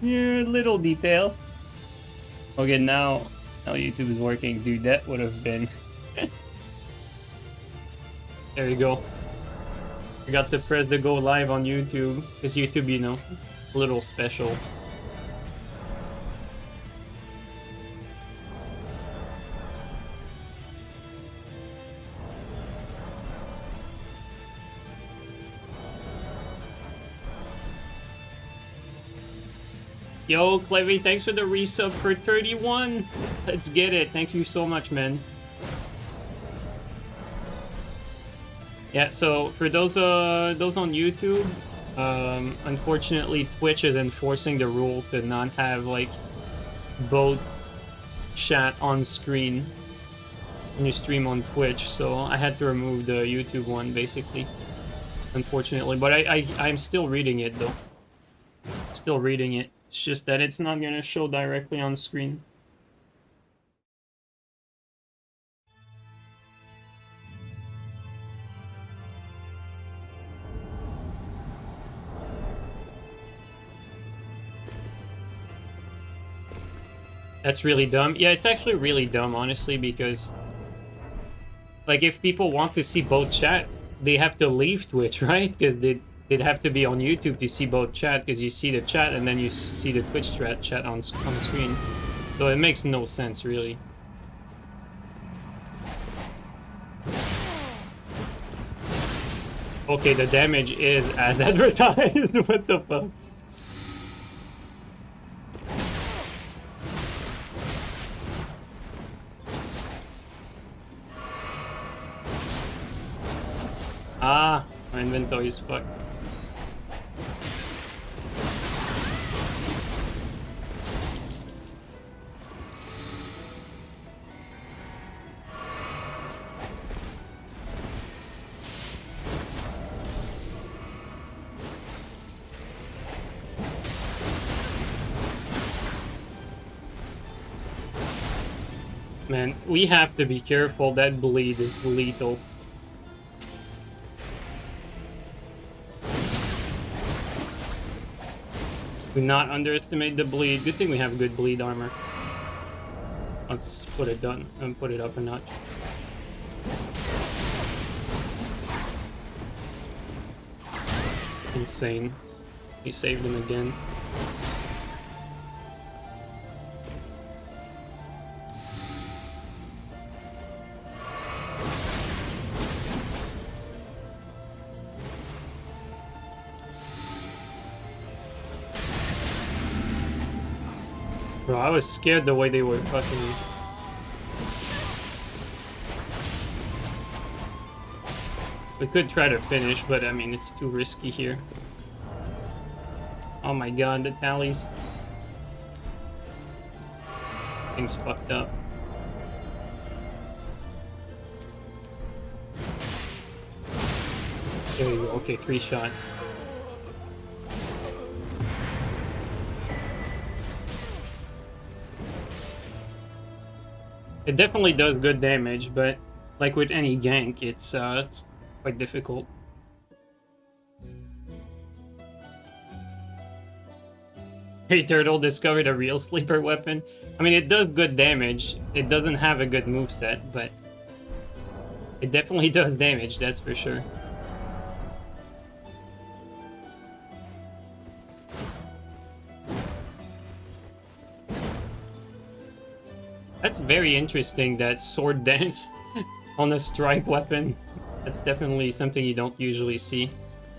Yeah, little detail. Okay, now YouTube is working. Dude, that would have been... There you go. I got to press the go live on YouTube. Because YouTube, you know, a little special. Yo, Clevy, thanks for the resub for 31. Let's get it. Thank you so much, man. Yeah, so for those on YouTube, unfortunately Twitch is enforcing the rule to not have like both chat on screen when you stream on Twitch, so I had to remove the YouTube one basically, unfortunately. But I'm still reading it though. Still reading it. It's just that it's not gonna show directly on screen. That's really dumb. Yeah, it's actually really dumb, honestly, because like if people want to see both chat, they have to leave Twitch, right? Because they'd have to be on YouTube to see both chat, because you see the chat and then you see the Twitch chat on screen. So it makes no sense, really. Okay, the damage is as advertised. What the fuck? Ah, my inventory is fucked. Man, we have to be careful. That bleed is lethal. Do not underestimate the bleed. Good thing we have good bleed armor. Let's put it down and put it up a notch. Insane. He saved him again. Bro, I was scared the way they were fucking me. We could try to finish, but I mean, it's too risky here. Oh my god, the tallies. Thing's fucked up. There you go, okay, 3-shot. It definitely does good damage, but like with any gank, it's quite difficult. Hey Turtle discovered a real sleeper weapon. I mean, it does good damage. It doesn't have a good moveset, but it definitely does damage, that's for sure. That's very interesting, that sword dance on a strike weapon. That's definitely something you don't usually see.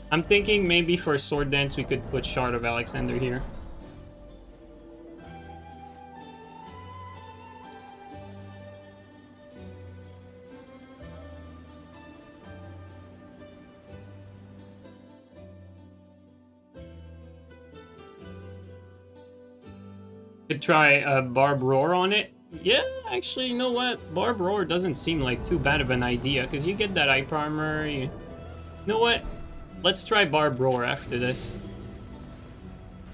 I'm thinking maybe for sword dance we could put Shard of Alexander here. Could try Barb Roar on it. Yeah, actually, you know what? Barb Roar doesn't seem like too bad of an idea, because you get that Ice Armor. You know what? Let's try Barb Roar after this.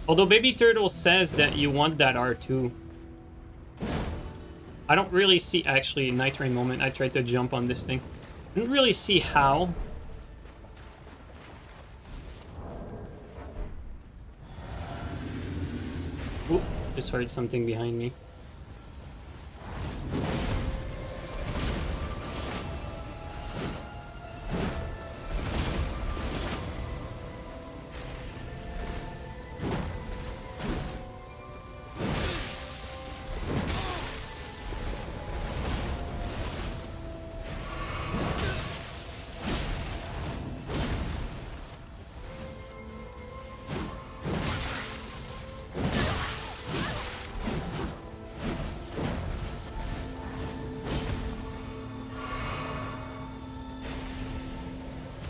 Although Baby Turtle says that you want that R2. I don't really see... Actually, Nightreign moment. I tried to jump on this thing. I don't really see how. Oop, just heard something behind me.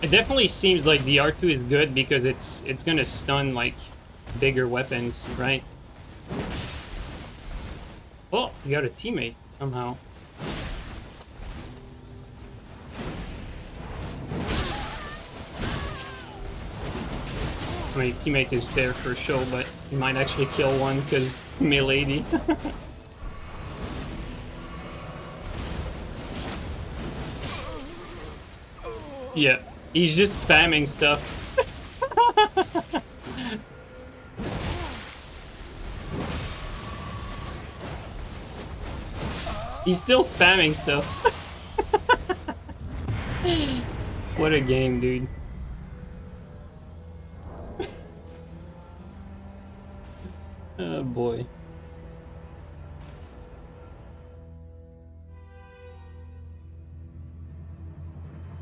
It definitely seems like the R2 is good because it's gonna stun like bigger weapons, right? Oh, you got a teammate somehow. I mean, teammate is there for show, but he might actually kill one because milady. Yeah, he's just spamming stuff. He's still spamming stuff. What a game, dude. Oh boy.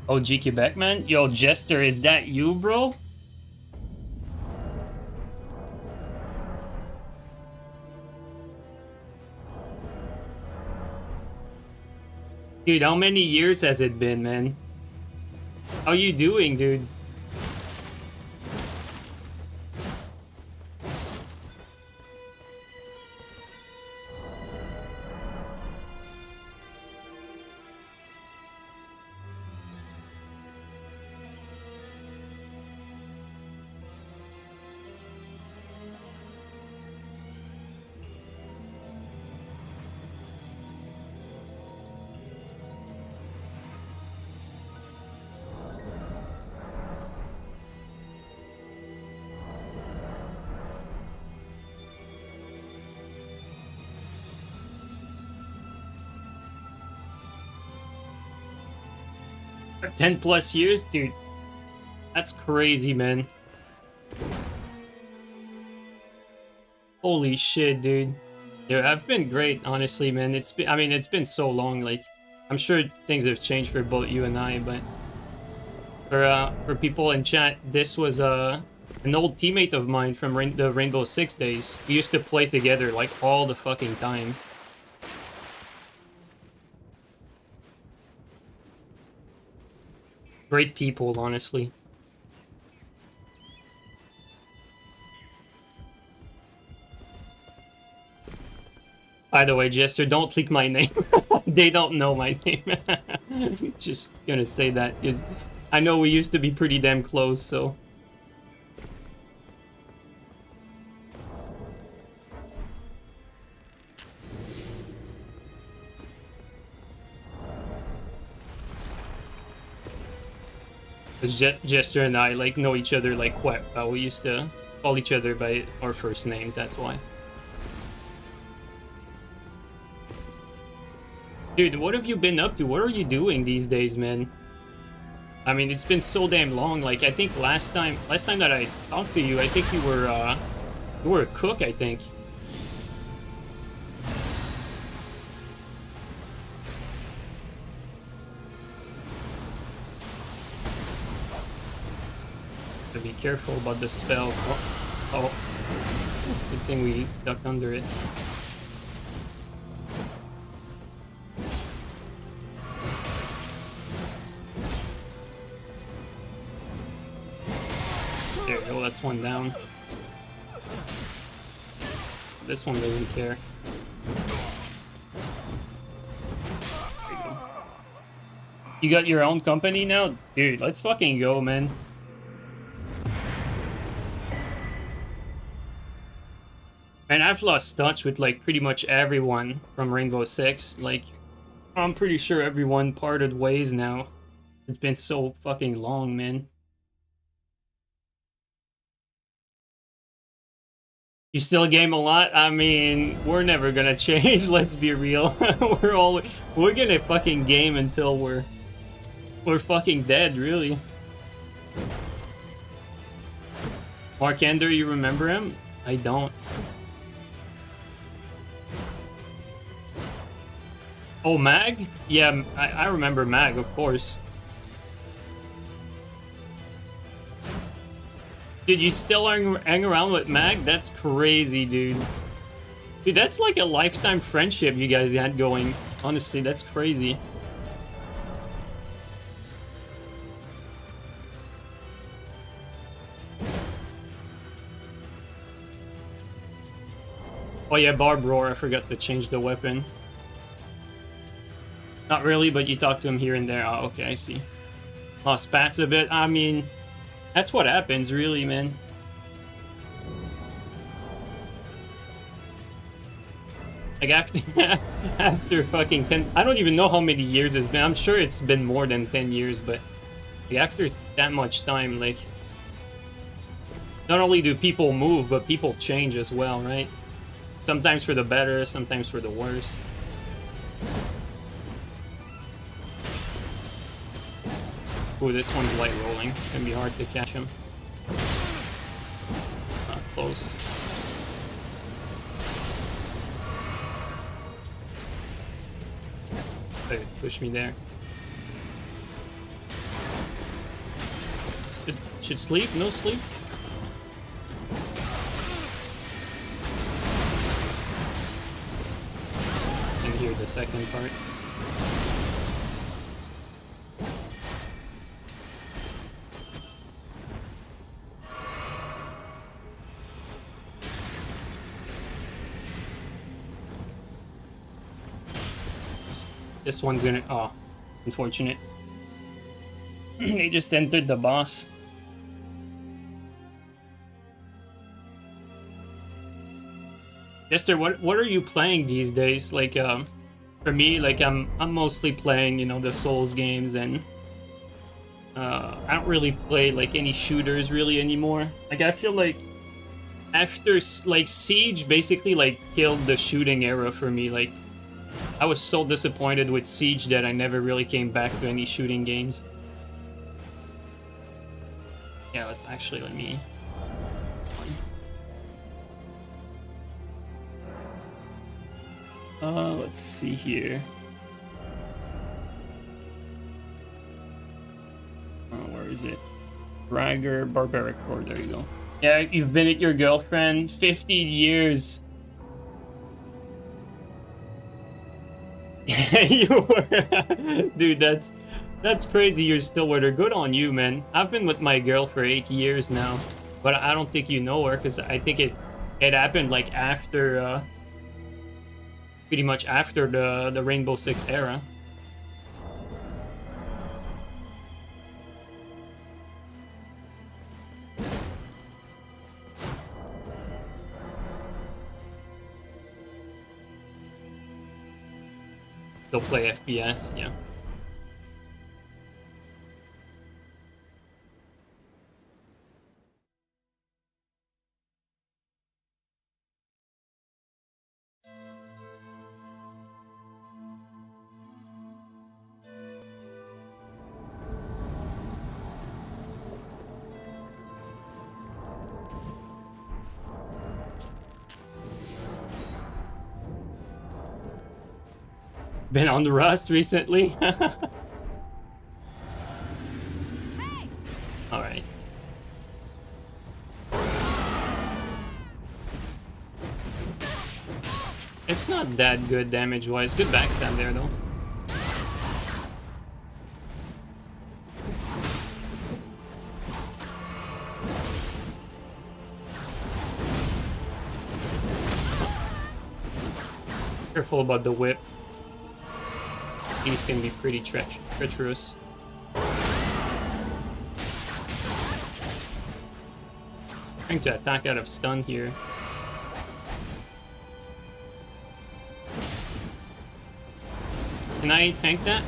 Oh, GQ Beckman? Yo, Jester, is that you, bro? Dude, how many years has it been, man? How you doing, dude? For 10 plus years? Dude, that's crazy, man. Holy shit, dude. Yeah, I've been great, honestly, man. It's been, I mean, it's been so long. Like, I'm sure things have changed for both you and I, but for people in chat, this was an old teammate of mine from the Rainbow Six days. We used to play together like all the fucking time. Great people, honestly. By the way, Jester, don't leak my name. They don't know my name. Just gonna say that because I know we used to be pretty damn close, so. Because Jester and I like know each other like quite well. We used to call each other by our first names, that's why. Dude, what have you been up to? What are you doing these days, man? I mean, it's been so damn long. Like, I think last time that I talked to you, I think you were a cook, I think. Gotta be careful about the spells. Oh. Good thing we ducked under it. There you go, that's one down. This one doesn't care. There you go. You got your own company now? Dude, let's fucking go, man. And I've lost touch with like pretty much everyone from Rainbow Six. Like, I'm pretty sure everyone parted ways now. It's been so fucking long, man. You still game a lot? I mean, we're never gonna change, let's be real. We're gonna fucking game until we're fucking dead, really. Mark Ender, you remember him? I don't. Oh, Mag? Yeah, I remember Mag, of course. Dude, you still hang around with Mag? That's crazy, dude. Dude, that's like a lifetime friendship you guys had going. Honestly, that's crazy. Oh yeah, Barb Roar, I forgot to change the weapon. Not really, but you talk to him here and there. Oh, okay, I see. Lost spats a bit. I mean, that's what happens, really, man. Like, after fucking 10... I don't even know how many years it's been. I'm sure it's been more than 10 years, but... Like, after that much time, like... Not only do people move, but people change as well, right? Sometimes for the better, sometimes for the worse. Ooh, this one's light rolling. It's gonna be hard to catch him. Not close. Hey, push me there. Should sleep? No sleep? And hear the second part. This one's gonna... Oh, unfortunate. They just entered the boss. Jester, what are you playing these days? Like, for me, like, I'm mostly playing, you know, the Souls games, and I don't really play like any shooters really anymore. Like, I feel like after like Siege basically like killed the shooting era for me. Like, I was so disappointed with Siege that I never really came back to any shooting games. Yeah, let's actually let me... let's see here. Where is it? Bragger, Barbaric Core, there you go. Yeah, you've been at your girlfriend 15 years. You were... Dude, that's crazy you're still with her. Good on you, man. I've been with my girl for 8 years now, but I don't think you know her, because I think it happened like after pretty much after the Rainbow Six era. They'll play FPS, yeah. Been on the Rust recently? Alright. It's not that good damage-wise. Good backstab there, though. Careful about the whip. These can be pretty treacherous. Trying to attack out of stun here. Can I tank that?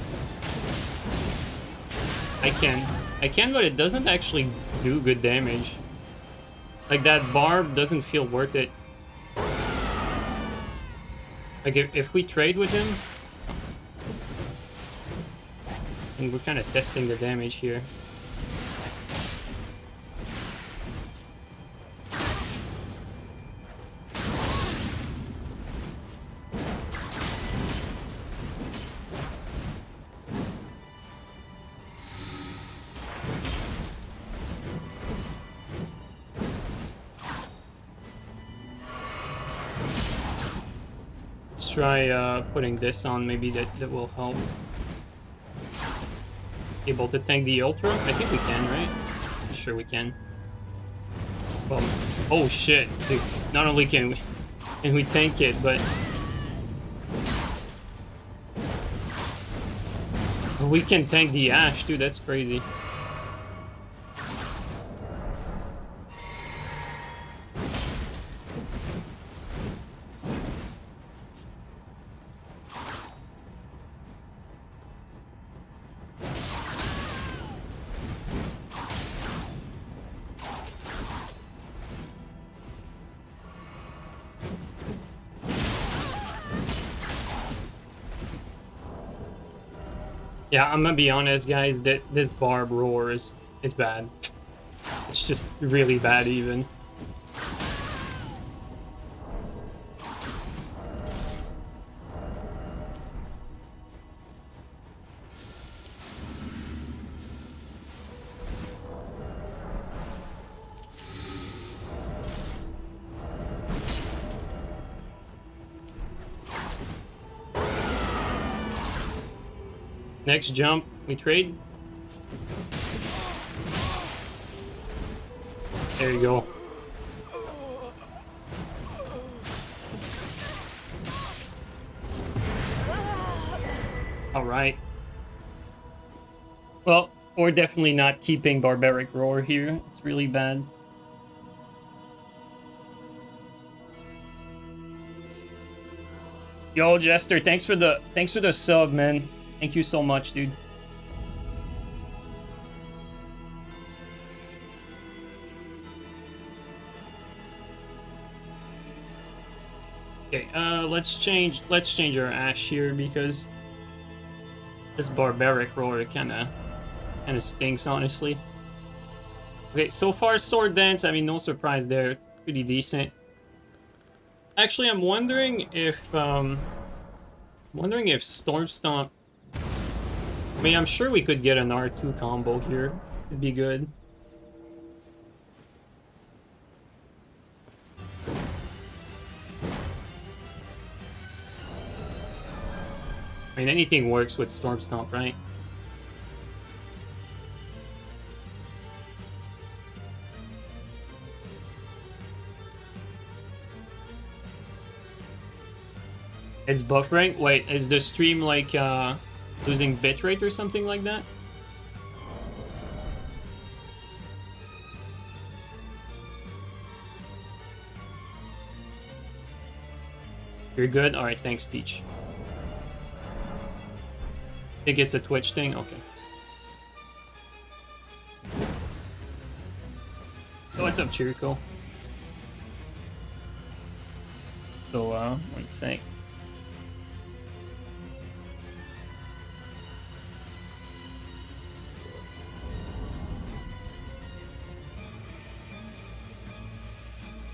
I can. I can, but it doesn't actually do good damage. Like, that barb doesn't feel worth it. Like, if we trade with him... And we're kind of testing the damage here. Let's try putting this on, maybe that will help. Able to tank the ultra? I think we can, right? Sure we can. Well, oh shit, dude. Not only can we tank it, but we can tank the Ash, dude. That's crazy. Yeah, I'm gonna be honest, guys, that this Barb roar is bad. It's just really bad, even. Next jump, we trade. There you go. All right. Well, we're definitely not keeping Barbaric Roar here. It's really bad. Yo, Jester, thanks for the sub, man. Thank you so much, dude. Okay, let's change our Ash here because this Barbaric Roar kinda stinks, honestly. Okay, so far Sword Dance, I mean, no surprise there. Pretty decent. Actually, I'm wondering if Storm Stomp. I mean, I'm sure we could get an R2 combo here. It'd be good. I mean, anything works with Storm Stomp, right? It's buffering? Wait, is the stream like losing bitrate or something like that? You're good? Alright, thanks, Teach. I think it's a Twitch thing? Okay. So what's up, Chirico? So, one sec.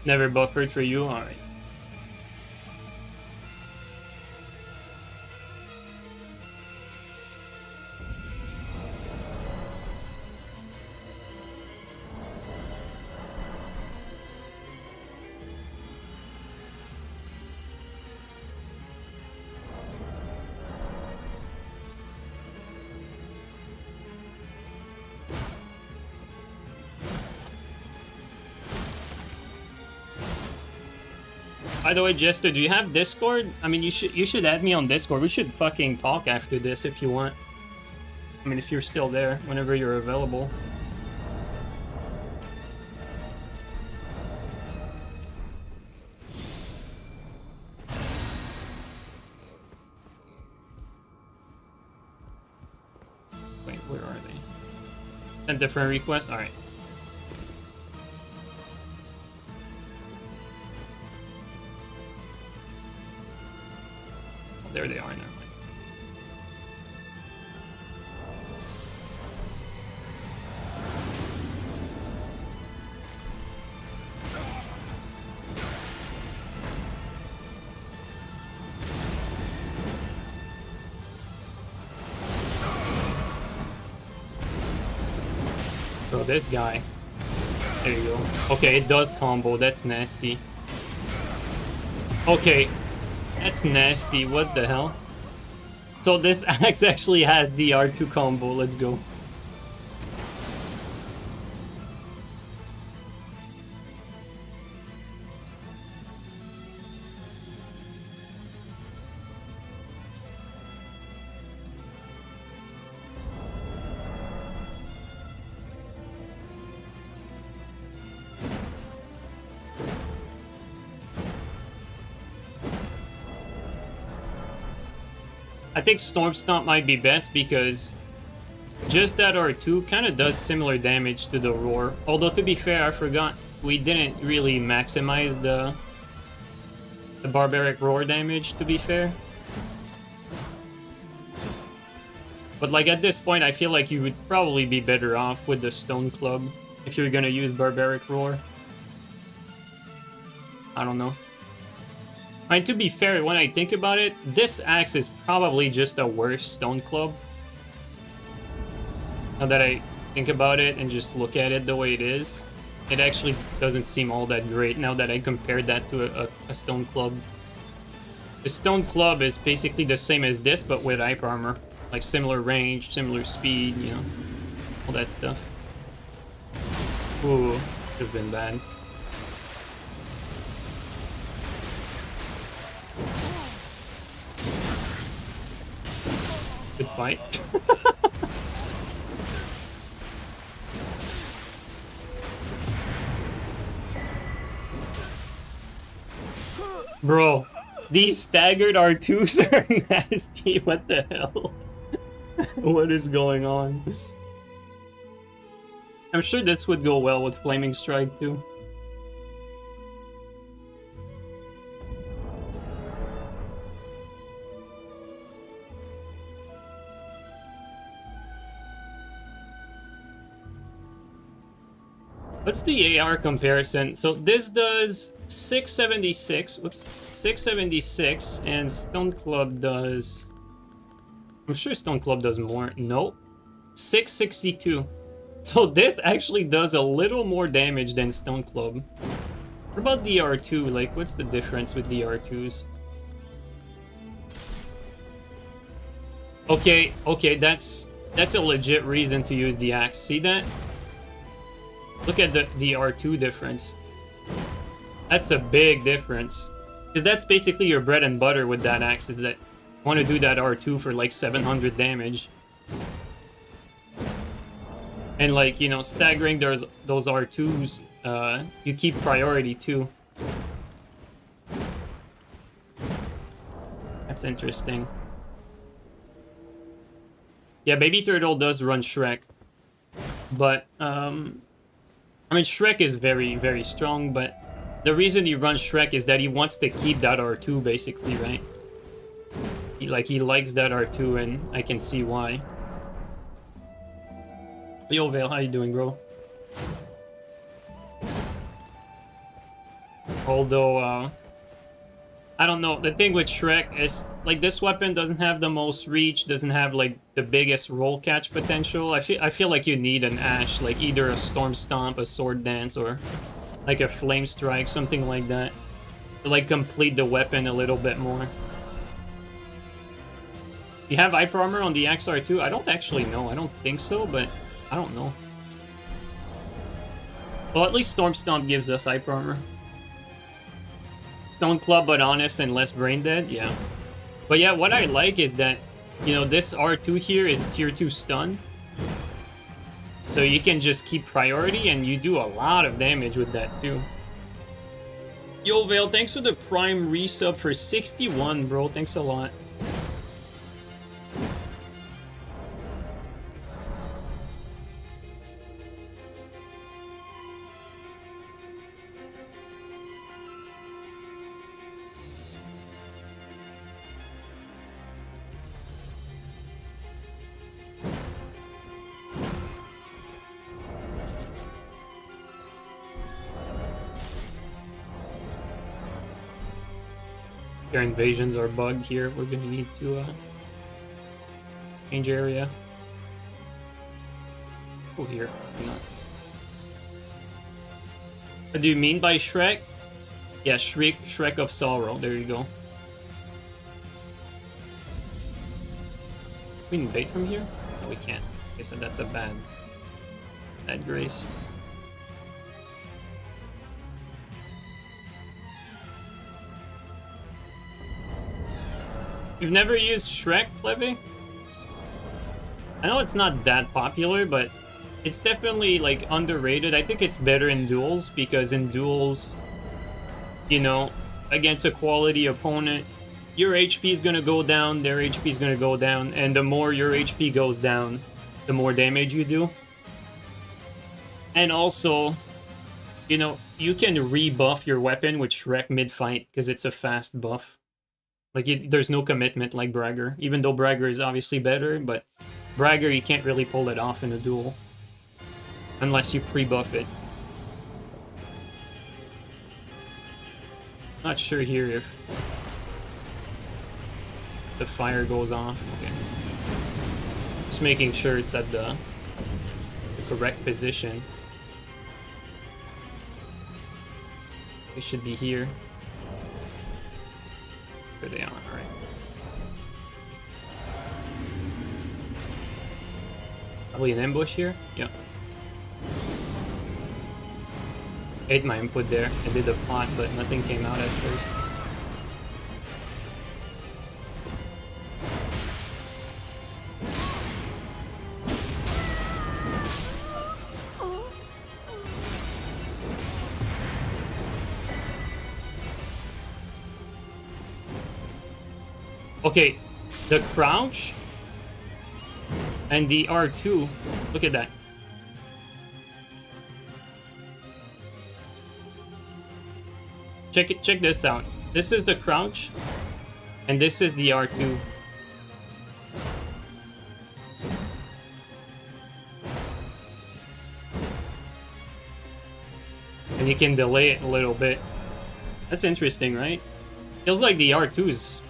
Never buffered for you? Alright. By the way, Jester, do you have Discord? I mean, you should add me on Discord. We should fucking talk after this if you want. I mean, if you're still there, whenever you're available. Wait, where are they? Send different requests? Alright. There they are, never mind. So this guy. There you go. Okay, it does combo. That's nasty. Okay. That's nasty. What the hell? So this axe actually has the R2 combo. Let's go. I think Stomp might be best because just that R2 kind of does similar damage to the Roar. Although, to be fair, I forgot we didn't really maximize the Barbaric Roar damage, to be fair. But like at this point, I feel like you would probably be better off with the Stone Club if you're gonna use Barbaric Roar. I don't know. I mean, to be fair, when I think about it, this axe is probably just a worse Stone Club. Now that I think about it and just look at it the way it is, it actually doesn't seem all that great now that I compared that to a Stone Club. The Stone Club is basically the same as this, but with hype armor. Like similar range, similar speed, you know, all that stuff. Ooh, could have been bad. Good fight. Bro, these staggered R2s are nasty. What the hell? What is going on? I'm sure this would go well with Flaming Strike too. What's the AR comparison? So this does 676, whoops, 676, and Stone Club does... I'm sure Stone Club does more. Nope. 662. So this actually does a little more damage than Stone Club. What about the R2? Like, what's the difference with the R2s? Okay, that's a legit reason to use the axe. See that? Look at the R2 difference. That's a big difference. Because that's basically your bread and butter with that axe, is that you want to do that R2 for like 700 damage. And like, you know, staggering those R2s, you keep priority too. That's interesting. Yeah, Baby Turtle does run Shrek. But, I mean, Shrek is very, very strong, but the reason he runs Shrek is that he wants to keep that R2, basically, right? He likes that R2, and I can see why. Yo, Vale, how you doing, bro? Although, I don't know. The thing with Shrek is, like, this weapon doesn't have the most reach, doesn't have, like, the biggest roll catch potential. I feel like you need an Ash, like, either a Storm Stomp, a Sword Dance, or, like, a Flame Strike, something like that. To, like, complete the weapon a little bit more. You have Hyper Armor on the XR2? I don't actually know. I don't think so, but I don't know. Well, at least Storm Stomp gives us Hyper Armor. Stone Club, but honest and less brain dead, yeah. But yeah, what I like is that, you know, this R2 here is tier 2 stun. So you can just keep priority and you do a lot of damage with that too. Yo, Vale, thanks for the Prime resub for 61, bro. Thanks a lot. Their invasions are bugged here. We're gonna need to change area. Oh, here. Not. What do you mean by Shrek? Yeah, Shrek of Sorrow. There you go. We can invade from here? No, we can't. Okay, so that's a bad grace. You've never used Shrek, Levy? I know it's not that popular, but it's definitely, like, underrated. I think it's better in duels, because in duels, you know, against a quality opponent, your HP is gonna go down, their HP is gonna go down, and the more your HP goes down, the more damage you do. And also, you know, you can rebuff your weapon with Shrek mid-fight, because it's a fast buff. Like, there's no commitment like Bragger, even though Bragger is obviously better, but Bragger, you can't really pull it off in a duel. Unless you pre-buff it. Not sure here if the fire goes off. Okay. Just making sure it's at the correct position. It should be here. There they are, alright. Probably an ambush here? Yep. Ate my input there. I did a plot, but nothing came out at first. Okay, the crouch and the R2, look at that. Check this out. This is the crouch, and this is the R2. And you can delay it a little bit. That's interesting, right? Feels like the R2 is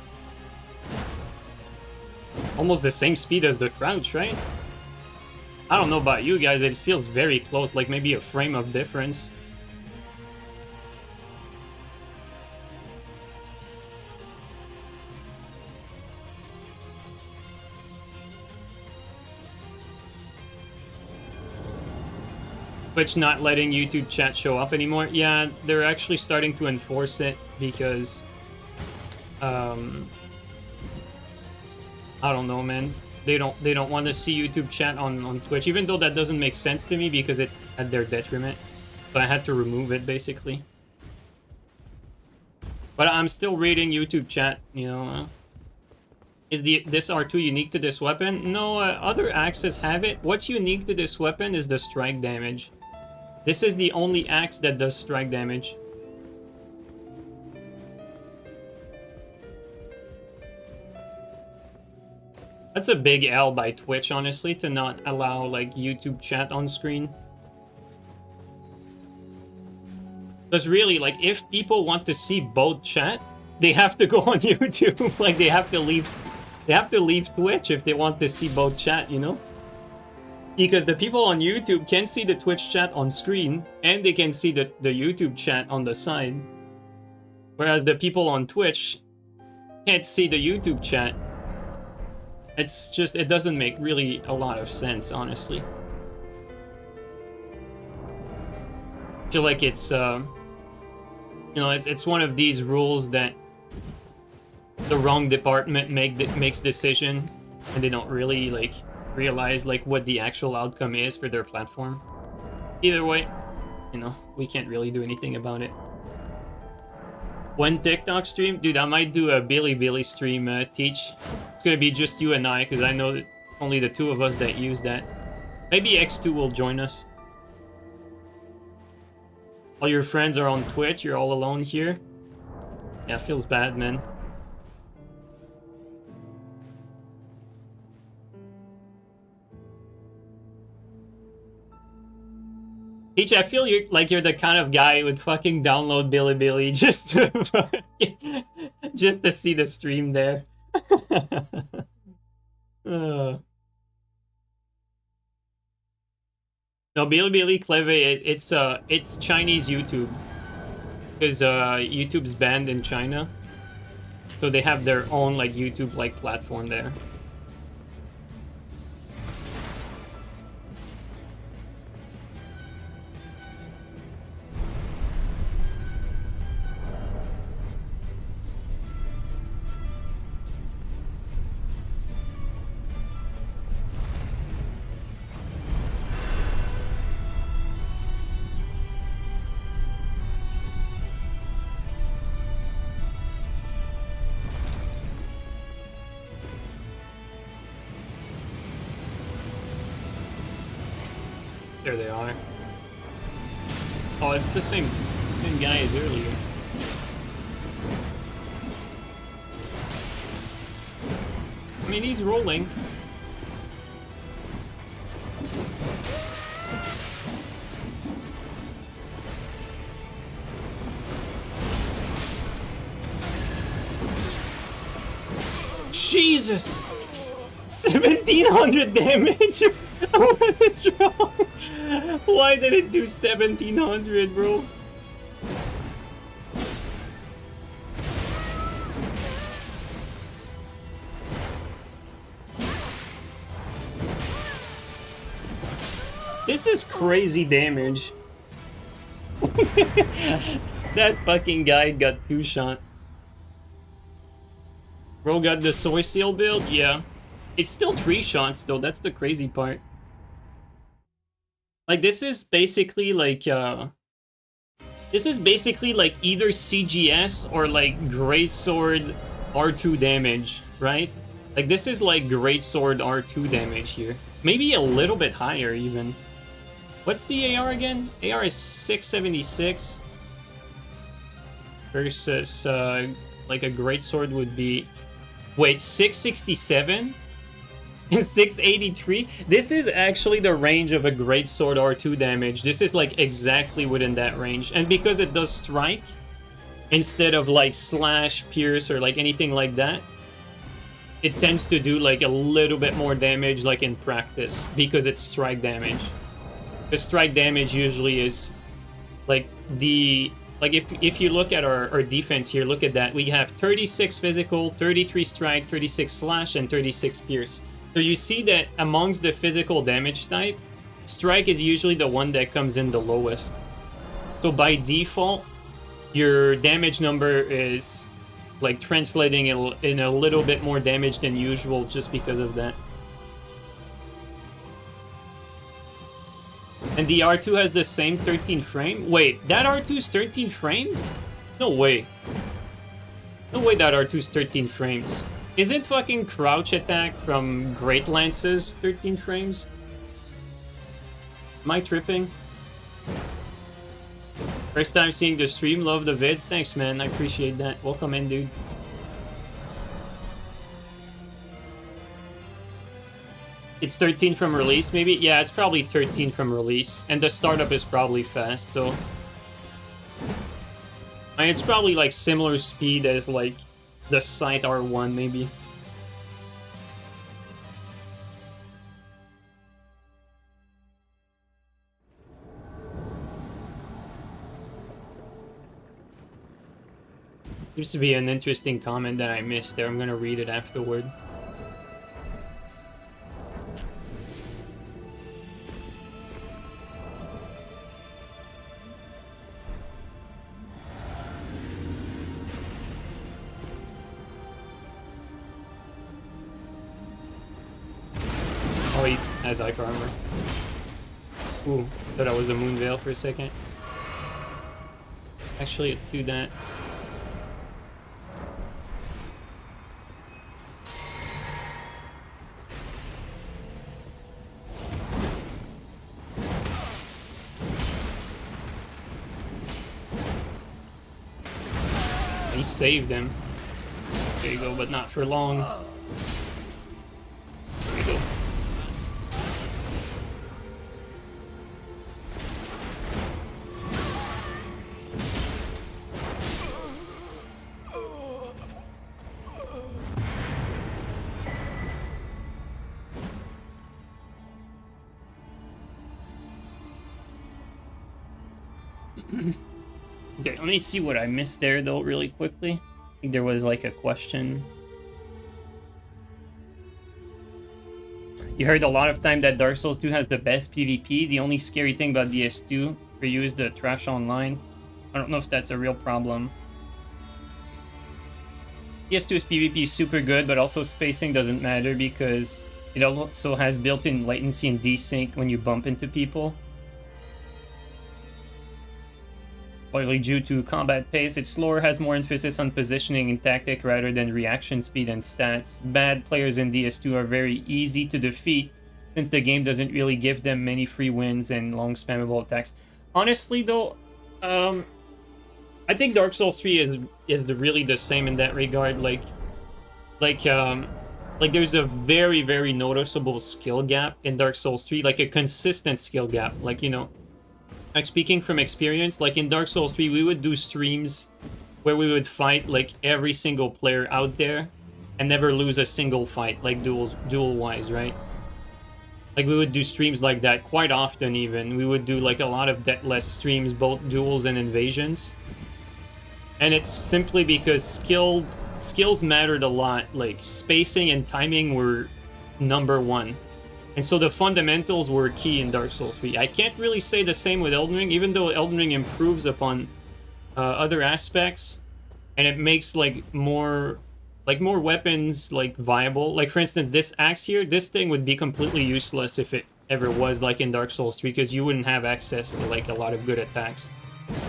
almost the same speed as the crouch, right? I don't know about you guys, it feels very close, like maybe a frame of difference. Twitch not letting YouTube chat show up anymore. Yeah, they're actually starting to enforce it because I don't know, man. They don't want to see YouTube chat on Twitch, even though that doesn't make sense to me because it's at their detriment. But I had to remove it basically. But I'm still reading YouTube chat, you know. Is this R2 unique to this weapon? No, other axes have it. What's unique to this weapon is the strike damage. This is the only axe that does strike damage. That's a big L by Twitch, honestly, to not allow, like, YouTube chat on screen. Because really, like, if people want to see both chat, they have to go on YouTube. Like, they have to leave Twitch if they want to see both chat, you know? Because the people on YouTube can see the Twitch chat on screen, and they can see the YouTube chat on the side. Whereas the people on Twitch can't see the YouTube chat. It's just, it doesn't make really a lot of sense, honestly. I feel like it's, you know, it's one of these rules that the wrong department makes decision, and they don't really, like, realize, like, what the actual outcome is for their platform. Either way, you know, we can't really do anything about it. When TikTok stream? Dude, I might do a Billy stream, Teach. It's gonna be just you and I, because I know that only the two of us that use that. Maybe X2 will join us. All your friends are on Twitch, you're all alone here. Yeah, it feels bad, man. Peach, I feel you're the kind of guy who would fucking download Bilibili just to just to see the stream there. No, Bilibili Cleve, it's Chinese YouTube because YouTube's banned in China, so they have their own like YouTube like platform there. There they are. Oh, it's the same guy as earlier. I mean, he's rolling. Jesus! 1700 damage! What is wrong? Why did it do 1700, bro? This is crazy damage. That fucking guy got 2 shot. Bro got the soy seal build? Yeah. It's still 3 shots though, that's the crazy part. Like this is basically like either CGS or like Greatsword R2 damage, right? Like this is like Greatsword R2 damage here. Maybe a little bit higher even. What's the AR again? AR is 676 versus like a Greatsword would be, wait, 667 and 683. This is actually the range of a Greatsword R2 damage. This is like exactly within that range, and because it does strike instead of like slash, pierce, or like anything like that, it tends to do like a little bit more damage like in practice because it's strike damage. The strike damage usually is like the, like if you look at our defense here, look at that. We have 36 physical, 33 strike, 36 slash, and 36 pierce. So you see that amongst the physical damage type, strike is usually the one that comes in the lowest. So by default, your damage number is like translating in a little bit more damage than usual just because of that. And the R2 has the same 13 frame? Wait, that R2 is 13 frames? No way. No way that R2 is 13 frames. Isn't fucking crouch attack from Great Lances 13 frames? Am I tripping? First time seeing the stream, love the vids. Thanks, man. I appreciate that. Welcome in, dude. It's 13 from release, maybe? Yeah, it's probably 13 from release. And the startup is probably fast, so... I mean, it's probably like similar speed as like the Sight R1, maybe. Seems to be an interesting comment that I missed there. I'm gonna read it afterward. Oh, he has Ice Armor. Ooh, thought that was a Moon Veil for a second. Actually, let's do that. He saved him. There you go, but not for long. There you go. Okay, let me see what I missed there, though, really quickly. I think there was, like, a question. You heard a lot of time that Dark Souls 2 has the best PvP. The only scary thing about DS2 for you is the trash online. I don't know if that's a real problem. DS2's PvP is super good, but also spacing doesn't matter because it also has built-in latency and desync when you bump into people. Partly due to combat pace, it's slower, has more emphasis on positioning and tactic rather than reaction speed and stats. Bad players in DS2 are very easy to defeat since the game doesn't really give them many free wins and long spammable attacks. Honestly though, I think Dark Souls 3 is really the same in that regard. Like there's a very, very noticeable skill gap in Dark Souls 3, like a consistent skill gap. Like, you know, like speaking from experience, like in Dark Souls 3, we would do streams where we would fight like every single player out there and never lose a single fight, like duel-wise, right? Like we would do streams like that quite often even. We would do like a lot of deathless streams, both duels and invasions. And it's simply because skills mattered a lot. Like spacing and timing were #1. And so the fundamentals were key in Dark Souls 3. I can't really say the same with Elden Ring, even though Elden Ring improves upon other aspects, and it makes like more weapons like viable. Like for instance, this axe here, this thing would be completely useless if it ever was like in Dark Souls 3, because you wouldn't have access to like a lot of good attacks.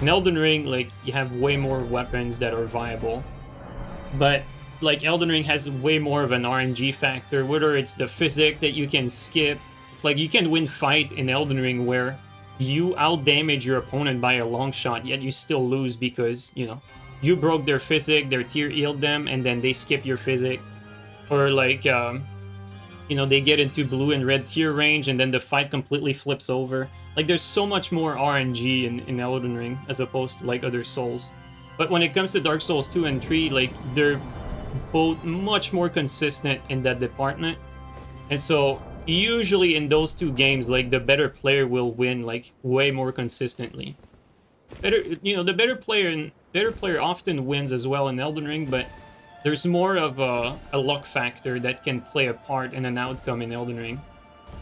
In Elden Ring, like you have way more weapons that are viable, but like Elden Ring has way more of an RNG factor, whether it's the physic that you can skip. It's like you can win fight in Elden Ring where you out-damage your opponent by a long shot, yet you still lose because, you know, you broke their physic, their tier healed them, and then they skip your physic. Or like, you know, they get into blue and red tier range and then the fight completely flips over. Like there's so much more RNG in Elden Ring as opposed to like other Souls. But when it comes to Dark Souls 2 and 3, like they're both much more consistent in that department, and so usually in those two games, like the better player will win like way more consistently. The better player often wins as well in Elden Ring, but there's more of a luck factor that can play a part in an outcome in Elden Ring,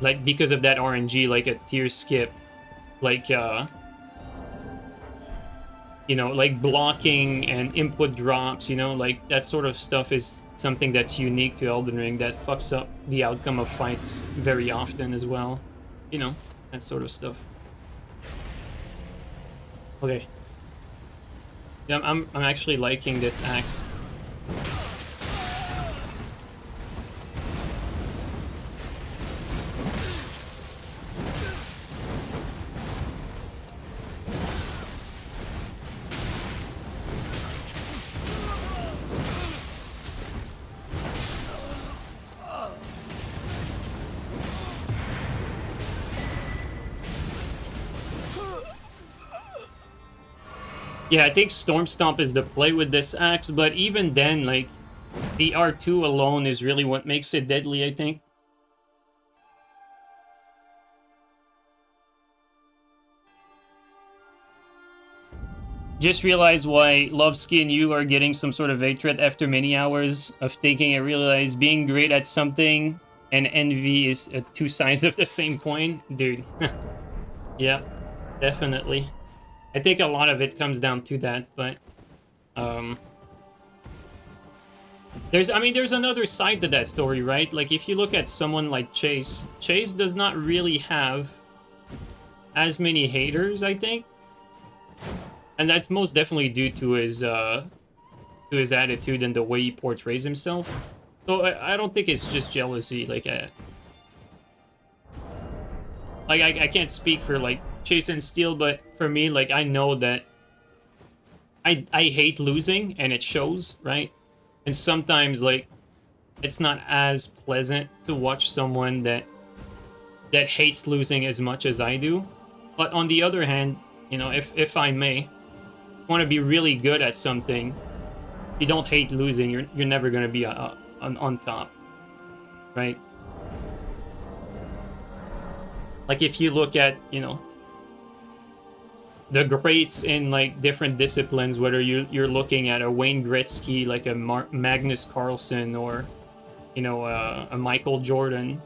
like because of that RNG, like a tier skip, like you know, like blocking and input drops, you know, like that sort of stuff is something that's unique to Elden Ring that fucks up the outcome of fights very often as well. You know, that sort of stuff. Okay. Yeah, I'm actually liking this axe. Yeah, I think Storm Stomp is the play with this axe, but even then, like, the R2 alone is really what makes it deadly, I think. Just realized why Lovesky and you are getting some sort of hatred after many hours of thinking. I realize being great at something and envy is two sides of the same coin. Dude. Yeah, definitely. I think a lot of it comes down to that, but there's another side to that story, right? Like if you look at someone like Chase does not really have as many haters, I think. And that's most definitely due to his attitude and the way he portrays himself. So I don't think it's just jealousy. Like I can't speak for like Chase and Steel, but for me, like I know that I hate losing, and it shows, right? And sometimes like it's not as pleasant to watch someone that hates losing as much as I do. But on the other hand, you know, if I may, want to be really good at something, if you don't hate losing, you're never going to be on top, right? Like if you look at, you know, the greats in like different disciplines, whether you're looking at a Wayne Gretzky, like a Magnus Carlsen, or you know, a Michael Jordan.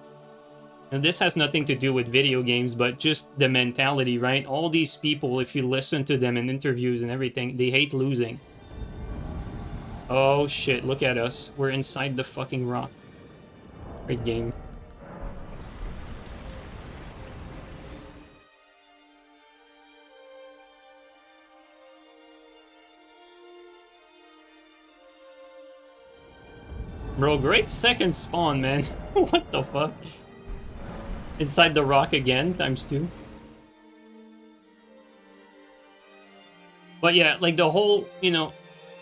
And this has nothing to do with video games, but just the mentality, right? All these people, if you listen to them in interviews and everything, they hate losing. Oh shit, look at us. We're inside the fucking rock. Great game. Bro, great second spawn, man. What the fuck? Inside the rock again, ×2. But yeah, like the whole, you know,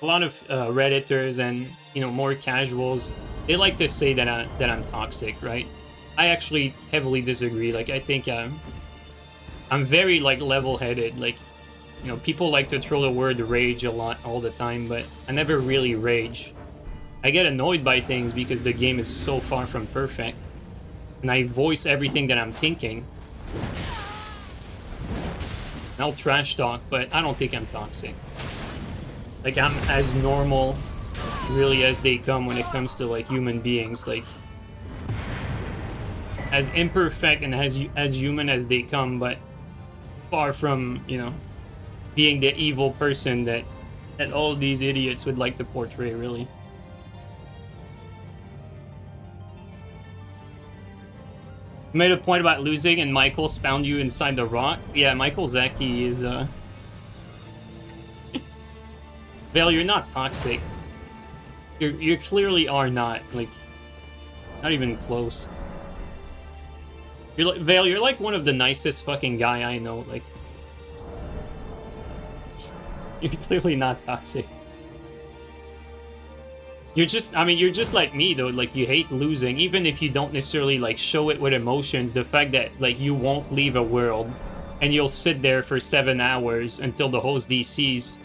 a lot of Redditors and, you know, more casuals, they like to say that I'm toxic, right? I actually heavily disagree. Like, I think I'm very, like, level-headed. Like, you know, people like to throw the word rage a lot all the time, but I never really rage. I get annoyed by things because the game is so far from perfect. And I voice everything that I'm thinking. I'll trash talk, but I don't think I'm toxic. Like, I'm as normal, really, as they come when it comes to, like, human beings. Like, as imperfect and as human as they come, but far from, you know, being the evil person that all these idiots would like to portray, really. You made a point about losing and Michael spawned you inside the rock. Yeah, Michael Zaki is, Vale, you're not toxic. You clearly are not. Like, not even close. You're like, Vale, you're like one of the nicest fucking guy I know. Like, you're clearly not toxic. You're just, I mean, you're just like me, though. Like, you hate losing, even if you don't necessarily, like, show it with emotions. The fact that, like, you won't leave a world, and you'll sit there for 7 hours until the host DCs,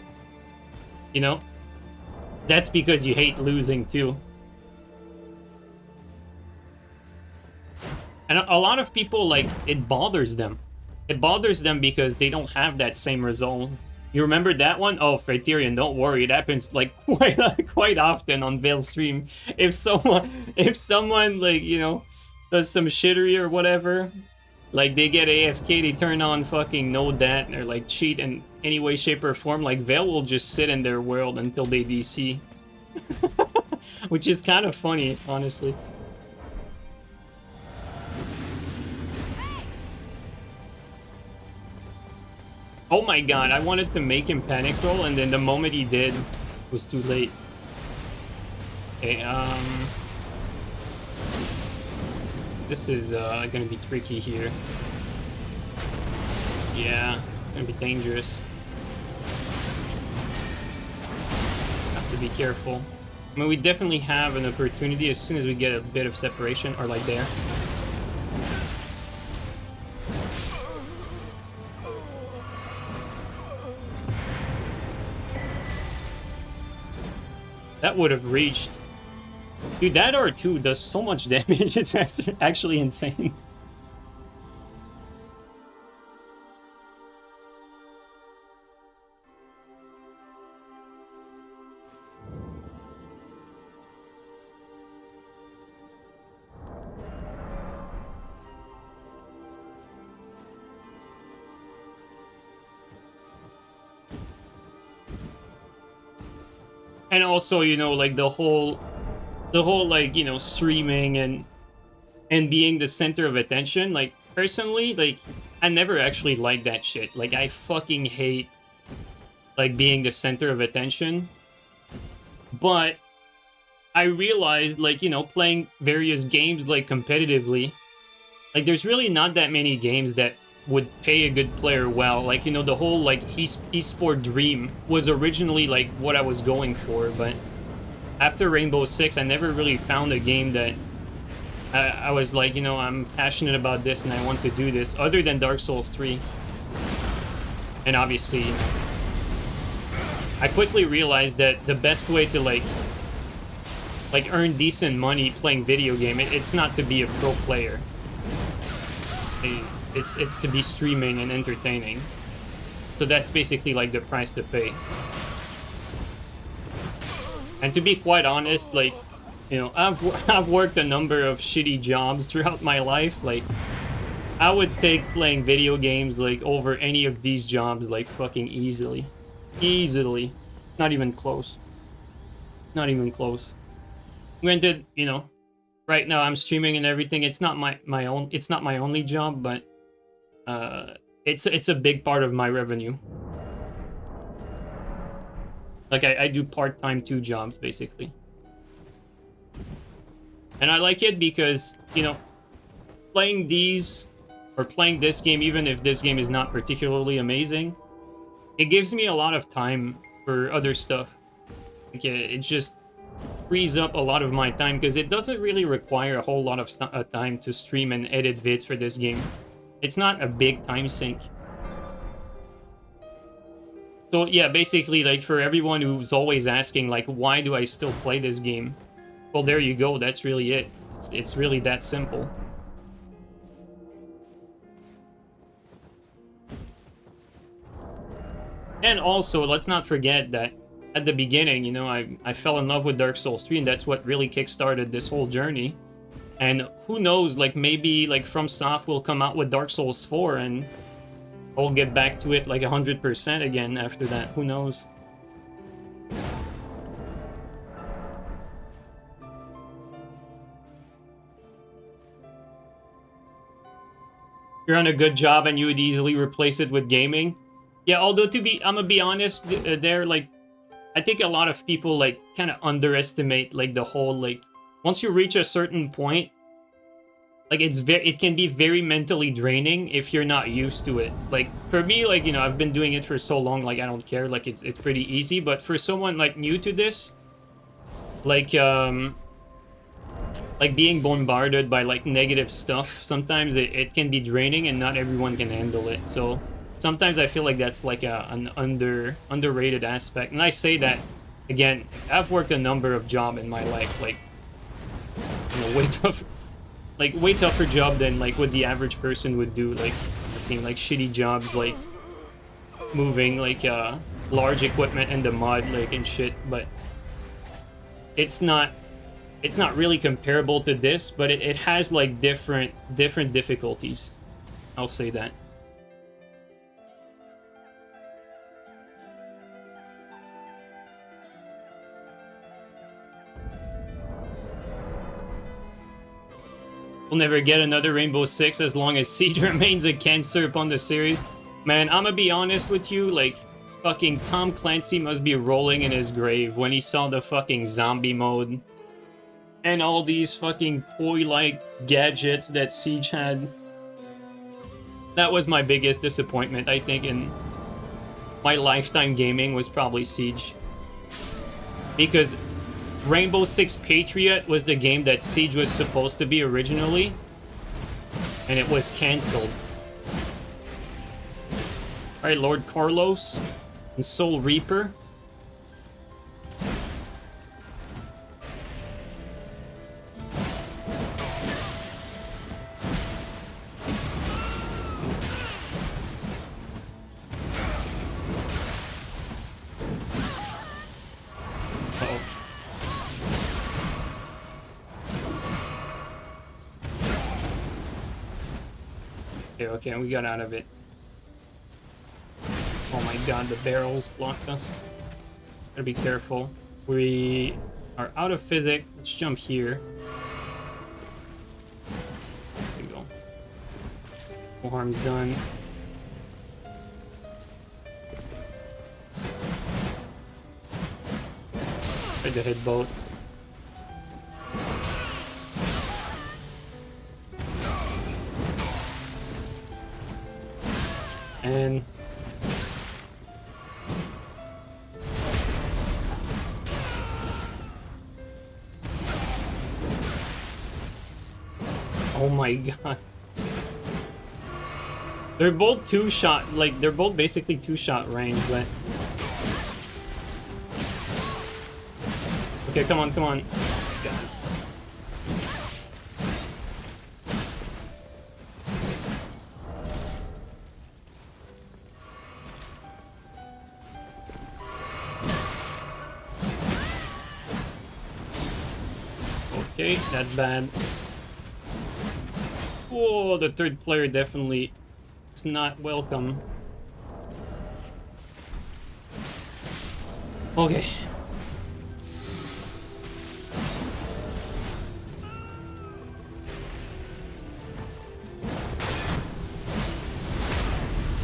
you know? That's because you hate losing, too. And a lot of people, like, it bothers them. It bothers them because they don't have that same resolve. You remember that one? Oh, Fraterian, don't worry. It happens, like, quite often on Vale's stream. If someone, like, you know, does some shittery or whatever, like, they get AFK, they turn on fucking know that, or, like, cheat in any way, shape, or form, like, Vale will just sit in their world until they DC. Which is kind of funny, honestly. Oh my god, I wanted to make him panic roll, and then the moment he did, it was too late. Okay, this is gonna be tricky here. Yeah, it's gonna be dangerous. Have to be careful. I mean, we definitely have an opportunity as soon as we get a bit of separation, or like there. That would have reached. Dude, that R2 does so much damage. It's actually insane. And also, you know, like the whole like, you know, streaming and being the center of attention. Like, personally, like, I never actually liked that shit. Like, I fucking hate, like, being the center of attention. But I realized, like, you know, playing various games, like, competitively, like, there's really not that many games that would pay a good player well. Like, you know, the whole, like, esport dream was originally, like, what I was going for, but after Rainbow Six, I never really found a game that I was like, you know, I'm passionate about this and I want to do this, other than Dark Souls 3. And obviously, you know, I quickly realized that the best way to, like earn decent money playing video game, it's not to be a pro player. It's to be streaming and entertaining. So that's basically like the price to pay. And to be quite honest, like, you know, I've worked a number of shitty jobs throughout my life. Like, I would take playing video games like over any of these jobs like fucking easily. Easily. Not even close. Not even close. Granted, you know, right now I'm streaming and everything. It's not it's not my only job, but it's a big part of my revenue. Like I do part-time 2 jobs basically. And I like it because, you know, playing these or playing this game, even if this game is not particularly amazing, it gives me a lot of time for other stuff. Like, it just frees up a lot of my time because it doesn't really require a whole lot of time to stream and edit vids for this game. It's not a big time sink. So yeah, basically, like, for everyone who's always asking, like, why do I still play this game? Well, there you go. That's really it. It's really that simple. And also, let's not forget that at the beginning, you know, I fell in love with Dark Souls 3, and that's what really kickstarted this whole journey. And who knows, like, maybe, like, FromSoft will come out with Dark Souls 4, and I'll get back to it, like, 100% again after that. Who knows? You're on a good job and you would easily replace it with gaming. Yeah, although I'm gonna be honest, they're like, I think a lot of people like kind of underestimate like the whole like once you reach a certain point, like it can be very mentally draining if you're not used to it. Like for me, like, you know, I've been doing it for so long, like I don't care, like it's pretty easy. But for someone like new to this, like being bombarded by like negative stuff, sometimes it can be draining and not everyone can handle it. So sometimes I feel like that's like an underrated aspect. And I say that again, I've worked a number of jobs in my life, like, you know, way tougher job than like what the average person would do, like working like shitty jobs, like moving like large equipment in the mud, like, and shit. But it's not really comparable to this, but it has like different difficulties. I'll say that. We'll never get another Rainbow Six as long as Siege remains a cancer upon the series. Man, I'm gonna be honest with you, like, fucking Tom Clancy must be rolling in his grave when he saw the fucking zombie mode and all these fucking toy-like gadgets that Siege had. That was my biggest disappointment, I think, in my lifetime gaming, was probably Siege. Because Rainbow Six Patriot was the game that Siege was supposed to be originally, and it was cancelled. Alright, Lord Carlos and Soul Reaper. Okay, we got out of it. Oh my god, the barrels blocked us. Gotta be careful. We are out of physic. Let's jump here. There we go. No harm's done. Tried to hit both. And oh my god. They're both two-shot, like, they're both basically two-shot range, but... Okay, come on, come on. God. Okay, that's bad. Whoa, the third player definitely is not welcome. Okay.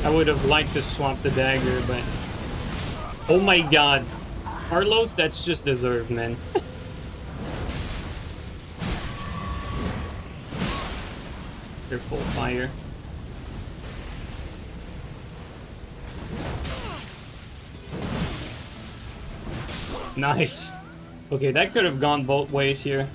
I would have liked to swap the dagger, but... Oh my god. Carlos, that's just deserved, man. Careful, fire. Nice. Okay, that could have gone both ways here.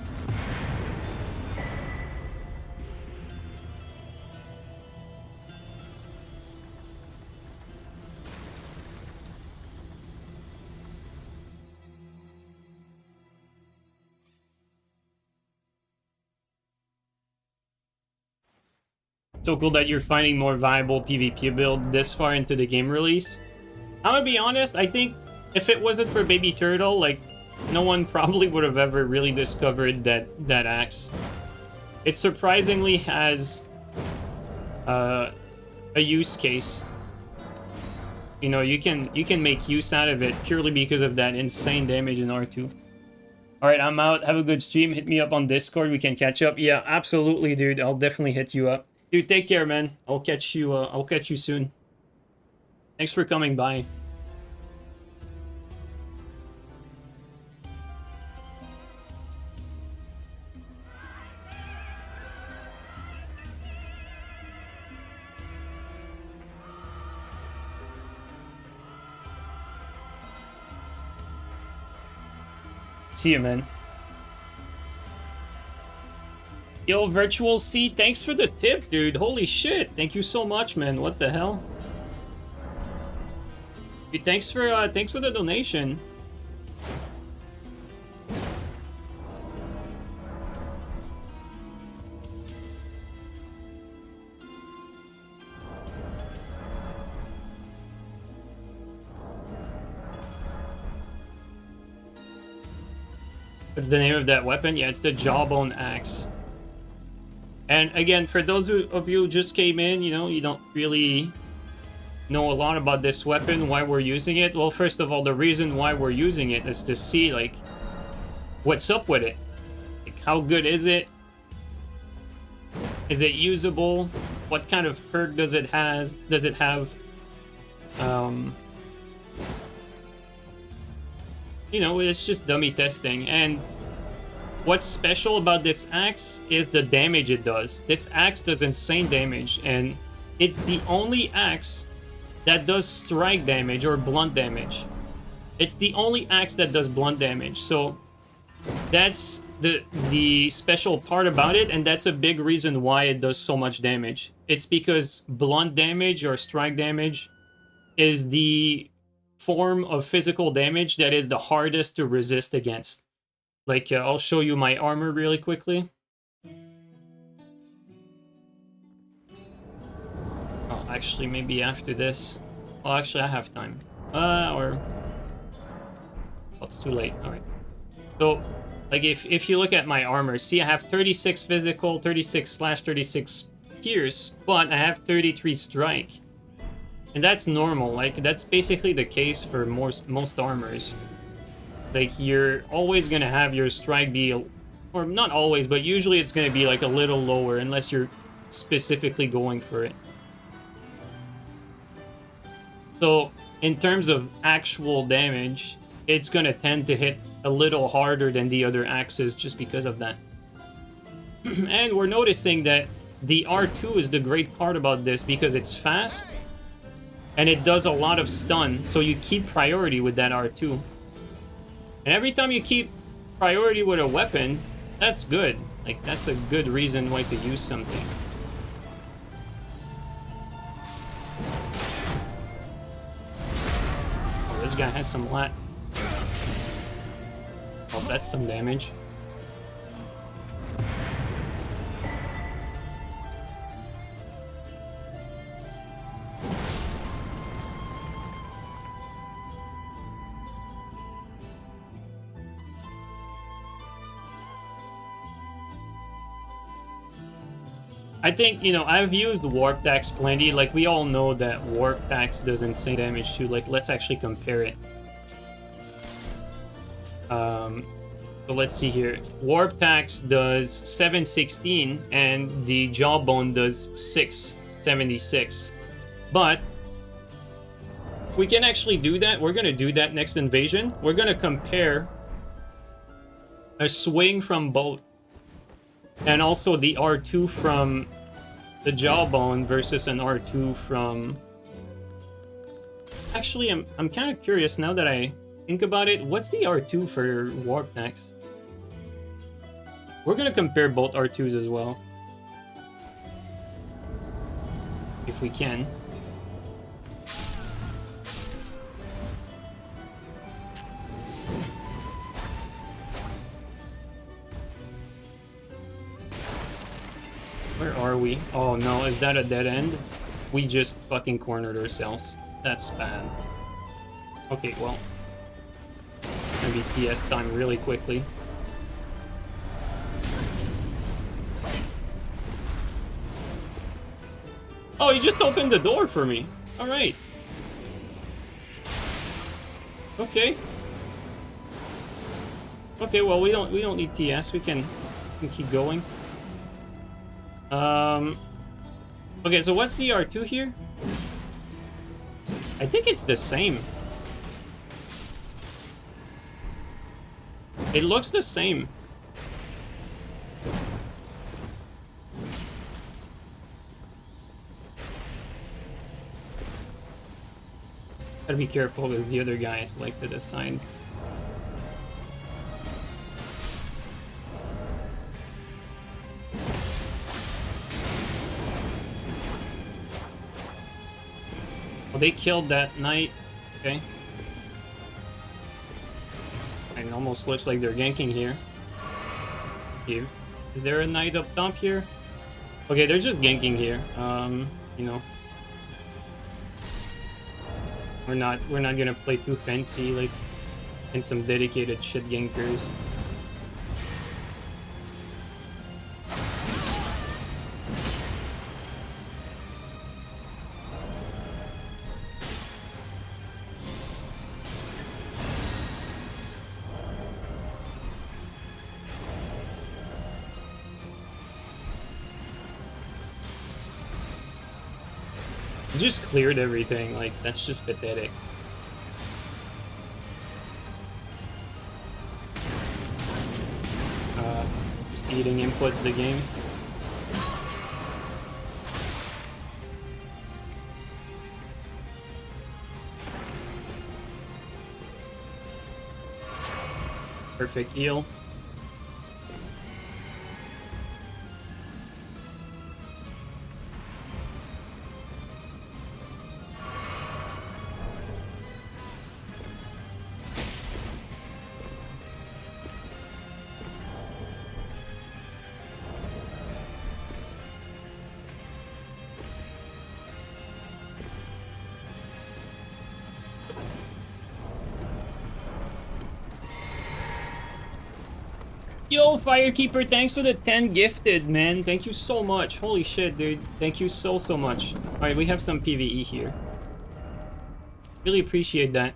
So cool that you're finding more viable PvP build this far into the game release. I'm gonna be honest, I think if it wasn't for Baby Turtle, like, no one probably would have ever really discovered that axe. It surprisingly has a use case. You know, you can make use out of it purely because of that insane damage in R2. Alright, I'm out. Have a good stream. Hit me up on Discord. We can catch up. Yeah, absolutely, dude. I'll definitely hit you up. Dude, take care, man. I'll catch you soon. Thanks for coming by. See you, man. Yo, Virtual C, thanks for the tip, dude. Holy shit. Thank you so much, man. What the hell? Dude, thanks for the donation. What's the name of that weapon? Yeah, it's the Jawbone axe. And again, for those of you who just came in, you know, you don't really know a lot about this weapon, why we're using it. Well, first of all, the reason why we're using it is to see, like, what's up with it. Like, how good is it? Is it usable? What kind of perk does it have? You know, it's just dummy testing. And what's special about this axe is the damage it does. This axe does insane damage, and it's the only axe that does strike damage or blunt damage. It's the only axe that does blunt damage. So that's the special part about it, and that's a big reason why it does so much damage. It's because blunt damage or strike damage is the form of physical damage that is the hardest to resist against. Like, I'll show you my armor really quickly. Oh, actually, maybe after this. Well, actually, I have time. Or... well, it's too late. Alright. So, like, if you look at my armor, see, I have 36 physical, 36 slash, 36 pierce, but I have 33 strike. And that's normal. Like, that's basically the case for most armors. Like, you're always gonna have your strike be, or not always, but usually it's gonna be like a little lower unless you're specifically going for it. So, in terms of actual damage, it's gonna tend to hit a little harder than the other axes just because of that. And we're noticing that the R2 is the great part about this because it's fast and it does a lot of stun, so you keep priority with that R2. And every time you keep priority with a weapon, that's good. Like, that's a good reason why to use something. Oh, this guy has some lat. Oh, that's some damage. I think, you know, I've used Warp Tax plenty. Like, we all know that Warp Tax does insane damage too. Like, let's actually compare it. So let's see here. Warp Tax does 716, and the Jawbone does 676. But we can actually do that. We're going to do that next invasion. We're going to compare a swing from both, and also the R2 from the Jawbone versus an R2 from... Actually, I'm kind of curious now that I think about it. What's the R2 for Warp Tax? We're going to compare both R2s as well, if we can. Where are we? Oh no, is that a dead end? We just fucking cornered ourselves. That's bad. Okay, well. Maybe TS time really quickly. Oh, he just opened the door for me. Alright. Okay. Okay, well we don't need TS, we can keep going. Okay, so what's the R2 here? I think it's the same. It looks the same. Gotta be careful because the other guy is like to the side. They killed that knight. Okay. It almost looks like they're ganking here. Is there a knight up top here? Okay, they're just ganking here. You know. We're not gonna play too fancy, like, in some dedicated shit gankers. Just cleared everything, like, that's just pathetic. Just eating inputs the game. Perfect heal. Yo, Firekeeper, thanks for the 10 gifted, man. Thank you so much. Holy shit, dude. Thank you so much. Alright, we have some PvE here. Really appreciate that.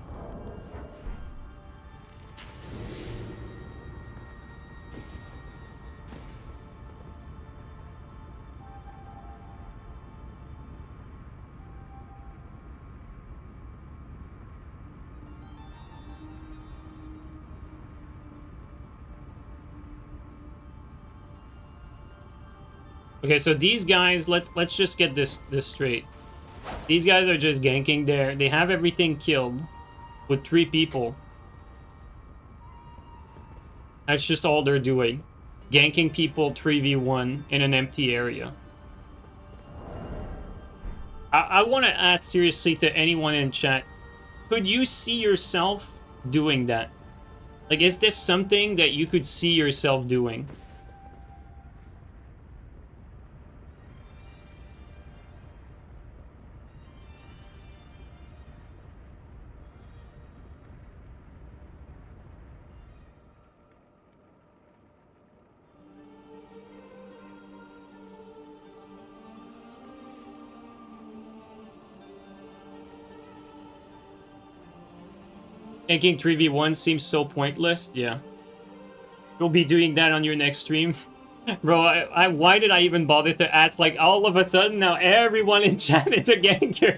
Okay, so these guys, let's just get this straight. These guys are just ganking there. They have everything killed with 3 people. That's just all they're doing. Ganking people 3v1 in an empty area. I want to ask seriously to anyone in chat. Could you see yourself doing that? Like, is this something that you could see yourself doing? Making 3v1 seems so pointless. Yeah. You'll be doing that on your next stream. Bro, why did I even bother to ask? Like, all of a sudden, now everyone in chat is a ganker.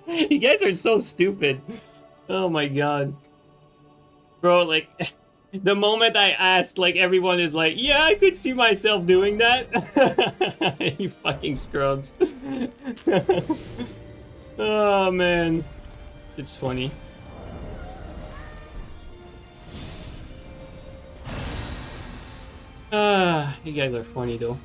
You guys are so stupid. Oh my god. Bro, like, the moment I asked, like, everyone is like, yeah, I could see myself doing that. You fucking scrubs. Oh, man. It's funny. You guys are funny, though.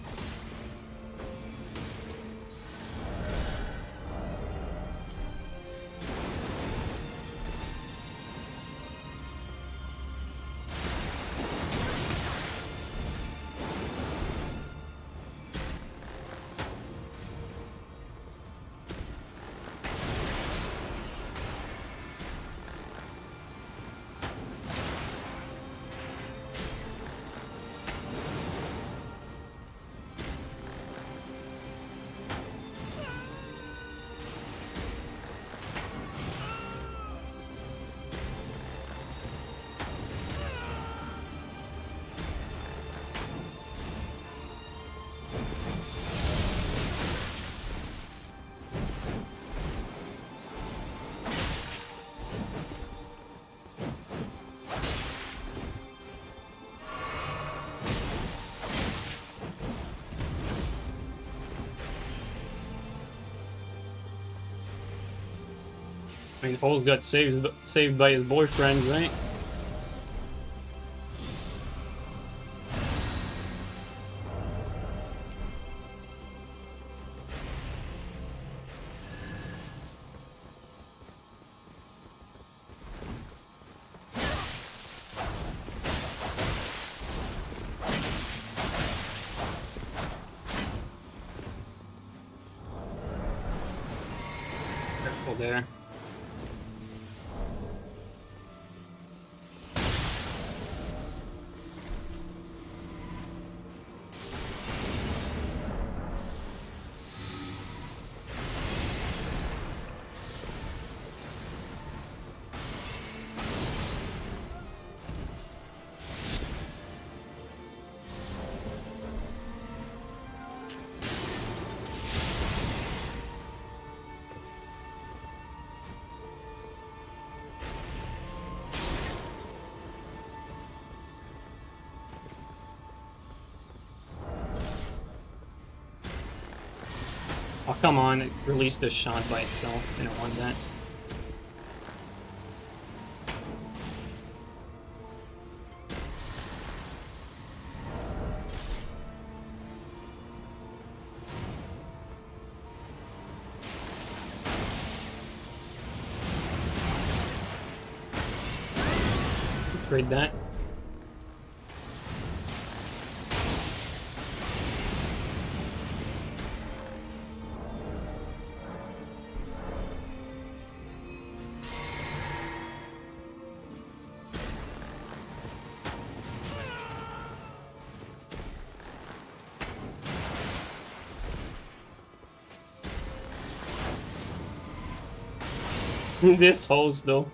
I mean, Holes got saved by his boyfriend, right? Careful there. Oh, come on, it released a shot by itself. I don't want that. Trade that. This hose, though.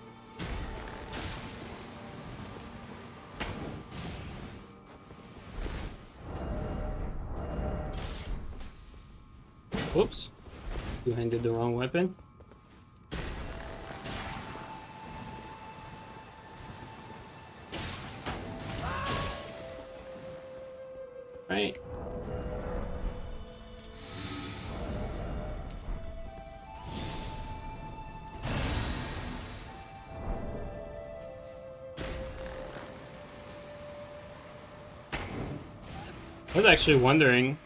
Whoops. Two-handed the wrong weapon. Right. I was actually wondering.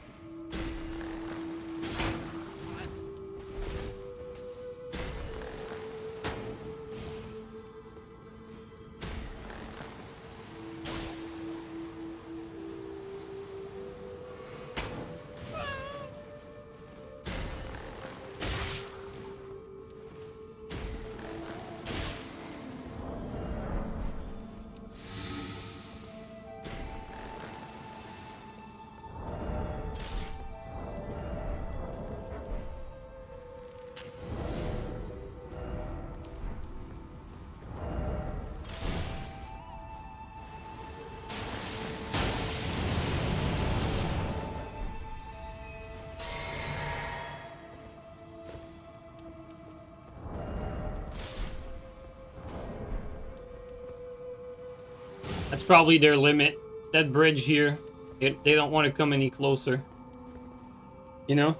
That's probably their limit. It's that bridge here. They don't want to come any closer. You know?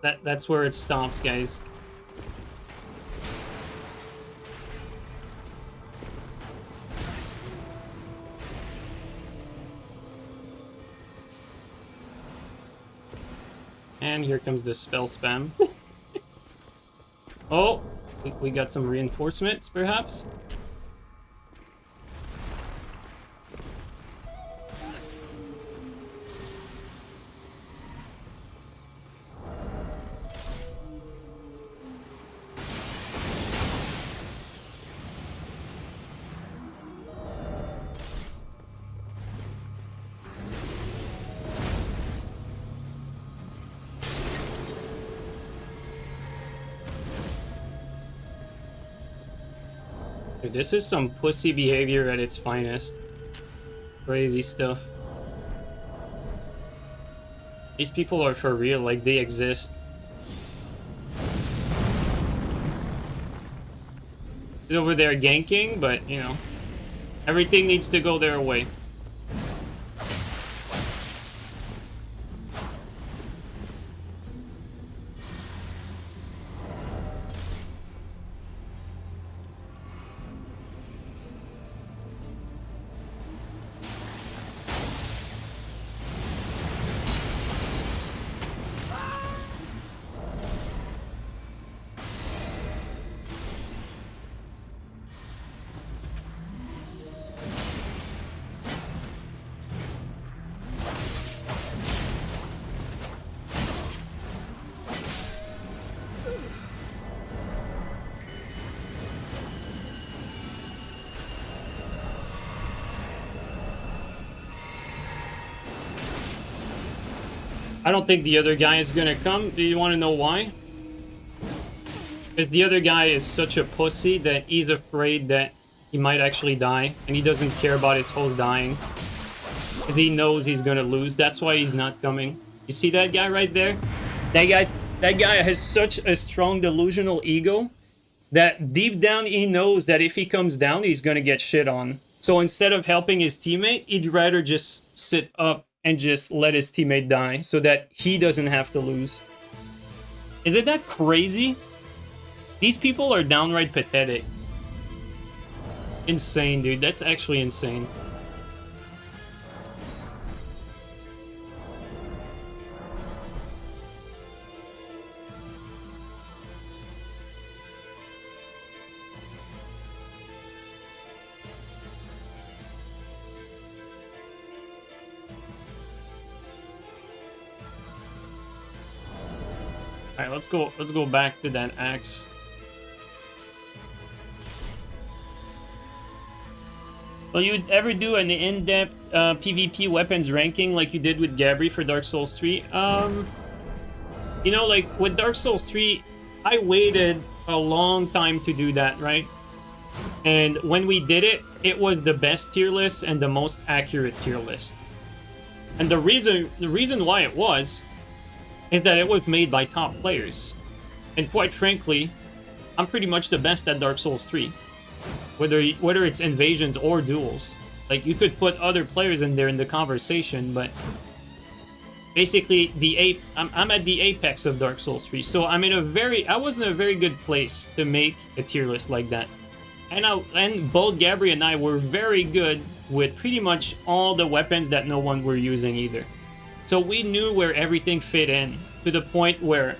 That's where it stops, guys. And here comes the spell spam. Oh, we got some reinforcements, perhaps? Dude, this is some pussy behavior at its finest. Crazy stuff. These people are for real, like they exist. They're over there ganking, but you know, everything needs to go their way. I don't think the other guy is gonna come. Do you want to know why? Because the other guy is such a pussy that he's afraid that he might actually die, and he doesn't care about his host dying. Because he knows he's gonna lose. That's why he's not coming. You see that guy right there? That guy has such a strong delusional ego that deep down he knows that if he comes down, he's gonna get shit on. So instead of helping his teammate, he'd rather just sit up and just let his teammate die so that he doesn't have to lose. Isn't that crazy? These people are downright pathetic. Insane, dude. That's actually insane. Alright, let's go back to that axe. Will you ever do an in-depth PvP weapons ranking like you did with Gabri for Dark Souls 3? You know, like with Dark Souls 3, I waited a long time to do that, right? And when we did it, it was the best tier list and the most accurate tier list. And the reason why it was is that it was made by top players. And quite frankly, I'm pretty much the best at Dark Souls 3. Whether it's invasions or duels. Like, you could put other players in there in the conversation, but basically, I'm at the apex of Dark Souls 3. So I was in a very good place to make a tier list like that. And both Gabri and I were very good with pretty much all the weapons that no one were using either. So we knew where everything fit in, to the point where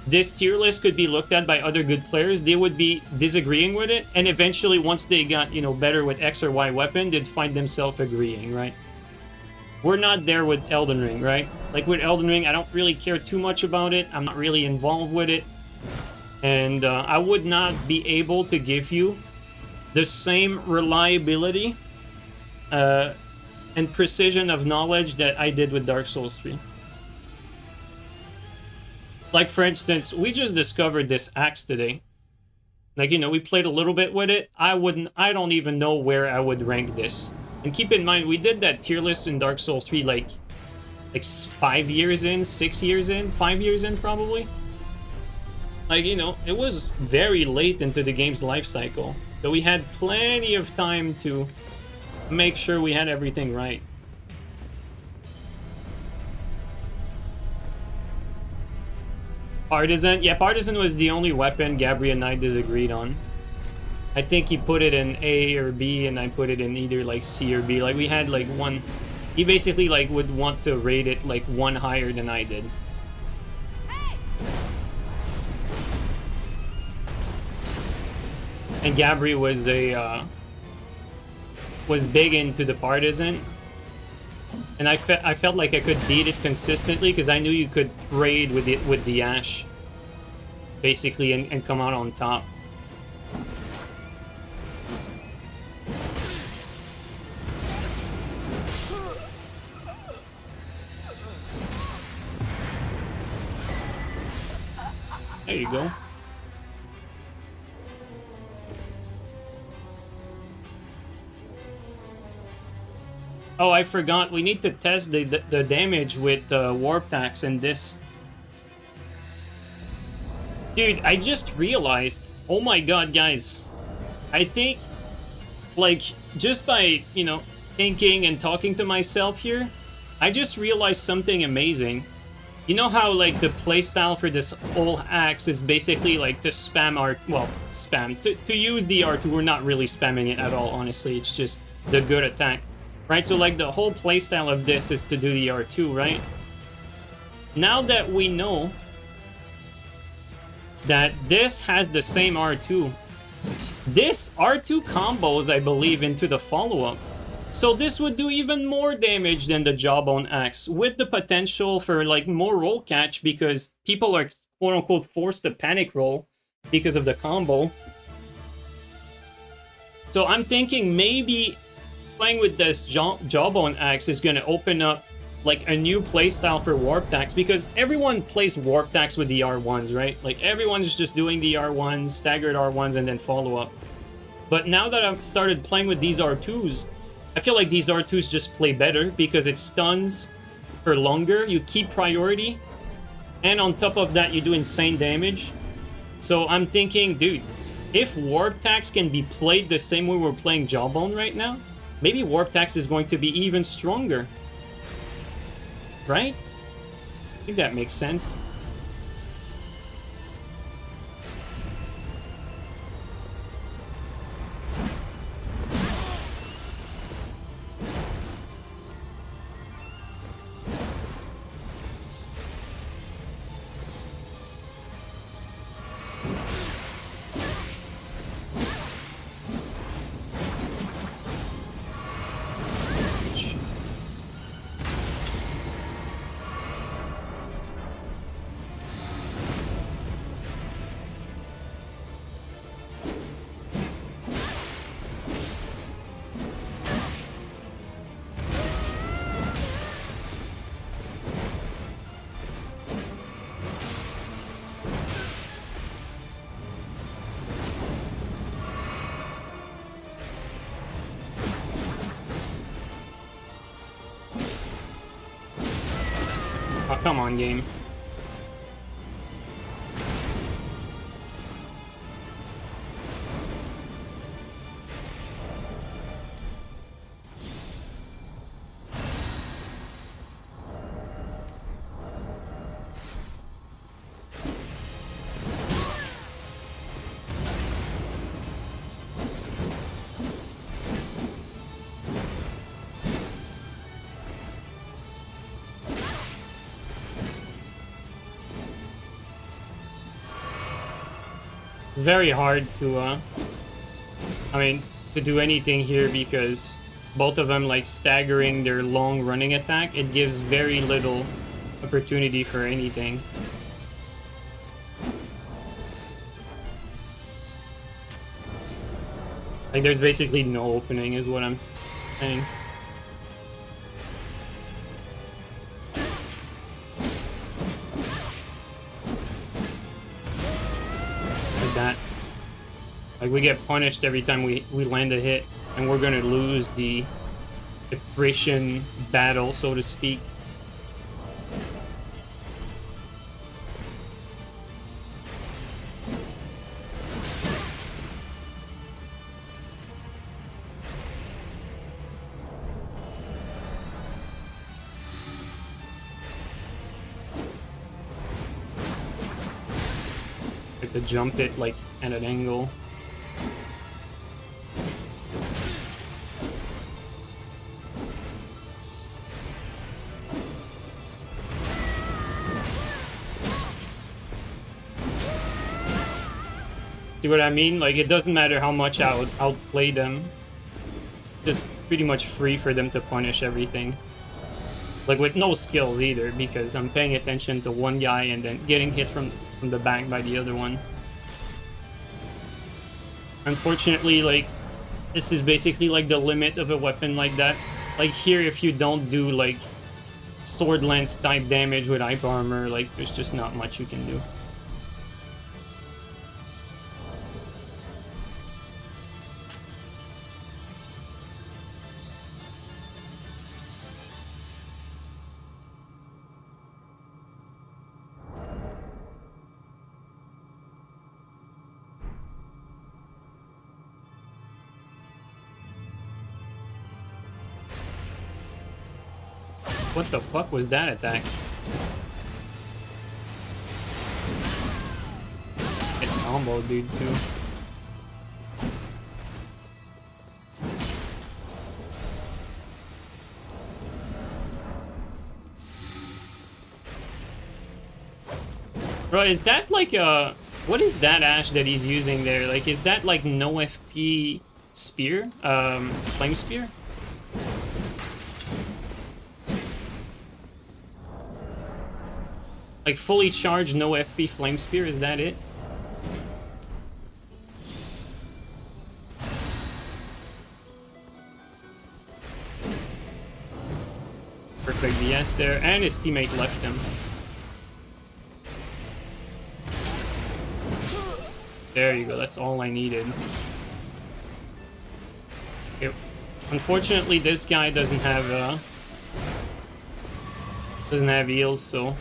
this tier list could be looked at by other good players. They would be disagreeing with it, and eventually once they got, you know, better with X or Y weapon, they'd find themselves agreeing, right? We're not there with Elden Ring, right? Like with Elden Ring, I don't really care too much about it. I'm not really involved with it. And I would not be able to give you the same reliability and precision of knowledge that I did with Dark Souls 3. Like, for instance, we just discovered this axe today. Like, you know, we played a little bit with it. I don't even know where I would rank this. And keep in mind, we did that tier list in Dark Souls 3 like 5 years in, 6 years in, 5 years in, probably. Like, you know, it was very late into the game's life cycle. So we had plenty of time to make sure we had everything right. Partisan? Yeah, Partisan was the only weapon Gabri and I disagreed on. I think he put it in A or B, and I put it in either, like, C or B. Like, we had, like, one... He basically, like, would want to rate it, like, one higher than I did. And Gabri was was big into the Partisan. And I felt like I could beat it consistently because I knew you could trade with the Ash, basically, and come out on top. There you go. Oh, I forgot. We need to test the damage with Warp Tax and this. Dude, I just realized. Oh my god, guys. I think, like, just by, you know, thinking and talking to myself here, I just realized something amazing. You know how, like, the playstyle for this whole axe is basically, like, to spam R... Well, spam. To use the R2, we're not really spamming it at all, honestly. It's just the good attack. Right, so, like, the whole playstyle of this is to do the R2, right? Now that we know that this has the same R2, this R2 combos, I believe, into the follow-up. So this would do even more damage than the Jawbone axe, with the potential for, like, more roll catch, because people are, quote-unquote, forced to panic roll because of the combo. So I'm thinking maybe playing with this Jawbone axe is going to open up, like, a new playstyle for Warp Tax, because everyone plays Warp Tax with the R1s, right? Like, everyone's just doing the R1s, staggered R1s, and then follow-up. But now that I've started playing with these R2s, I feel like these R2s just play better, because it stuns for longer, you keep priority, and on top of that, you do insane damage. So I'm thinking, dude, if Warp Tax can be played the same way we're playing Jawbone right now, maybe Warp Tax is going to be even stronger. Right? I think that makes sense. Oh, come on, game. It's very hard to, I mean, to do anything here, because both of them, like, staggering their long running attack, it gives very little opportunity for anything. Like, there's basically no opening, is what I'm saying. That, like, we get punished every time we land a hit, and we're gonna lose the attrition battle, so to speak. to jump it like at an angle. See what I mean? Like, it doesn't matter how much I would outplay them. Just pretty much free for them to punish everything. Like, with no skills either, because I'm paying attention to one guy and then getting hit from the back by the other one. Unfortunately, like, this is basically like the limit of a weapon like that. Like here, if you don't do like sword lance type damage with hype armor, like there's just not much you can do. What the fuck was that attack? It combo, dude, too. Bro, is that like a... What is that Ash that he's using there? Like, is that like no FP spear? Flame spear? Like fully charged, no FP flame spear, is that it? Perfect DS there, and his teammate left him. There you go, that's all I needed. Okay. Unfortunately, this guy doesn't have heals, so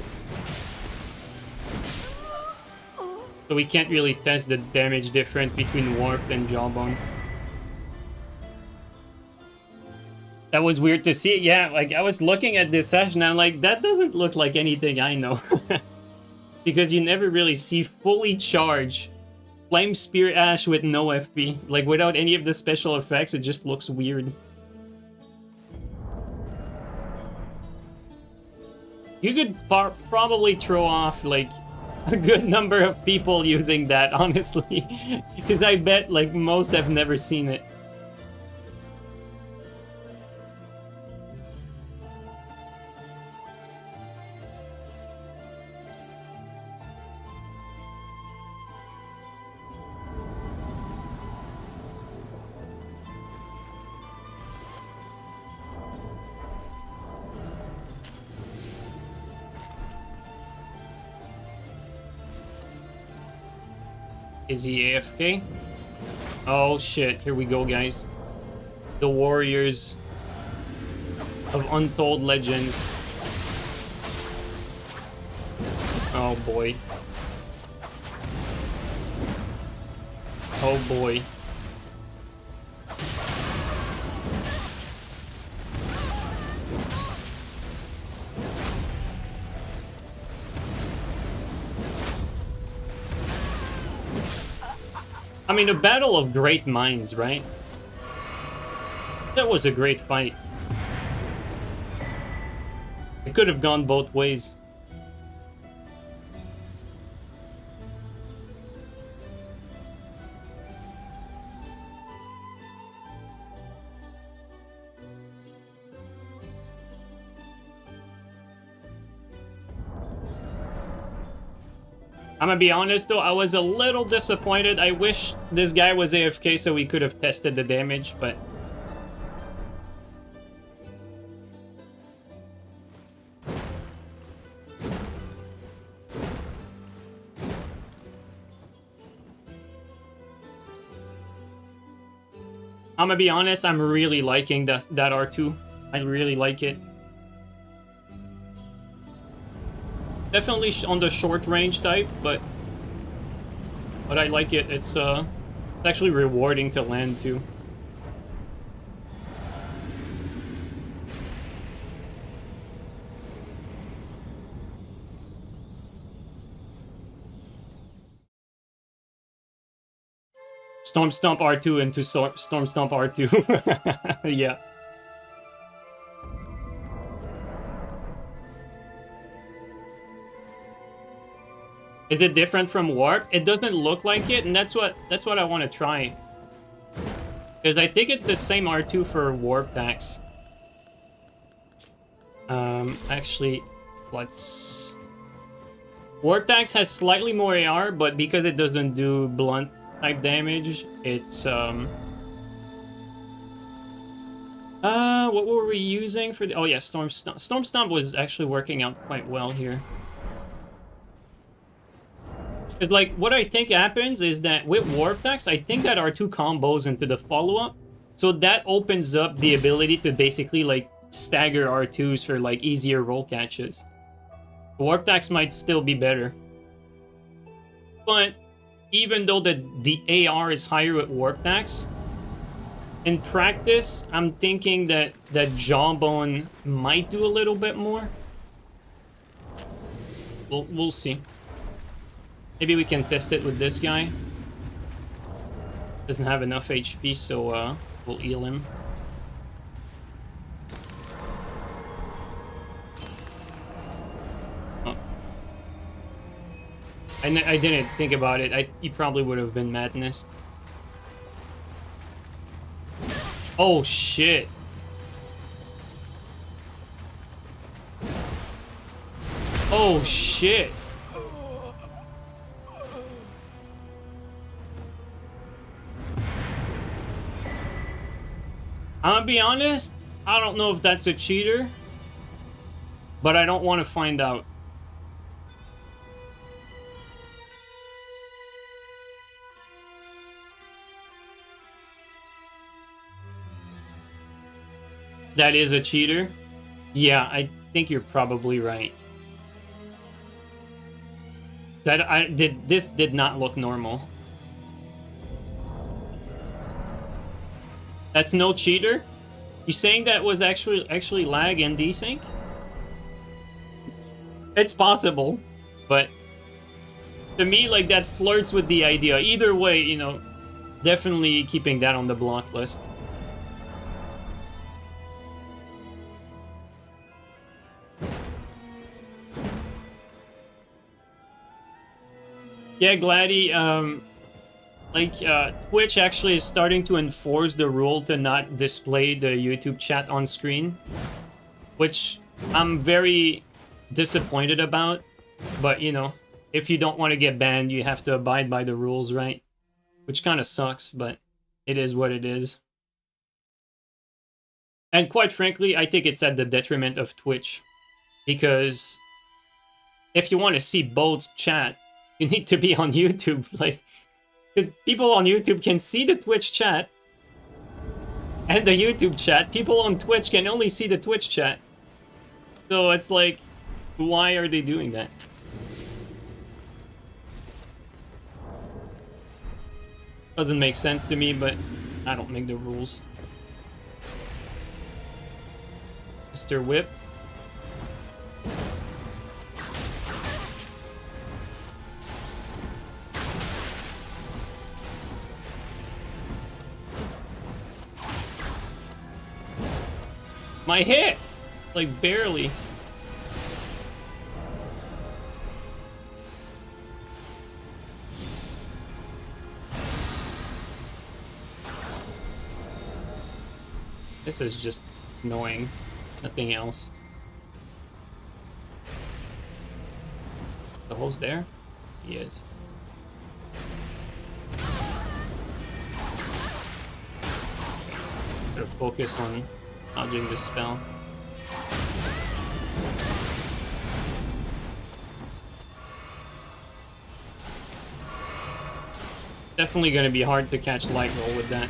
we can't really test the damage difference between Warped and Jawbone. That was weird to see. Yeah, like I was looking at this session and I'm like, that doesn't look like anything I know. Because you never really see fully charged Flame Spear Ash with no FP. Like without any of the special effects, it just looks weird. You could probably throw off like a good number of people using that, honestly. Because I bet like most have never seen it. Is he AFK? Oh shit, here we go, guys. The warriors of untold legends. Oh boy. Oh boy. I mean, a battle of great minds, right? That was a great fight. It could have gone both ways. I'm gonna be honest though, I was a little disappointed. I wish this guy was AFK so we could have tested the damage, but... I'm gonna be honest, I'm really liking that R2. I really like it. Definitely on the short range type, but I like it. It's actually rewarding to land too. Storm Stomp R2 into Storm Stomp R2. Yeah. Is it different from Warp? It doesn't look like it, and that's what I want to try. Because I think it's the same R2 for Warp Tax. Actually, let's... Warp Tax has slightly more AR, but because it doesn't do blunt type damage, it's, what were we using for the... Oh yeah, Storm Stomp. Storm Stomp was actually working out quite well here. Because, like, what I think happens is that with Warp Tax, I think that R2 combos into the follow-up. So that opens up the ability to basically, like, stagger R2s for, like, easier roll catches. Warp Tax might still be better. But even though the AR is higher with Warp Tax, in practice, I'm thinking that Jawbone might do a little bit more. We'll see. Maybe we can test it with this guy. Doesn't have enough HP, so we'll heal him. Oh. I didn't think about it. He probably would have been Madness. Oh, shit. Oh, shit. I'm gonna be honest, I don't know if that's a cheater, but I don't want to find out. That is a cheater? Yeah, I think you're probably right. This did not look normal. That's no cheater? You saying that was actually lag and desync? It's possible, but to me, like, that flirts with the idea. Either way, you know, definitely keeping that on the block list. Yeah, Gladdy, Twitch actually is starting to enforce the rule to not display the YouTube chat on screen, which I'm very disappointed about. But, you know, if you don't want to get banned, you have to abide by the rules, right? Which kind of sucks, but it is what it is. And quite frankly, I think it's at the detriment of Twitch, because if you want to see both chat, you need to be on YouTube, like... Because people on YouTube can see the Twitch chat and the YouTube chat. People on Twitch can only see the Twitch chat. So it's like, why are they doing that? Doesn't make sense to me, but I don't make the rules. Mr. Whip. My hit! Like, barely. This is just annoying. Nothing else. The hole's there? He is. Gotta focus on dodging this spell. Definitely gonna be hard to catch light roll with that.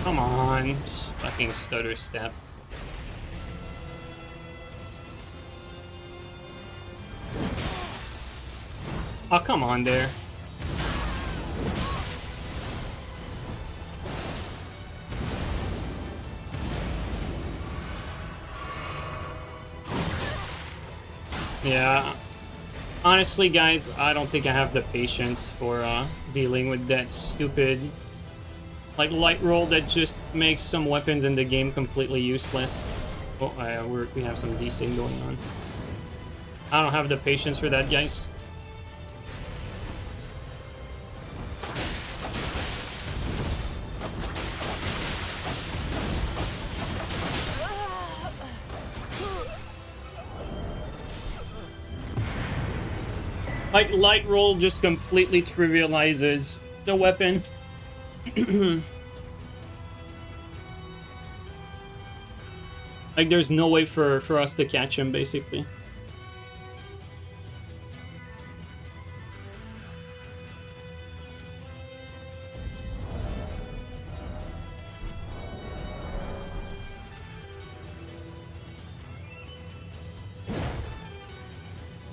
Come on, just fucking stutter step. Oh, come on there. Yeah. Honestly, guys, I don't think I have the patience for dealing with that stupid, like, light roll that just makes some weapons in the game completely useless. Oh, we have some desync going on. I don't have the patience for that, guys. Like, light roll just completely trivializes the weapon. Like, there's no way for us to catch him, basically.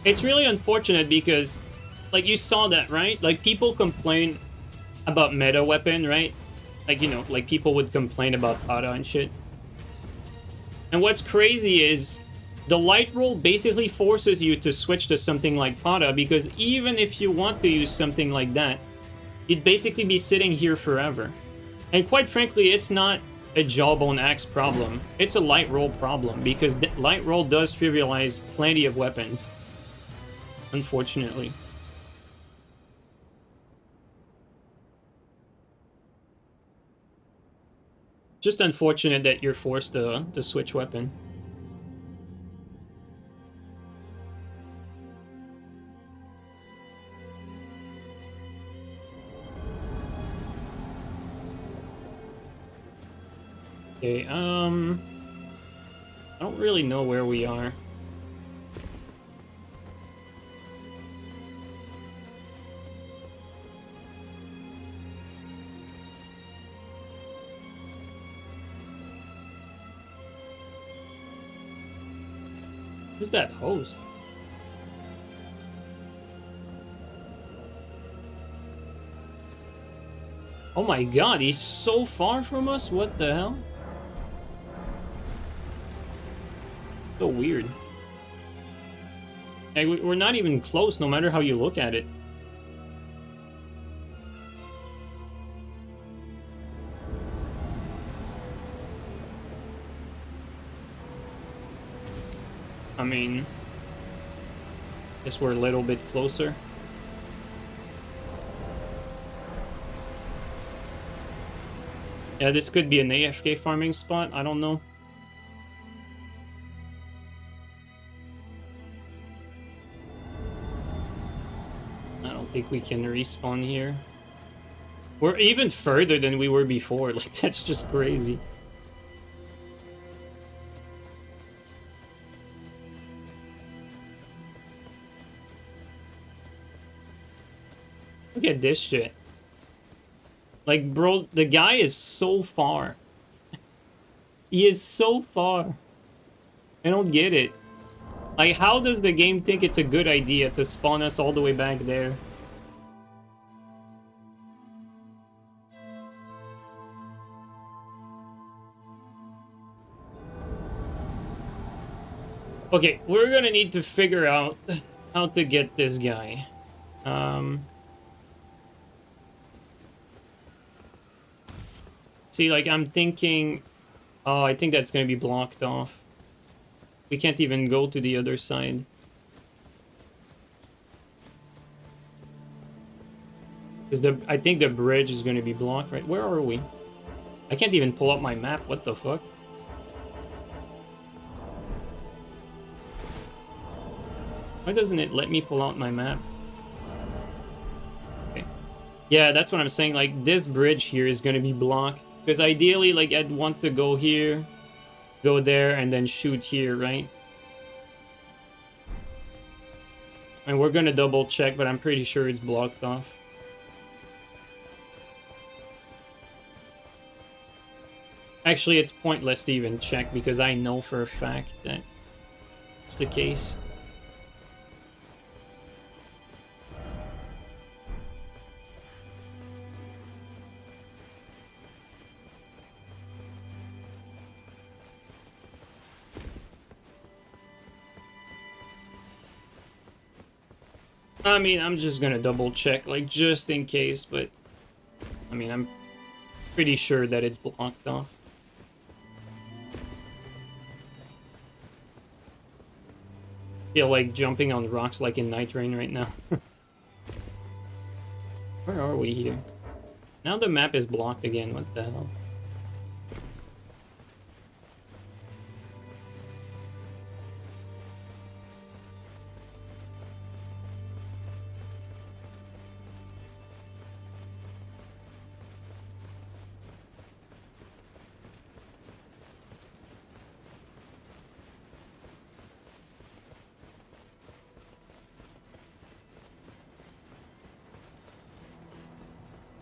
It's really unfortunate because, like, you saw that, right? Like, people complain about meta weapon, right? Like, you know, like, people would complain about Pada and shit. And what's crazy is the light roll basically forces you to switch to something like Pada, because even if you want to use something like that, you'd basically be sitting here forever. And quite frankly, it's not a Jawbone axe problem. It's a light roll problem, because light roll does trivialize plenty of weapons. Unfortunately. Just unfortunate that you're forced to switch weapon. Okay, I don't really know where we are. Who's that host? Oh my god, he's so far from us? What the hell? So weird. Like, we're not even close, no matter how you look at it. I mean, guess we're a little bit closer. Yeah, this could be an AFK farming spot. I don't know. I don't think we can respawn here. We're even further than we were before. Like, that's just crazy. Look at this shit. Like, bro, the guy is so far. He is so far. I don't get it. Like, how does the game think it's a good idea to spawn us all the way back there? Okay, we're gonna need to figure out how to get this guy. See, like, I'm thinking... Oh, I think that's gonna be blocked off. We can't even go to the other side. Because I think the bridge is gonna be blocked, right? Where are we? I can't even pull up my map. What the fuck? Why doesn't it let me pull out my map? Okay. Yeah, that's what I'm saying. Like, this bridge here is gonna be blocked. Because ideally, like, I'd want to go here, go there, and then shoot here, right? And we're gonna double check, but I'm pretty sure it's blocked off. Actually, it's pointless to even check, because I know for a fact that it's the case. I mean, I'm just gonna double check, like, just in case, but... I mean, I'm pretty sure that it's blocked off. Feel like jumping on rocks like in Nightreign right now. Where are we here? Now the map is blocked again, what the hell?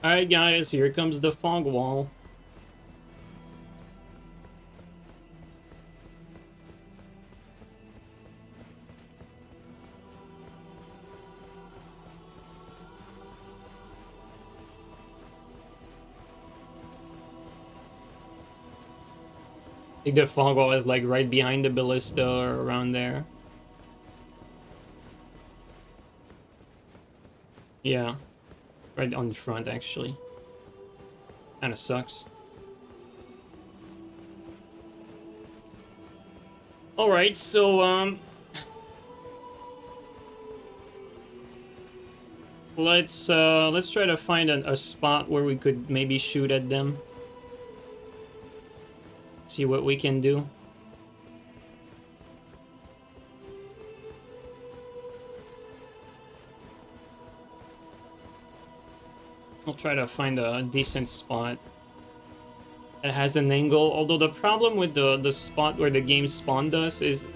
Alright guys, here comes the fog wall. I think the fog wall is like right behind the ballista or around there. Yeah. Right on the front, actually. Kinda sucks. Alright, so, let's try to find a spot where we could maybe shoot at them. See what we can do. I'll try to find a decent spot that has an angle. Although the problem with the spot where the game spawned us is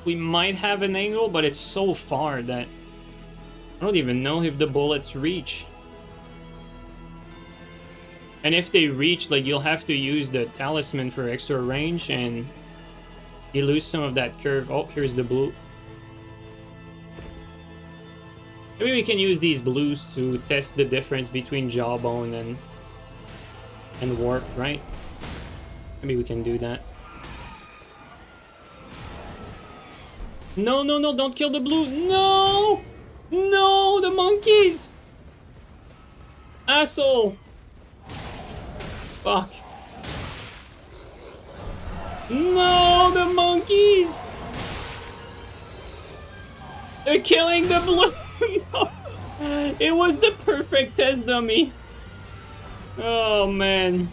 we might have an angle, but it's so far that I don't even know if the bullets reach. And if they reach, like, you'll have to use the talisman for extra range, and you lose some of that curve. Oh, here's the blue. Maybe we can use these blues to test the difference between Jawbone and Warp, right? Maybe we can do that. No, no, no, don't kill the blue. No! No, the monkeys! Asshole! Fuck. No, the monkeys! They're killing the blue! No. It was the perfect test dummy. Oh, man.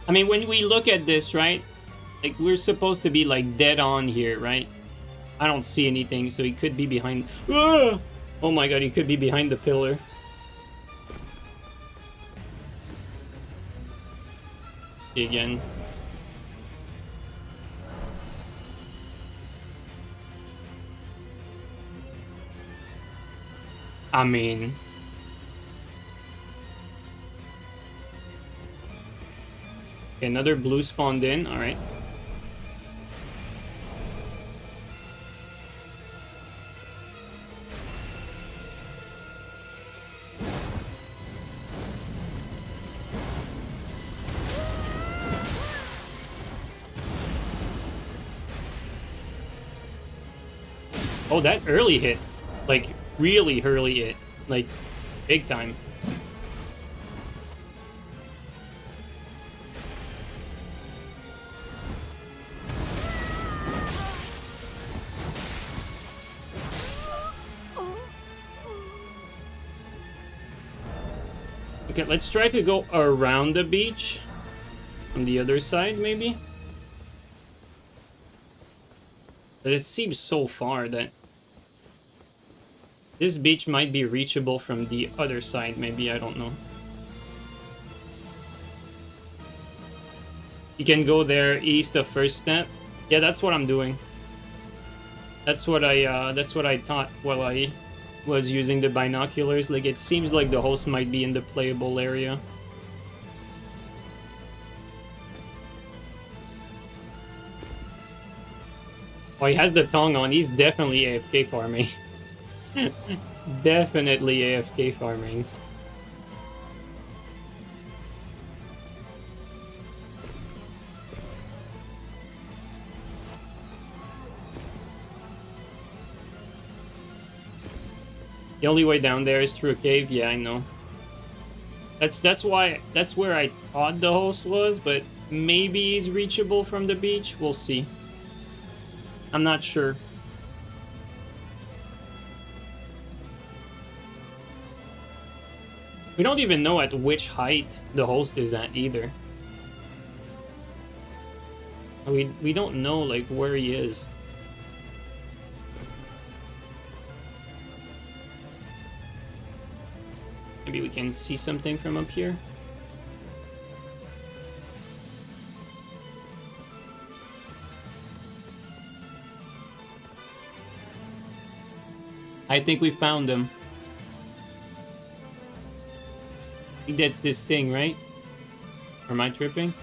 I mean, when we look at this, right? Like, we're supposed to be, like, dead on here, right? I don't see anything, so he could be behind... Ah! Oh my god, he could be behind the pillar. Again. I mean... Okay, another blue spawned in, alright. Oh, that early hit. Like, really early hit. Like, big time. Okay, let's try to go around the beach. On the other side, maybe? But it seems so far that... This beach might be reachable from the other side, maybe, I don't know. You can go there east of first step. Yeah, that's what I'm doing. That's what I thought while I was using the binoculars. Like, it seems like the host might be in the playable area. Oh, he has the tongue on. He's definitely AFK for me. Definitely AFK farming. The only way down there is through a cave. Yeah, I know. That's where I thought the host was, but maybe he's reachable from the beach. We'll see. I'm not sure. We don't even know at which height the host is at either. We don't know like where he is. Maybe we can see something from up here. I think we found him. I think that's this thing, right? Or am I tripping?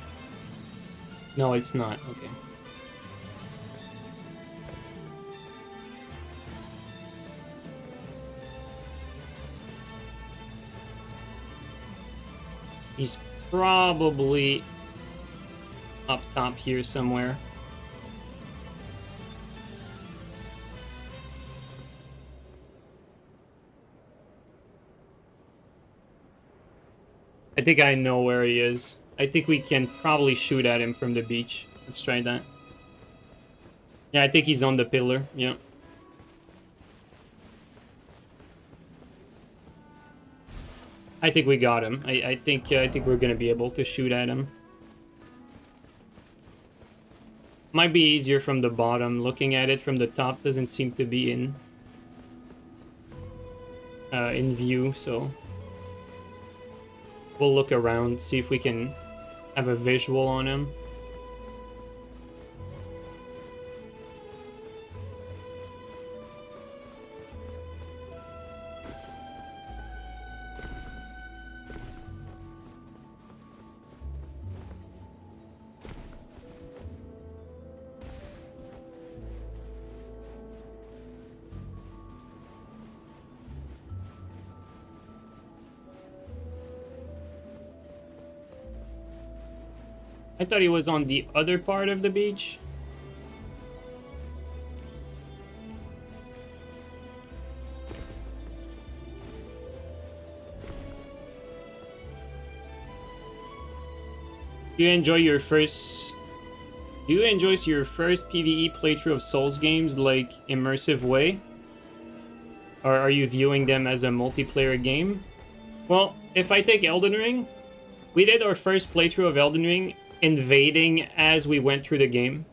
No, it's not. Okay. He's probably up top here somewhere. I think I know where he is. I think we can probably shoot at him from the beach. Let's try that. Yeah, I think he's on the pillar. Yeah. I think we got him. I think we're gonna be able to shoot at him. Might be easier from the bottom. Looking at it from the top doesn't seem to be in view, so we'll look around, see if we can have a visual on him. I thought he was on the other part of the beach. Do you enjoy your first PvE playthrough of Souls games like immersive way? Or are you viewing them as a multiplayer game? Well, if I take Elden Ring, we did our first playthrough of Elden Ring invading as we went through the game.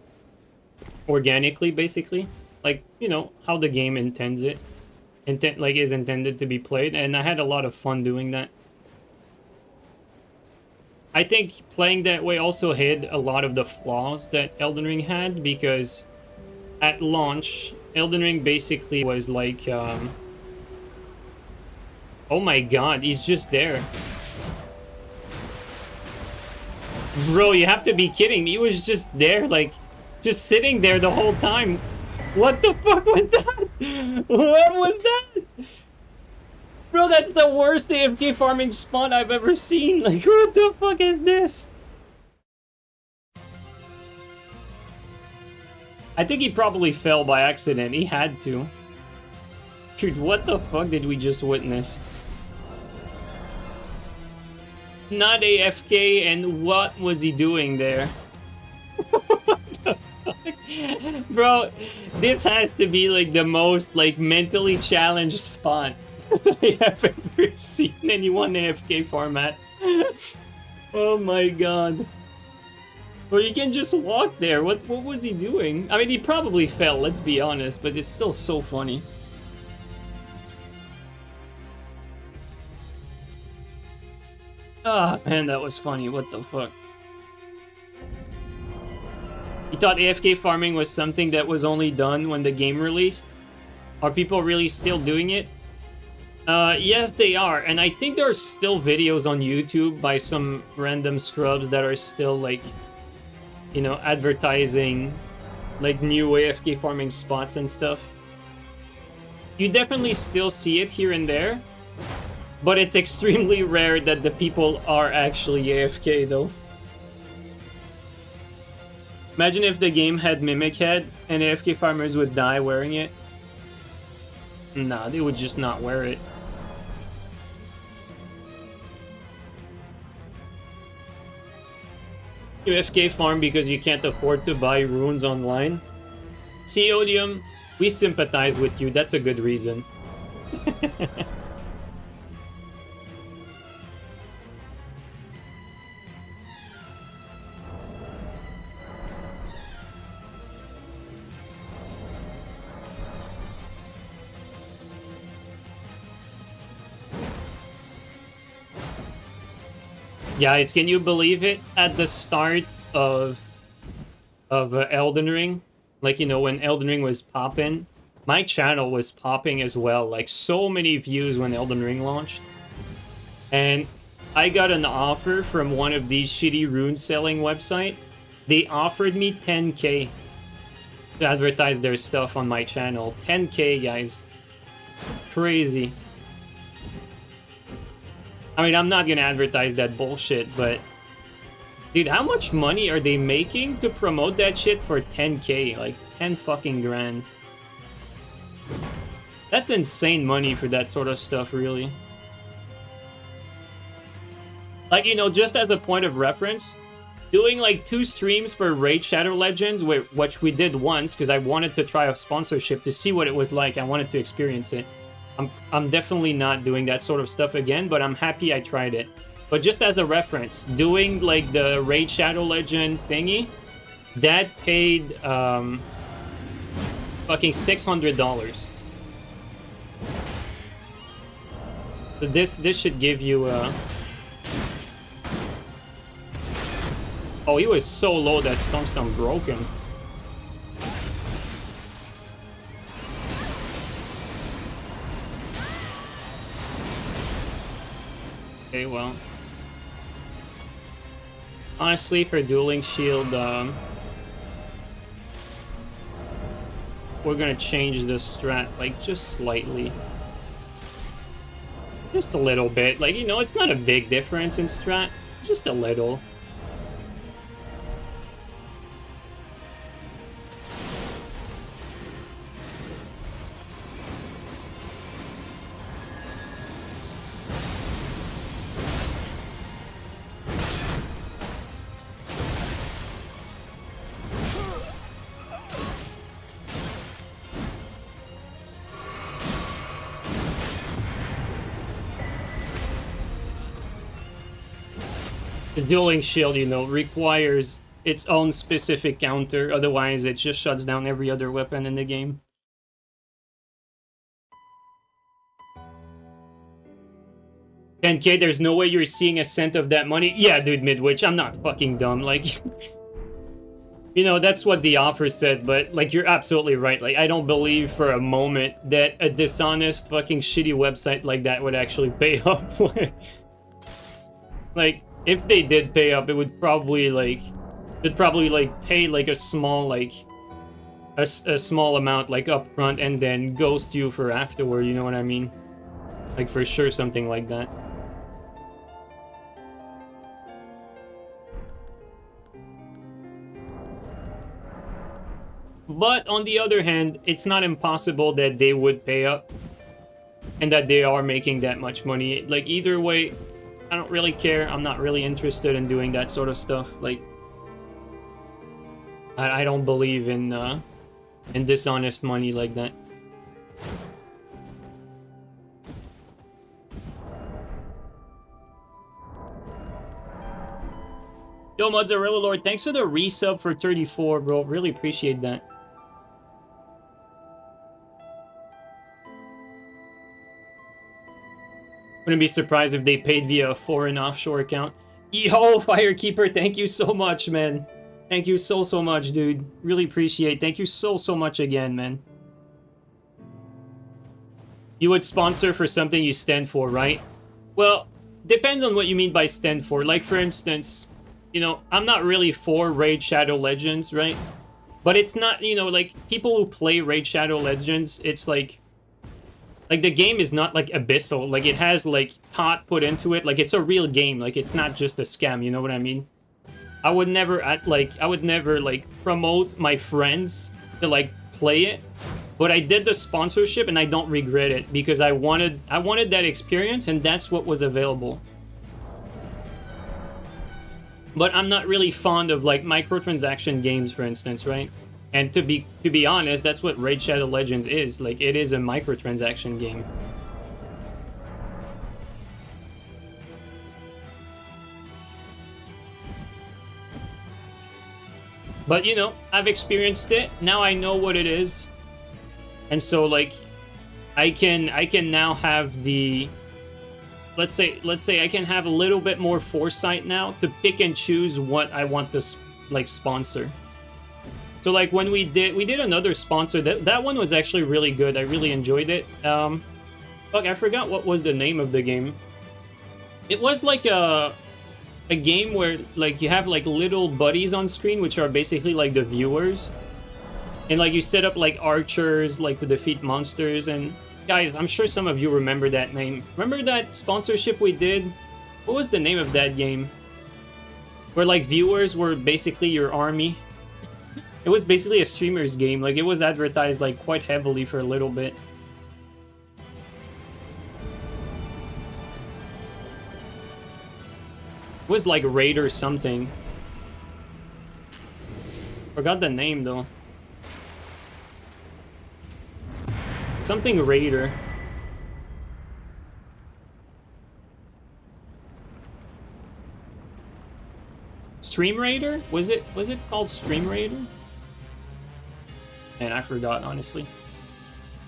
Organically, basically. Like, you know, how the game intends it. Is intended to be played, and I had a lot of fun doing that. I think playing that way also hid a lot of the flaws that Elden Ring had, because at launch, Elden Ring basically was like, oh my god, he's just there. Bro, you have to be kidding me. He was just there, like, just sitting there the whole time. What the fuck was that? What was that? Bro, that's the worst AFK farming spot I've ever seen. Like, what the fuck is this? I think he probably fell by accident. He had to. Dude, what the fuck did we just witness? Not AFK, and what was he doing there? What the fuck? Bro, this has to be like the most like mentally challenged spot I have ever seen in one AFK format. Oh my god. Or you can just walk there. What was he doing? I mean, he probably fell, let's be honest, but it's still so funny. Ah, man, that was funny. What the fuck? You thought AFK farming was something that was only done when the game released? Are people really still doing it? Yes, they are. And I think there are still videos on YouTube by some random scrubs that are still, like, you know, advertising, like, new AFK farming spots and stuff. You definitely still see it here and there, but it's extremely rare that the people are actually AFK though. Imagine if the game had Mimic Head and AFK farmers would die wearing it. Nah, they would just not wear it. You AFK farm because you can't afford to buy runes online. See, Odium, we sympathize with you. That's a good reason. Guys, can you believe it? At the start of Elden Ring, like, you know, when Elden Ring was popping, my channel was popping as well. Like, so many views when Elden Ring launched. And I got an offer from one of these shitty rune selling website. They offered me 10K to advertise their stuff on my channel. 10K, guys. Crazy. I mean, I'm not gonna advertise that bullshit, but... Dude, how much money are they making to promote that shit for 10K? Like, 10 fucking grand. That's insane money for that sort of stuff, really. Like, you know, just as a point of reference, doing like 2 streams for Raid Shadow Legends, which we did once, because I wanted to try a sponsorship to see what it was like. I wanted to experience it. I'm definitely not doing that sort of stuff again, but I'm happy I tried it. But just as a reference, doing like the Raid Shadow Legend thingy, that paid fucking $600. So this should give you Oh, he was so low that Stomp broke him. Okay, well. Honestly, for Dueling Shield, we're gonna change the strat, like, just slightly. Just a little bit. Like, you know, it's not a big difference in strat. Just a little. This Dueling Shield, you know, requires its own specific counter, otherwise it just shuts down every other weapon in the game. $10K, there's no way you're seeing a cent of that money? Yeah, dude, Midwich, I'm not fucking dumb, like... You know, that's what the offer said, but, like, you're absolutely right. Like, I don't believe for a moment that a dishonest fucking shitty website like that would actually pay up. Like, if they did pay up, it would probably, like... They'd probably, like, pay, like, a small, like... A small amount, like, up front, and then ghost you for afterward, you know what I mean? Like, for sure, something like that. But, on the other hand, it's not impossible that they would pay up. And that they are making that much money. Like, either way... I don't really care. I'm not really interested in doing that sort of stuff. Like, I don't believe in dishonest money like that. Yo, Mozzarella Lord, thanks for the resub for 34, bro. Really appreciate that. Wouldn't be surprised if they paid via a foreign offshore account. Yo, Firekeeper, thank you so much, man. Thank you so much, dude. Really appreciate. Thank you so much again, man. You would sponsor for something you stand for, right? Well, depends on what you mean by stand for. Like, for instance, you know, I'm not really for Raid Shadow Legends, right? But it's not, you know, like, people who play Raid Shadow Legends, it's like... Like, the game is not, like, abyssal. Like, it has, like, thought put into it. Like, it's a real game. Like, it's not just a scam, you know what I mean? I would never, like, promote my friends to, like, play it. But I did the sponsorship, and I don't regret it. Because I wanted that experience, and that's what was available. But I'm not really fond of, like, microtransaction games, for instance, right? And to be honest, that's what Raid Shadow Legends is. Like, it is a microtransaction game. But, you know, I've experienced it. Now I know what it is. And so, like, I can now have the... Let's say I can have a little bit more foresight now to pick and choose what I want to, like, sponsor. So, like, when we did another sponsor, that one was actually really good. I really enjoyed it. Fuck, I forgot what was the name of the game. It was like a game where, like, you have, like, little buddies on screen, which are basically, like, the viewers. And, like, you set up, like, archers, like, to defeat monsters. And, guys, I'm sure some of you remember that name. Remember that sponsorship we did? What was the name of that game? Where, like, viewers were basically your army. It was basically a streamer's game. Like, it was advertised, like, quite heavily for a little bit. It was like Raid or something. Forgot the name, though. Something Raider. Stream Raider? Was it called Stream Raider? And I forgot, honestly.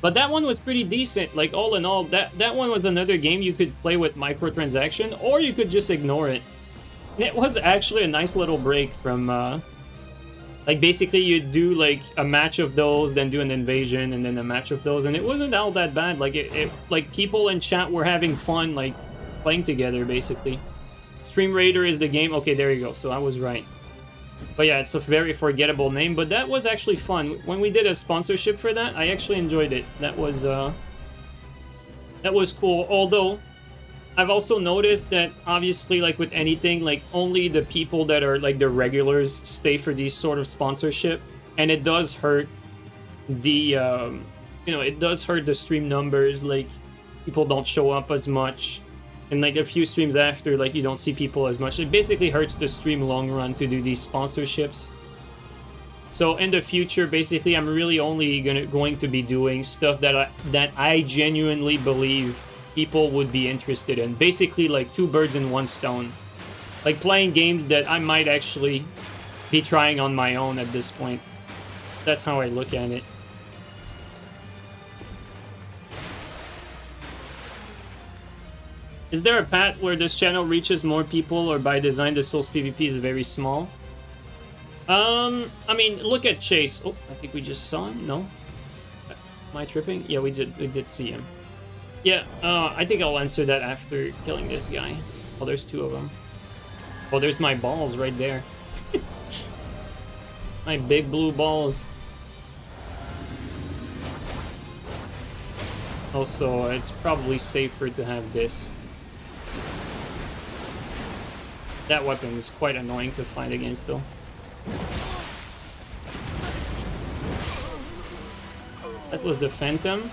But that one was pretty decent. Like, all in all, that one was another game you could play with microtransaction, or you could just ignore it. And it was actually a nice little break from, like, basically you do, like, a match of those, then do an invasion, and then a match of those, and it wasn't all that bad. Like, like, people in chat were having fun, like, playing together, basically. Stream Raider is the game. Okay, there you go. So I was right. But yeah, it's a very forgettable name, but that was actually fun. When we did a sponsorship for that, I actually enjoyed it. That was cool. Although, I've also noticed that, obviously, like with anything, like, only the people that are, like, the regulars stay for these sort of sponsorship. And it does hurt the, you know, it does hurt the stream numbers. Like, people don't show up as much. And, like, a few streams after, like, you don't see people as much. It basically hurts the stream long run to do these sponsorships. So, in the future, basically, I'm really only going to be doing stuff that I genuinely believe people would be interested in. Basically, like, two birds in one stone. Like, playing games that I might actually be trying on my own at this point. That's how I look at it. Is there a path where this channel reaches more people, or by design the Souls PvP is very small? I mean, look at Chase. Oh, I think we just saw him. No? Am I tripping? Yeah, we did see him. Yeah, I think I'll answer that after killing this guy. Oh, there's two of them. Oh, there's my balls right there. My big blue balls. Also, it's probably safer to have this. That weapon is quite annoying to fight against, though. That was the Phantom.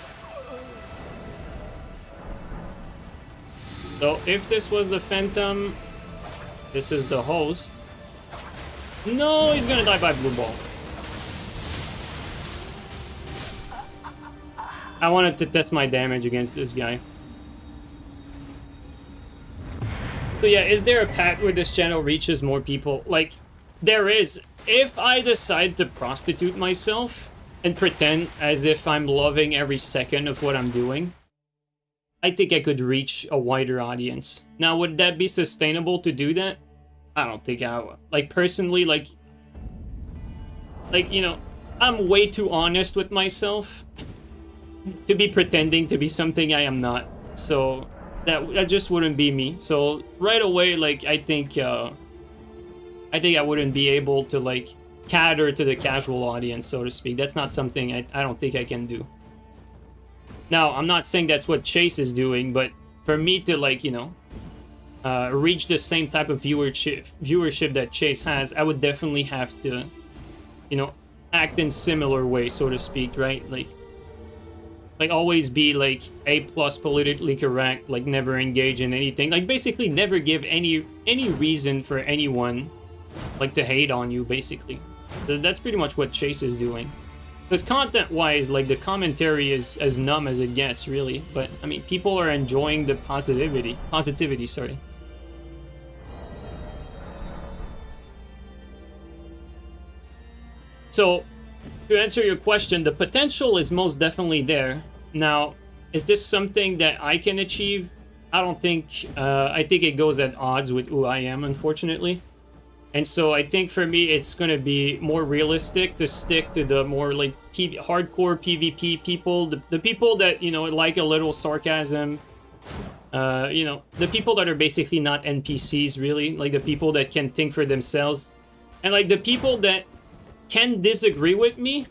So, if this was the Phantom, this is the host. No, he's gonna die by blue ball. I wanted to test my damage against this guy. So yeah, is there a path where this channel reaches more people? Like, there is. If I decide to prostitute myself and pretend as if I'm loving every second of what I'm doing, I think I could reach a wider audience. Now, would that be sustainable to do that? I don't think I would. Like, personally, like, you know, I'm way too honest with myself to be pretending to be something I am not. So that just wouldn't be me. So right away, like, I think I wouldn't be able to, like, cater to the casual audience, so to speak. That's not something I don't think I can do. Now, I'm not saying that's what Chase is doing, but for me to, like, you know, reach the same type of viewership that Chase has, I would definitely have to, you know, act in similar way, so to speak, right? Like always be like A+ politically correct, like never engage in anything, like basically never give any reason for anyone like to hate on you, basically. That's pretty much what Chase is doing. Because content-wise, like the commentary is as numb as it gets, really. But I mean, people are enjoying the positivity, sorry. So, to answer your question, the potential is most definitely there. Now, is this something that I can achieve? I don't think, I think it goes at odds with who I am, unfortunately. And so I think for me, it's going to be more realistic to stick to the more like hardcore PvP people, the people that, you know, like a little sarcasm, you know, the people that are basically not NPCs, really, like the people that can think for themselves, and like the people that can disagree with me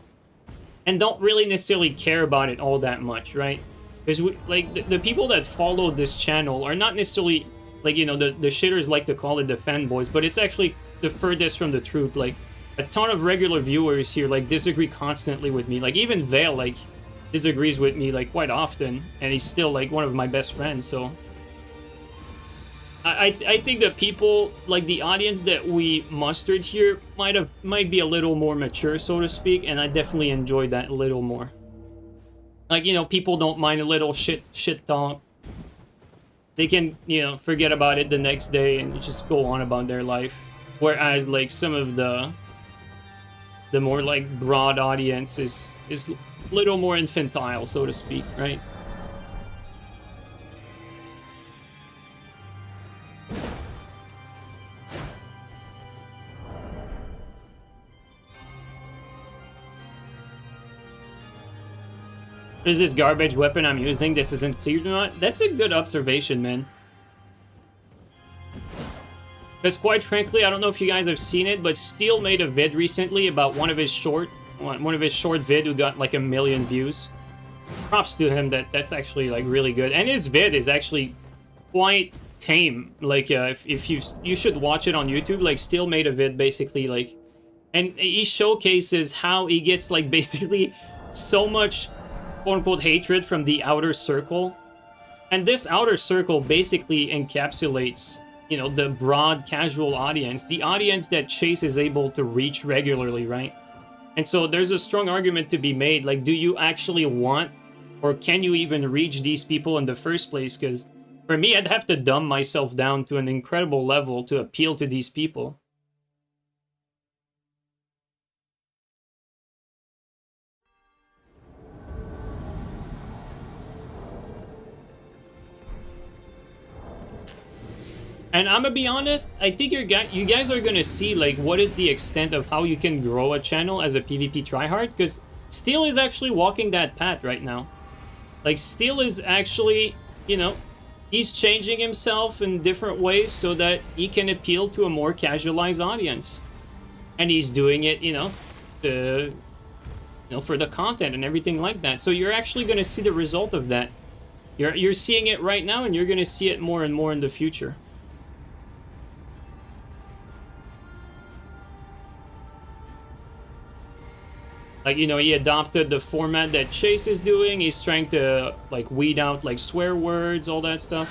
and don't really necessarily care about it all that much, right? Because like the people that follow this channel are not necessarily like, you know, the shitters like to call it the fanboys, but it's actually the furthest from the truth. Like a ton of regular viewers here like disagree constantly with me. Like even Vale like disagrees with me like quite often, and he's still like one of my best friends. So I think that people, like the audience that we mustered here, might be a little more mature, so to speak, and I definitely enjoyed that a little more. Like, you know, people don't mind a little shit talk. They can, you know, forget about it the next day and just go on about their life. Whereas like some of the more like broad audience is a little more infantile, so to speak, right? Is this garbage weapon I'm using? This isn't clear or not? That's a good observation, man. Because quite frankly, I don't know if you guys have seen it, but Steel made a vid recently about one of his short vid who got like 1 million views. Props to him. That's actually like really good, and his vid is actually quite tame. Like if you should watch it on YouTube. Like Steel made a vid basically like, and he showcases how he gets like basically so much quote-unquote hatred from the outer circle, and this outer circle basically encapsulates, you know, the broad casual audience, the audience that Chase is able to reach regularly, right? And so there's a strong argument to be made, like, do you actually want, or can you even reach these people in the first place? Because for me, I'd have to dumb myself down to an incredible level to appeal to these people. And I'm gonna be honest, I think you guys are gonna see like what is the extent of how you can grow a channel as a PvP tryhard, because Steel is actually walking that path right now. Like Steel is actually, you know, he's changing himself in different ways so that he can appeal to a more casualized audience, and he's doing it, you know, for the content and everything like that. So you're actually gonna see the result of that. You're seeing it right now, and you're gonna see it more and more in the future. Like, you know, he adopted the format that Chase is doing. He's trying to, like, weed out, like, swear words, all that stuff.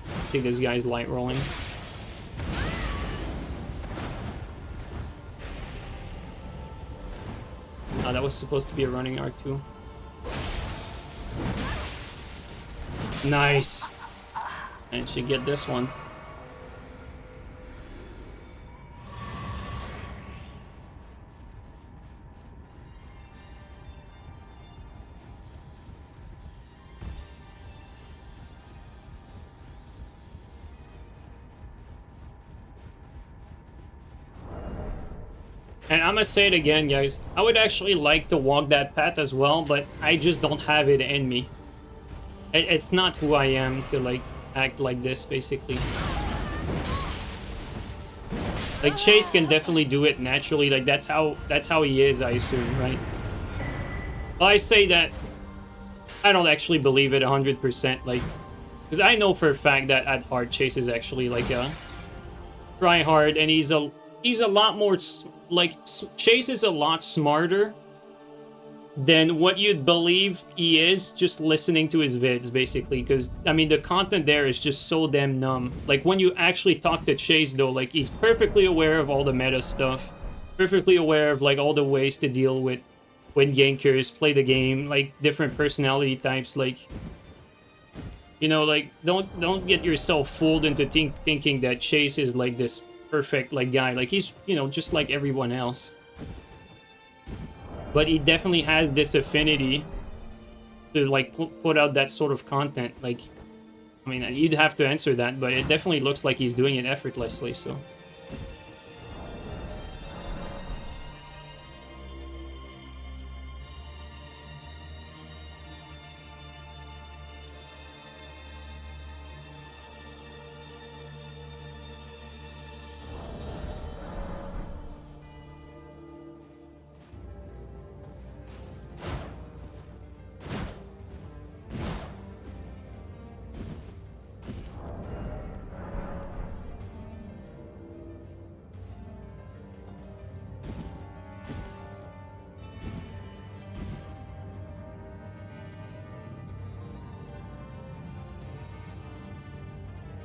I think this guy's light rolling. Oh, that was supposed to be a running R2. Nice. And she get this one. And I'm gonna say it again, guys. I would actually like to walk that path as well, but I just don't have it in me. It's not who I am to, like, act like this, basically. Like Chase can definitely do it naturally. Like that's how he is, I assume, right? Well, I say that I don't actually believe it 100%. Like, because I know for a fact that at heart Chase is actually like a try hard, and he's a lot more like Chase is a lot smarter than what you'd believe he is just listening to his vids, basically. Because I mean, the content there is just so damn numb. Like when you actually talk to Chase, though, like he's perfectly aware of all the meta stuff, perfectly aware of like all the ways to deal with when gankers play the game, like different personality types. Like, you know, like don't get yourself fooled into thinking that Chase is like this perfect like guy. Like he's, you know, just like everyone else. But he definitely has this affinity to like put out that sort of content. Like, I mean, you'd have to answer that, but it definitely looks like he's doing it effortlessly. So.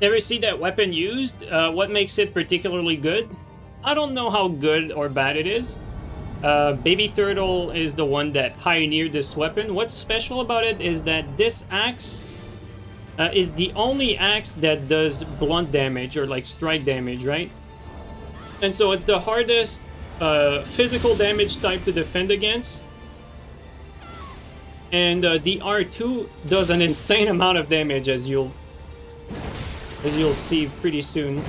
Ever see that weapon used? What makes it particularly good? I don't know how good or bad it is. Baby Turtle is the one that pioneered this weapon. What's special about it is that this axe is the only axe that does blunt damage or like strike damage, right? And so it's the hardest physical damage type to defend against. And the R2 does an insane amount of damage, as you'll see pretty soon.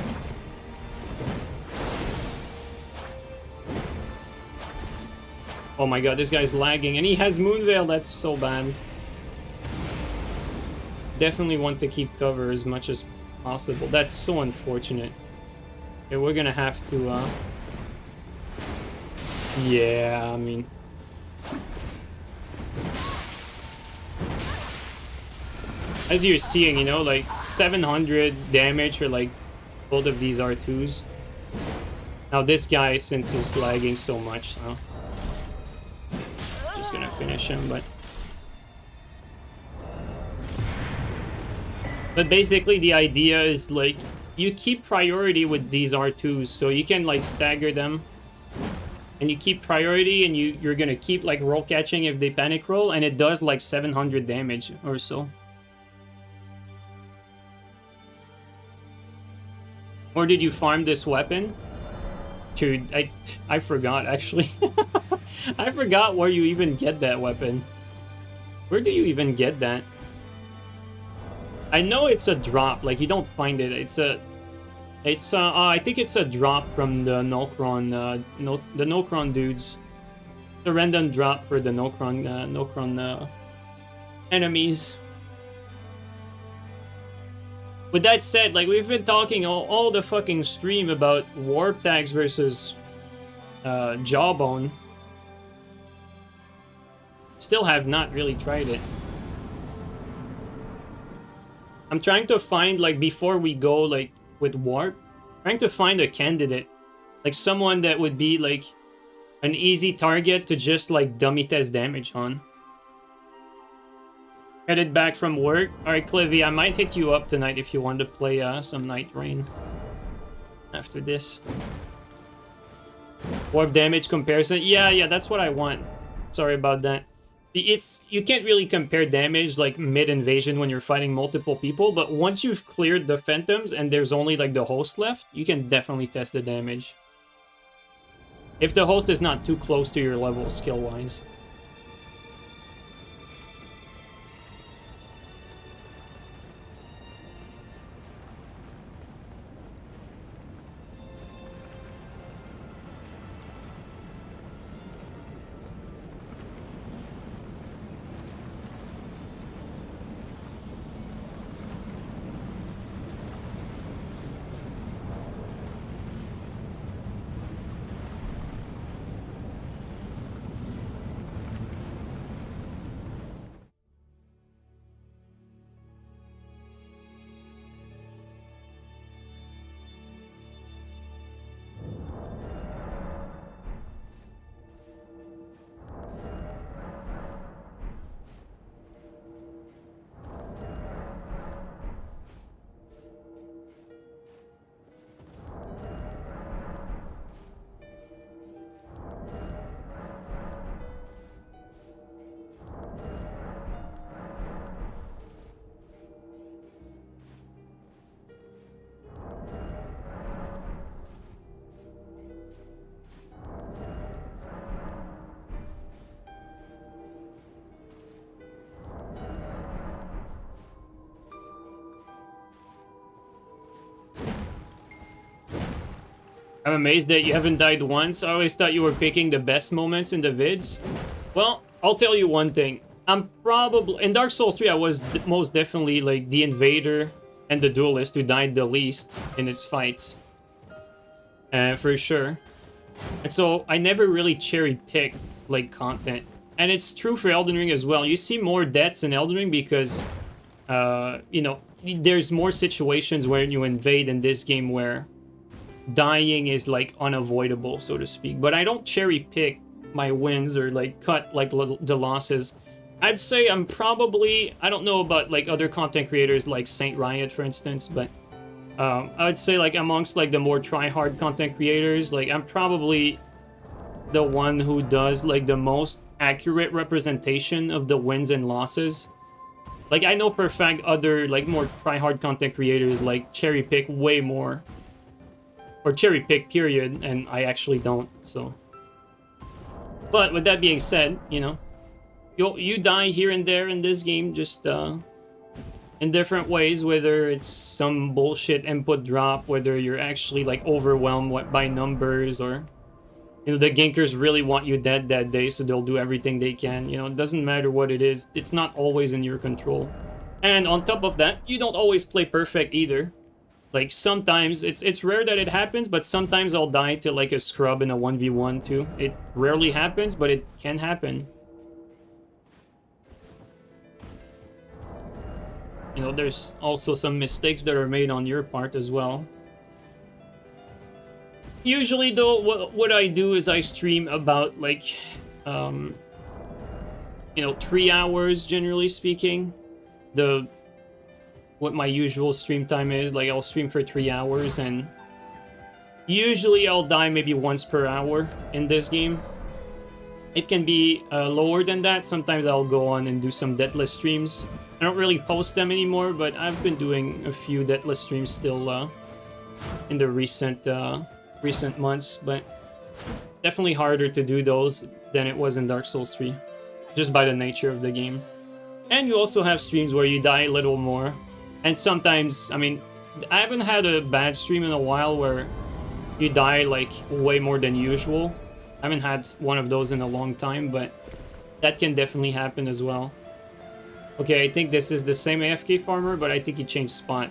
Oh my god, this guy's lagging, and he has Moonveil. That's so bad. Definitely want to keep cover as much as possible. That's so unfortunate. Okay, we're gonna have to, yeah, I mean... As you're seeing, you know, like 700 damage for like both of these R2s. Now this guy, since he's lagging so much, so just gonna finish him. But basically the idea is like you keep priority with these R2s, so you can like stagger them, and you keep priority, and you're gonna keep like roll catching if they panic roll, and it does like 700 damage or so. Or did you farm this weapon? Dude, I forgot, actually. I forgot where you even get that weapon. Where do you even get that? I know it's a drop, like you don't find it. I think it's a drop from the Nokron, the Nokron dudes. The random drop for the Nokron enemies. With that said, like we've been talking all the fucking stream about warp tags versus Jawbone. Still have not really tried it. I'm trying to find, like, before we go like with warp, trying to find a candidate, like someone that would be like an easy target to just like dummy test damage on. Headed back from work. Alright, Clivy, I might hit you up tonight if you want to play some Nightreign after this. Warp damage comparison. Yeah, that's what I want. Sorry about that. You can't really compare damage like mid-invasion when you're fighting multiple people, but once you've cleared the phantoms and there's only like the host left, you can definitely test the damage. If the host is not too close to your level skill-wise. I'm amazed that you haven't died once. I always thought you were picking the best moments in the vids. Well, I'll tell you one thing. I'm probably... In Dark Souls 3, I was most definitely, like, the invader and the duelist who died the least in his fights. For sure. And so, I never really cherry-picked, like, content. And it's true for Elden Ring as well. You see more deaths in Elden Ring because, you know, there's more situations where you invade in this game where dying is, like, unavoidable, so to speak. But I don't cherry-pick my wins or, like, cut, like, the losses. I'd say I'm probably... I don't know about, like, other content creators like Saint Riot, for instance, but I would say, like, amongst, like, the more try-hard content creators, like, I'm probably the one who does, like, the most accurate representation of the wins and losses. Like, I know for a fact other, like, more try-hard content creators, like, cherry-pick way more. Or cherry-pick, period, and I actually don't, so... But, with that being said, you know, you die here and there in this game, just, in different ways, whether it's some bullshit input drop, whether you're actually, like, overwhelmed by numbers, or... You know, the Gankers really want you dead that day, so they'll do everything they can. You know, it doesn't matter what it is. It's not always in your control. And on top of that, you don't always play perfect either. Like, sometimes, it's rare that it happens, but sometimes I'll die to, like, a scrub in a 1v1 too. It rarely happens, but it can happen. You know, there's also some mistakes that are made on your part as well. Usually, though, what I do is I stream about, like, you know, 3 hours, generally speaking. What my usual stream time is, like, I'll stream for 3 hours, and usually I'll die maybe once per hour in this game. It can be lower than that. Sometimes I'll go on and do some deathless streams. I don't really post them anymore, but I've been doing a few deathless streams still in the recent months, but definitely harder to do those than it was in Dark Souls 3, just by the nature of the game. And you also have streams where you die a little more, and sometimes, I mean, I haven't had a bad stream in a while where you die, like, way more than usual. I haven't had one of those in a long time, but that can definitely happen as well. Okay, I think this is the same AFK farmer, but I think he changed spot.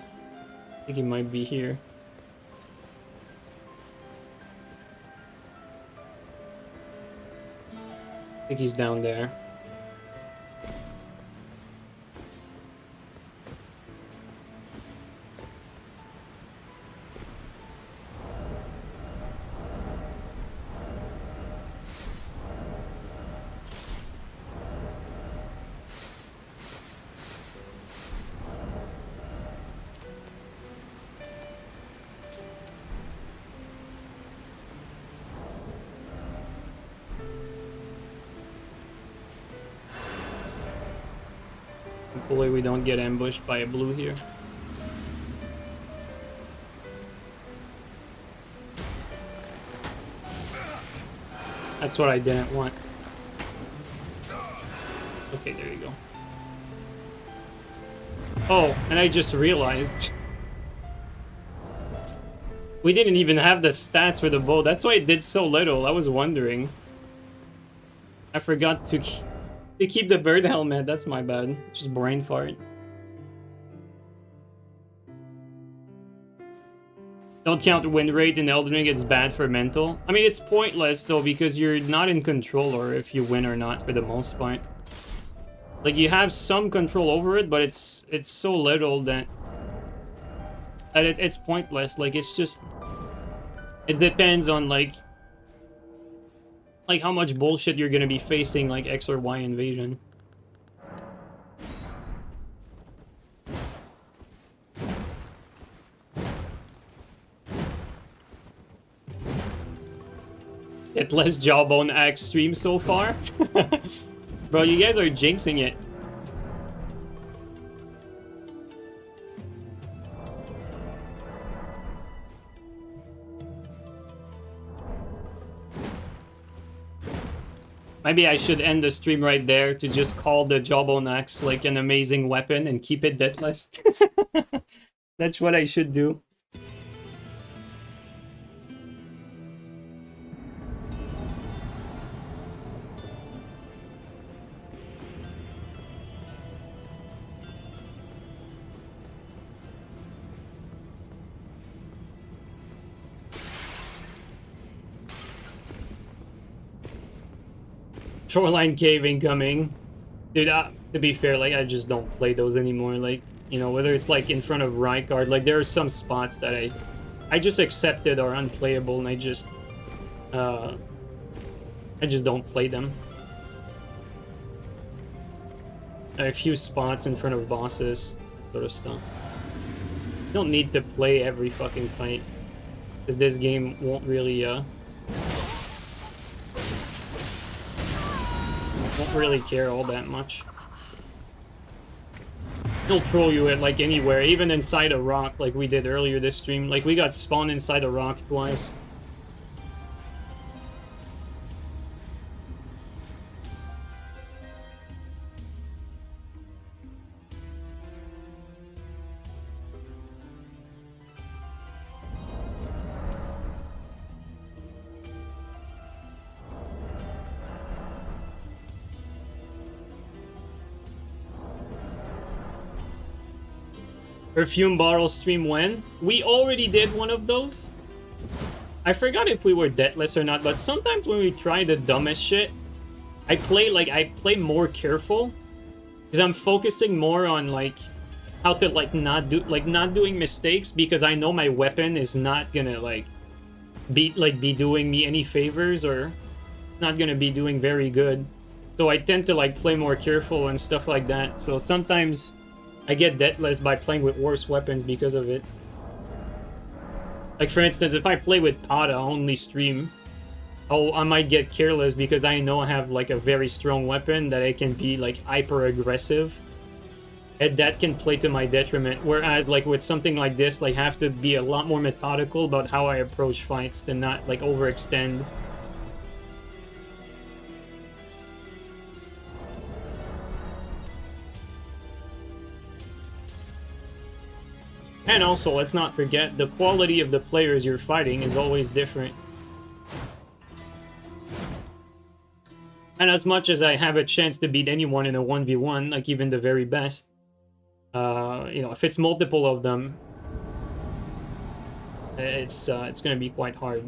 I think he might be here. I think he's down there. Hopefully we don't get ambushed by a blue here. That's what I didn't want. Okay, there you go. Oh, and I just realized we didn't even have the stats for the bow. That's why it did so little. I was wondering. I forgot to keep the bird helmet. That's my bad. Just brain fart. Don't count win rate in Elden Ring. It's bad for mental. I mean, it's pointless though because you're not in control or if you win or not for the most part. Like, you have some control over it, but it's so little that it's pointless. Like, it's just... It depends on, like how much bullshit you're gonna be facing, like X or Y invasion. Get less Jawbone axe stream so far? Bro, you guys are jinxing it. Maybe I should end the stream right there to just call the Jawbone axe like an amazing weapon and keep it deathless. That's what I should do. Shoreline Cave incoming. Dude, to be fair, like, I just don't play those anymore. Like, you know, whether it's, like, in front of Rykard, like, there are some spots that I just accepted are unplayable, and I just don't play them. A few spots in front of bosses, sort of stuff. You don't need to play every fucking fight, because this game won't really, care all that much. He'll throw you at, like, anywhere, even inside a rock, like we did earlier this stream. Like, we got spawned inside a rock twice. Perfume bottle stream when? We already did one of those. I forgot if we were deathless or not, but sometimes when we try the dumbest shit, I play more careful. Because I'm focusing more on, like, how to, like, not doing mistakes, because I know my weapon is not gonna, like, be doing me any favors, or not gonna be doing very good. So I tend to, like, play more careful and stuff like that. So sometimes I get deathless by playing with worse weapons because of it. Like, for instance, if I play with Pada only stream, I might get careless because I know I have, like, a very strong weapon that I can be, like, hyper-aggressive. And that can play to my detriment. Whereas, like, with something like this, like, I have to be a lot more methodical about how I approach fights to not, like, overextend. And also, let's not forget, the quality of the players you're fighting is always different. And as much as I have a chance to beat anyone in a 1v1, like even the very best, you know, if it's multiple of them, it's gonna be quite hard.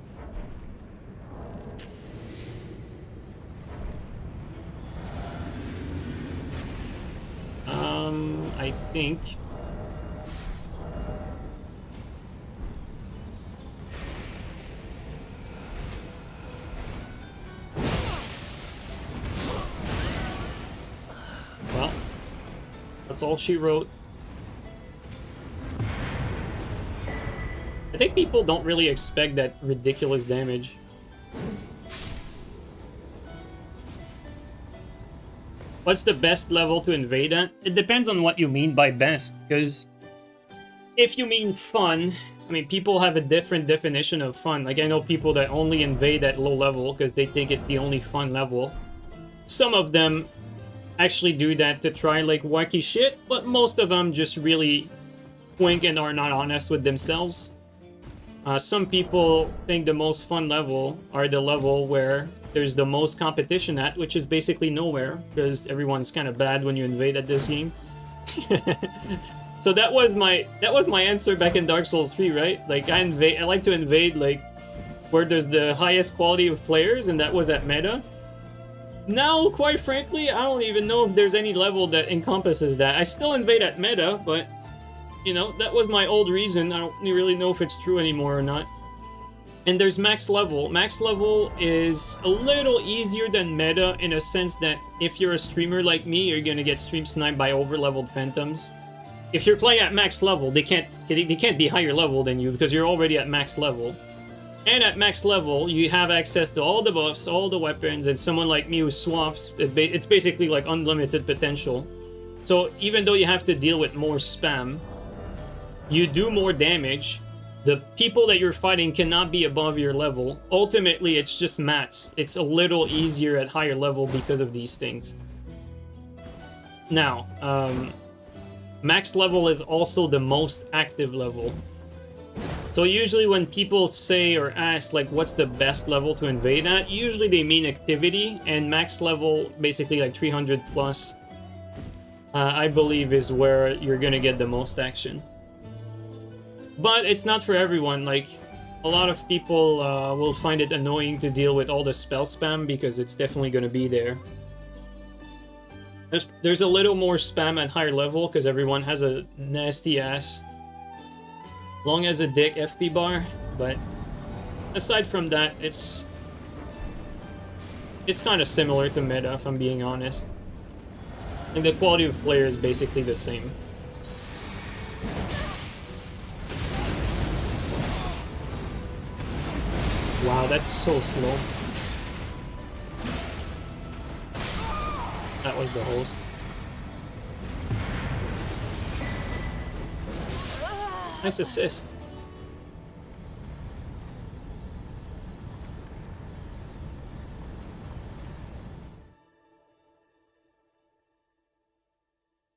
I think... Well, that's all she wrote. I think people don't really expect that ridiculous damage. What's the best level to invade at? It depends on what you mean by best, because if you mean fun, I mean, people have a different definition of fun. Like, I know people that only invade at low level because they think it's the only fun level. Some of them actually do that to try, like, wacky shit, but most of them just really wink and are not honest with themselves. Some people think the most fun level are the level where there's the most competition at, which is basically nowhere, because everyone's kind of bad when you invade at this game. So that was my answer back in Dark Souls 3, right? Like, I like to invade, like, where there's the highest quality of players, and that was at meta. Now, quite frankly, I don't even know if there's any level that encompasses that. I still invade at meta, but, you know, that was my old reason. I don't really know if it's true anymore or not. And there's max level. Max level is a little easier than meta in a sense that if you're a streamer like me, you're gonna get stream sniped by over-leveled phantoms. If you're playing at max level, they can't be higher level than you because you're already at max level. And at max level, you have access to all the buffs, all the weapons, and someone like me who swaps, it's basically like unlimited potential. So even though you have to deal with more spam, you do more damage. The people that you're fighting cannot be above your level. Ultimately, it's just mats. It's a little easier at higher level because of these things. Now, max level is also the most active level. So usually when people say or ask, like, what's the best level to invade at, usually they mean activity, and max level, basically like 300 plus, I believe is where you're gonna get the most action. But it's not for everyone. Like, a lot of people will find it annoying to deal with all the spell spam because it's definitely gonna be there. There's a little more spam at higher level because everyone has a nasty ass long as a dick FP bar, but aside from that, it's kind of similar to meta, if I'm being honest. And the quality of player is basically the same. Wow, that's so slow. That was the host. Nice assist.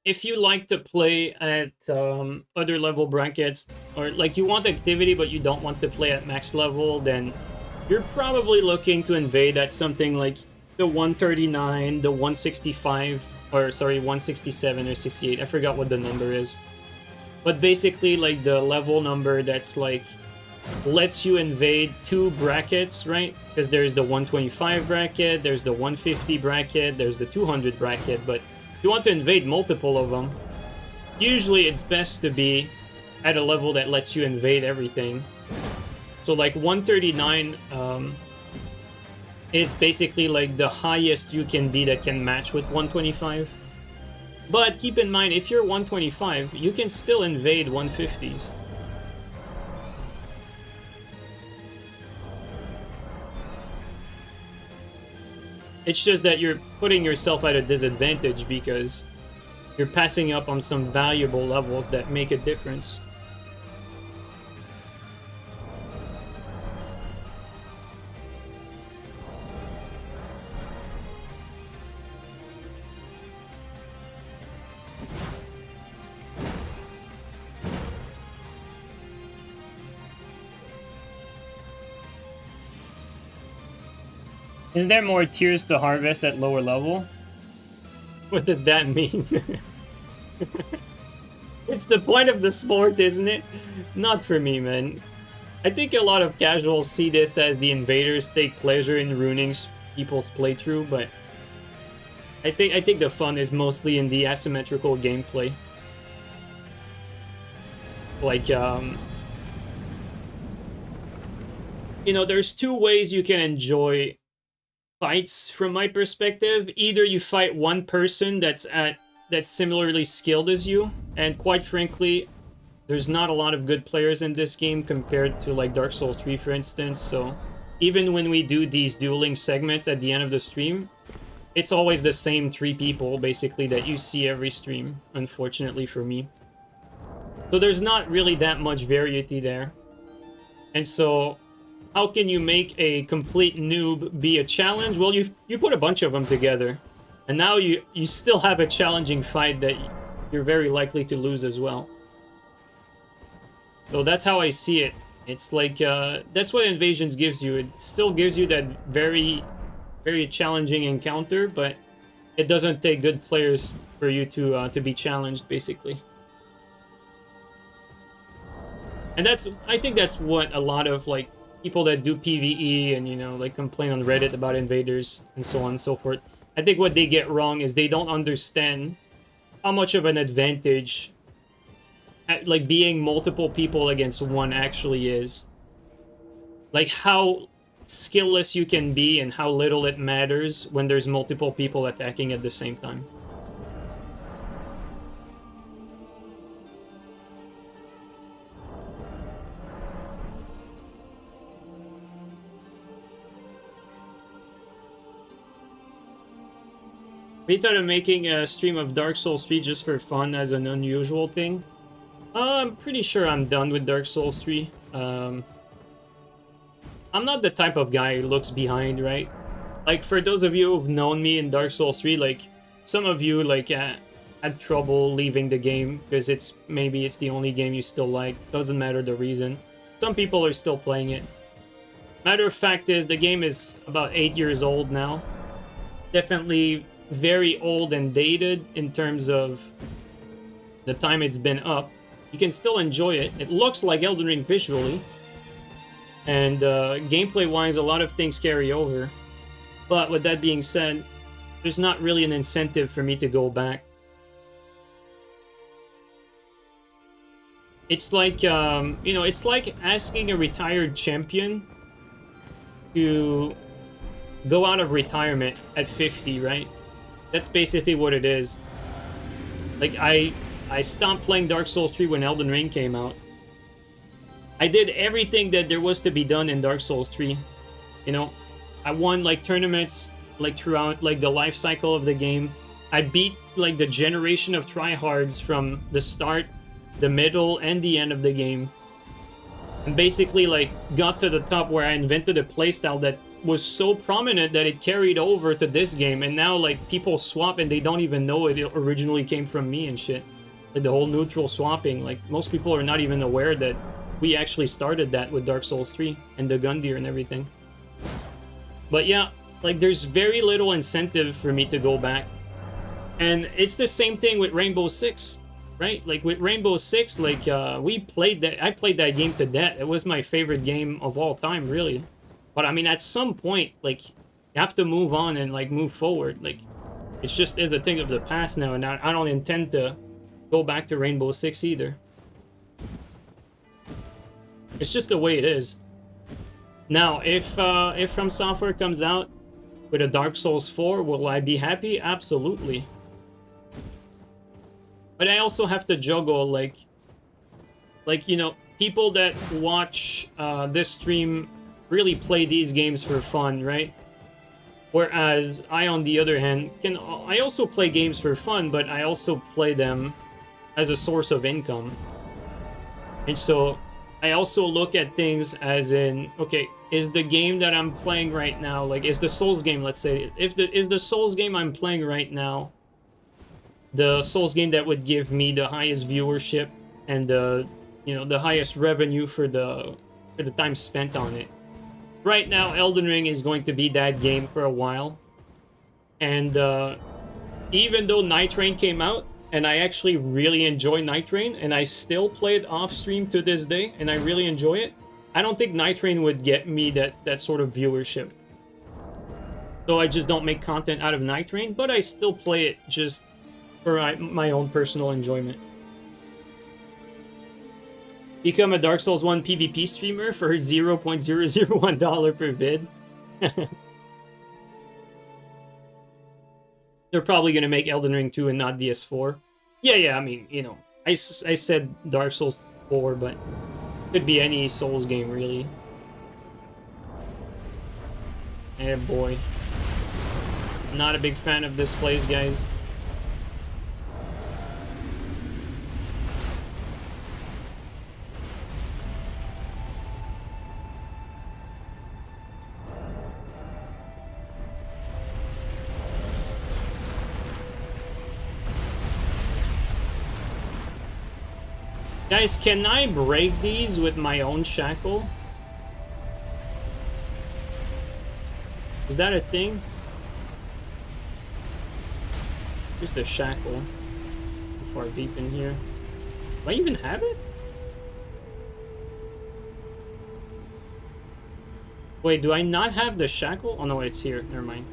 If you like to play at other level brackets, or like you want activity but you don't want to play at max level, then you're probably looking to invade at something like the 139, the 165, or sorry, 167 or 68. I forgot what the number is. But basically, like the level number that's like lets you invade two brackets, right? Because there's the 125 bracket, there's the 150 bracket, there's the 200 bracket, but if you want to invade multiple of them, usually it's best to be at a level that lets you invade everything. So like 139 is basically like the highest you can be that can match with 125. But keep in mind, if you're 125, you can still invade 150s. It's just that you're putting yourself at a disadvantage because you're passing up on some valuable levels that make a difference. Is there more tiers to harvest at lower level? What does that mean? It's the point of the sport, isn't it? Not for me, man. I think a lot of casuals see this as the invaders take pleasure in ruining people's playthrough, but I think the fun is mostly in the asymmetrical gameplay. Like, you know, there's two ways you can enjoy fights from my perspective. Either you fight one person that's similarly skilled as you, and quite frankly, there's not a lot of good players in this game compared to like Dark Souls 3, for instance. So even when we do these dueling segments at the end of the stream, it's always the same 3 people basically that you see every stream, unfortunately for me. So there's not really that much variety there. And so how can you make a complete noob be a challenge? Well, you put a bunch of them together, and now you still have a challenging fight that you're very likely to lose as well. So that's how I see it. It's like that's what Invasions gives you. It still gives you that very, very challenging encounter, but it doesn't take good players for you to be challenged, basically. And I think that's what a lot of like people that do PvE and, you know, like complain on Reddit about invaders and so on and so forth. I think what they get wrong is they don't understand how much of an advantage like being multiple people against one actually is. Like how skillless you can be and how little it matters when there's multiple people attacking at the same time. We thought of making a stream of Dark Souls 3 just for fun as an unusual thing. I'm pretty sure I'm done with Dark Souls 3. I'm not the type of guy who looks behind, right? Like, for those of you who've known me in Dark Souls 3, like, some of you, like, had trouble leaving the game because maybe it's the only game you still like. Doesn't matter the reason. Some people are still playing it. Matter of fact is, the game is about 8 years old now. Definitely very old and dated in terms of the time it's been up. You can still enjoy it. It looks like Elden Ring visually. And gameplay-wise, a lot of things carry over. But with that being said, there's not really an incentive for me to go back. It's like, you know, it's like asking a retired champion to go out of retirement at 50, right? That's basically what it is. Like, I stopped playing Dark Souls 3 when Elden Ring came out. I did everything that there was to be done in Dark Souls 3. You know, I won, like, tournaments, like, throughout, like, the life cycle of the game. I beat, like, the generation of tryhards from the start, the middle, and the end of the game. And basically, like, got to the top where I invented a playstyle that was so prominent that it carried over to this game. And now, like, people swap and they don't even know it originally came from me and shit. Like, the whole neutral swapping. Like, most people are not even aware that we actually started that with Dark Souls 3 and the Gundyr and everything. But yeah, like, there's very little incentive for me to go back. And it's the same thing with Rainbow Six, right? Like, with Rainbow Six, like, we played that. I played that game to death. It was my favorite game of all time, really. But, I mean, at some point, like, you have to move on and, like, move forward. Like, it just is a thing of the past now, and I don't intend to go back to Rainbow Six either. It's just the way it is. Now, if From Software comes out with a Dark Souls 4, will I be happy? Absolutely. But I also have to juggle, like, you know, people that watch this stream really play these games for fun, right? Whereas I, on the other hand, I also play games for fun, but I also play them as a source of income. And so I also look at things as in, okay, is the game that I'm playing right now, like, is the Souls game, let's say, is the Souls game I'm playing right now the Souls game that would give me the highest viewership and the, you know, the highest revenue for the time spent on it? Right now, Elden Ring is going to be that game for a while. And even though Nightreign came out, and I actually really enjoy Nightreign, and I still play it off stream to this day, and I really enjoy it, I don't think Nightreign would get me that sort of viewership. So I just don't make content out of Nightreign, but I still play it just for my own personal enjoyment. Become a Dark Souls 1 PvP streamer for $0.001 per vid. They're probably going to make Elden Ring 2 and not DS4. Yeah, I mean, you know, I said Dark Souls 4, but could be any Souls game, really. Eh, boy. Not a big fan of this place, guys. Guys, can I break these with my own shackle? Is that a thing? Just a shackle. Too far deep in here. Do I even have it? Wait, do I not have the shackle? Oh no, it's here. Never mind.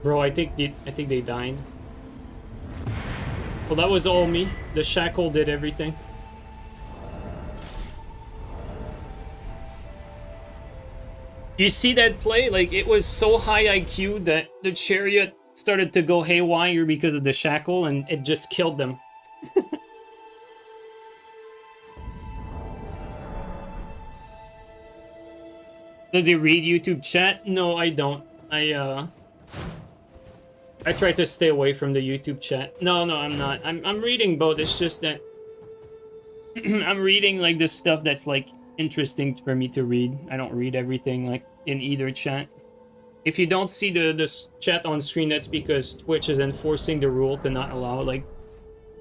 Bro, I think they died. Well, that was all me. The shackle did everything. You see that play? Like, it was so high IQ that the chariot started to go haywire because of the shackle, and it just killed them. Does he read YouTube chat? No, I don't. I try to stay away from the YouTube chat. No, I'm not. I'm reading both. It's just that I'm reading, like, the stuff that's, like, interesting for me to read. I don't read everything, like, in either chat. If you don't see the chat on screen, that's because Twitch is enforcing the rule to not allow, like,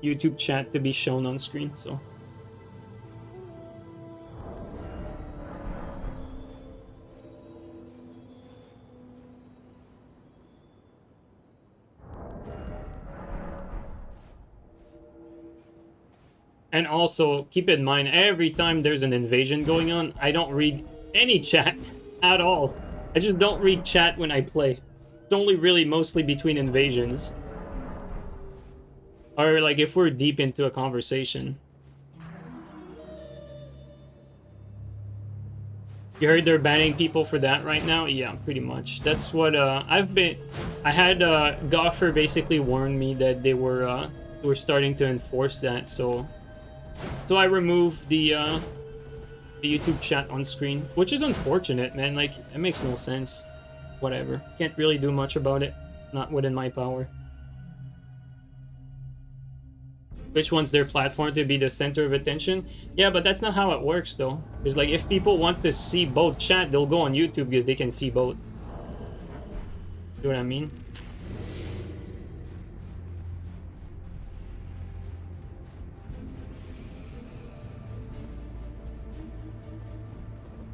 YouTube chat to be shown on screen, so... And also, keep in mind, every time there's an invasion going on, I don't read any chat at all. I just don't read chat when I play. It's only really mostly between invasions. Or, like, if we're deep into a conversation. You heard they're banning people for that right now? Yeah, pretty much. That's what, I've been... I had, Goffer basically warn me that they were starting to enforce that, so... So I removed the YouTube chat on screen, which is unfortunate, man. Like, it makes no sense. Whatever. Can't really do much about it. It's not within my power. Which one's their platform to be the center of attention? Yeah, but that's not how it works, though. It's like, if people want to see both chat, they'll go on YouTube because they can see both. You know what I mean?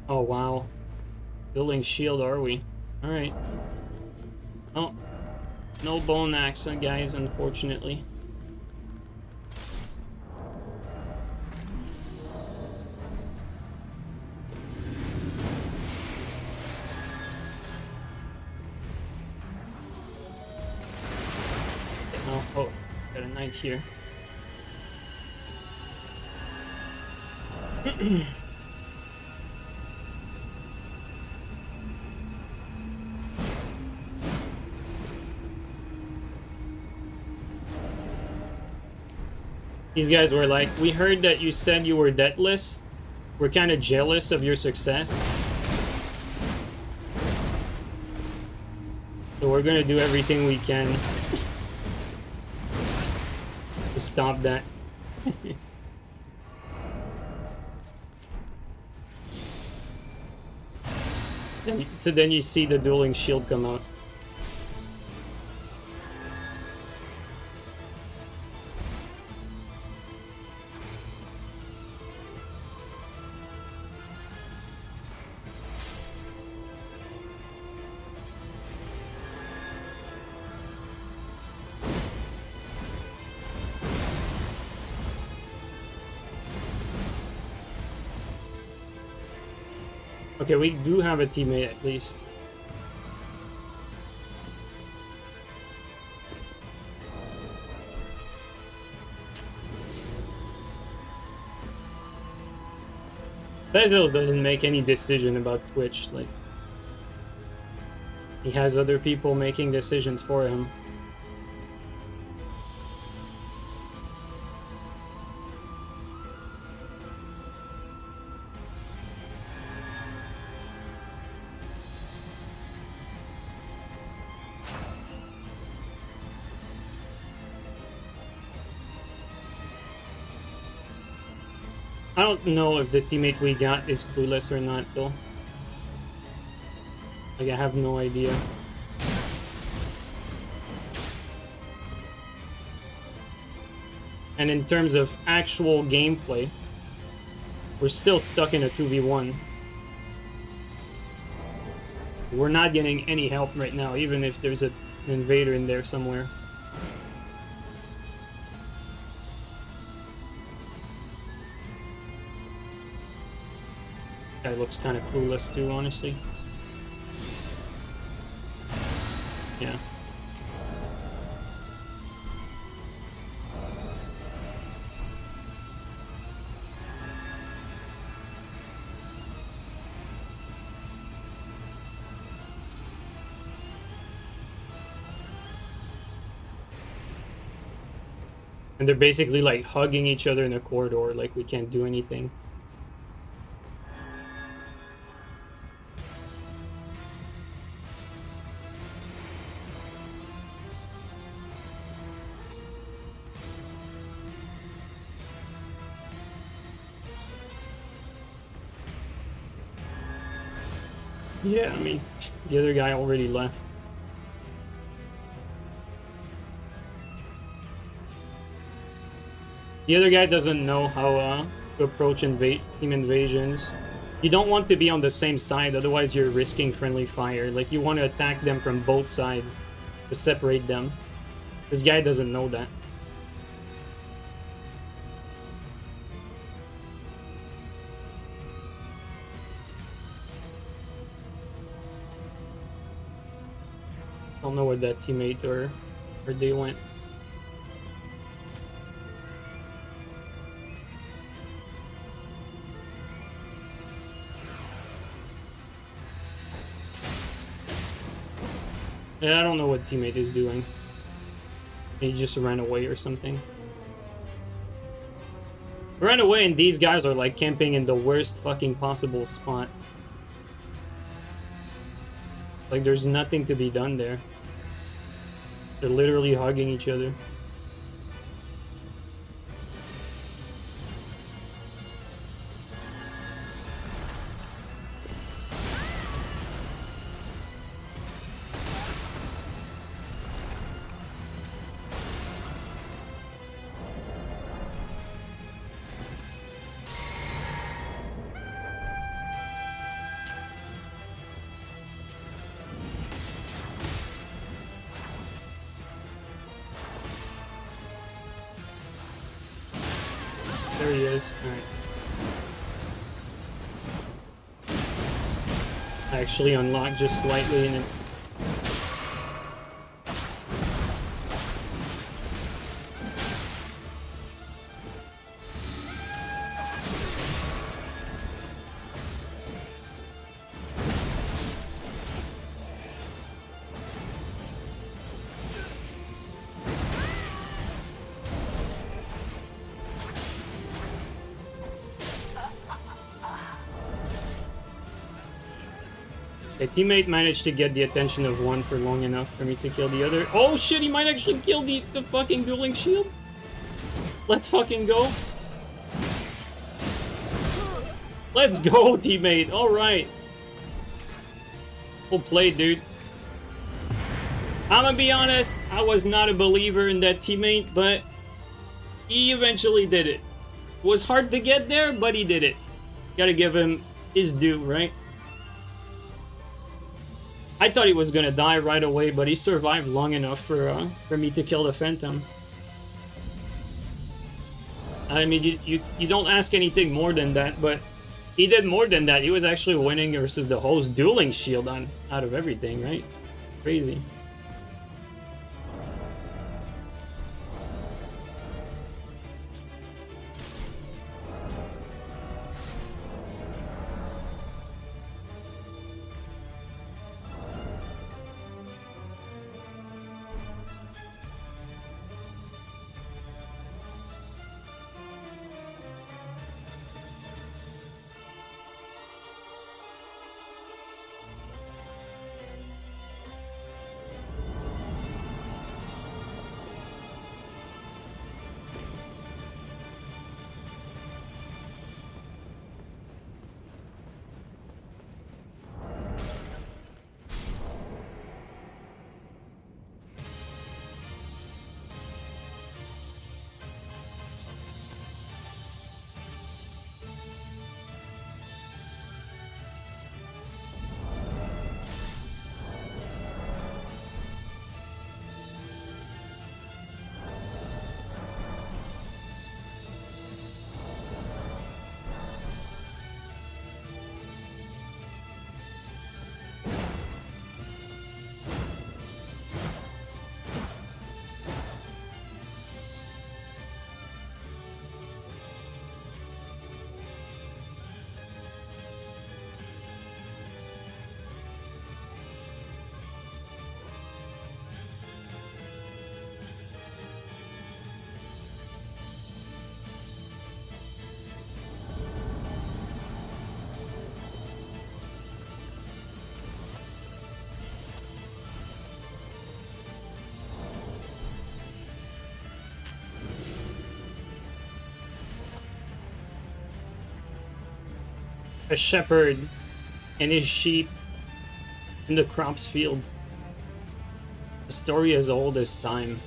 Oh, wow. Building shield, are we? Alright. Oh. No bone axe, guys, unfortunately. Oh, got a knight here. These guys were like, we heard that you said you were deathless. We're kind of jealous of your success. So we're gonna do everything we can to stop that. So then you see the dueling shield come out. Okay, we do have a teammate at least. Bezos doesn't make any decision about Twitch. Like, he has other people making decisions for him. I don't know if the teammate we got is clueless or not, though. Like, I have no idea. And in terms of actual gameplay, we're still stuck in a 2v1. We're not getting any help right now, even if there's an invader in there somewhere. Guy looks kind of clueless too, honestly. Yeah. And they're basically like hugging each other in a corridor, like we can't do anything. Yeah, I mean, the other guy already left. The other guy doesn't know how to approach team invasions. You don't want to be on the same side, otherwise you're risking friendly fire. Like, you want to attack them from both sides to separate them. This guy doesn't know that. Don't know where that teammate or where they went. Yeah, I don't know what teammate is doing. He just ran away or something. Ran away and these guys are like camping in the worst fucking possible spot. Like there's nothing to be done there. They're literally hugging each other. There he is. Alright. I actually unlocked just slightly and it. A teammate managed to get the attention of one for long enough for me to kill the other. Oh shit, he might actually kill the fucking dueling shield. Let's fucking go. Let's go, teammate. Alright. Well played, dude. I'm gonna be honest, I was not a believer in that teammate, but he eventually did it. It was hard to get there, but he did it. Gotta give him his due, right? I thought he was gonna die right away, but he survived long enough for me to kill the Phantom. I mean, you don't ask anything more than that, but he did more than that. He was actually winning versus the host dueling shield out of everything, right? Crazy. A shepherd and his sheep in the crops field. A story as old as time.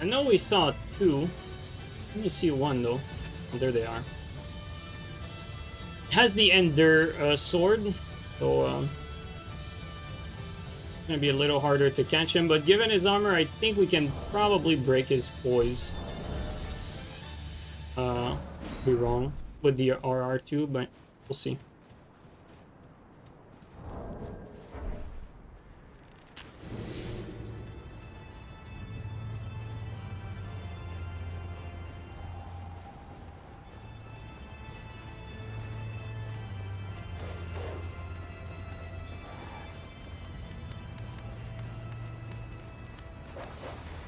know we saw 2. Let me see 1 though. Oh, there they are. Has the Ender sword, so gonna be a little harder to catch him, but given his armor, I think we can probably break his poise. Be wrong with the RR2, but we'll see.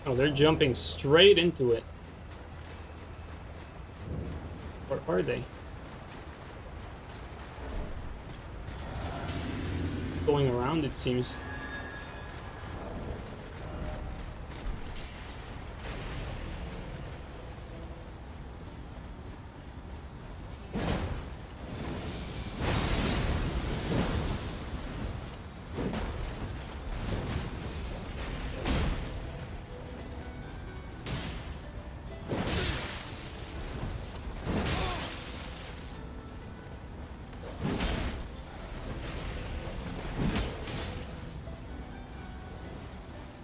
Oh, they're jumping straight into it. Or are they? Going around, it seems.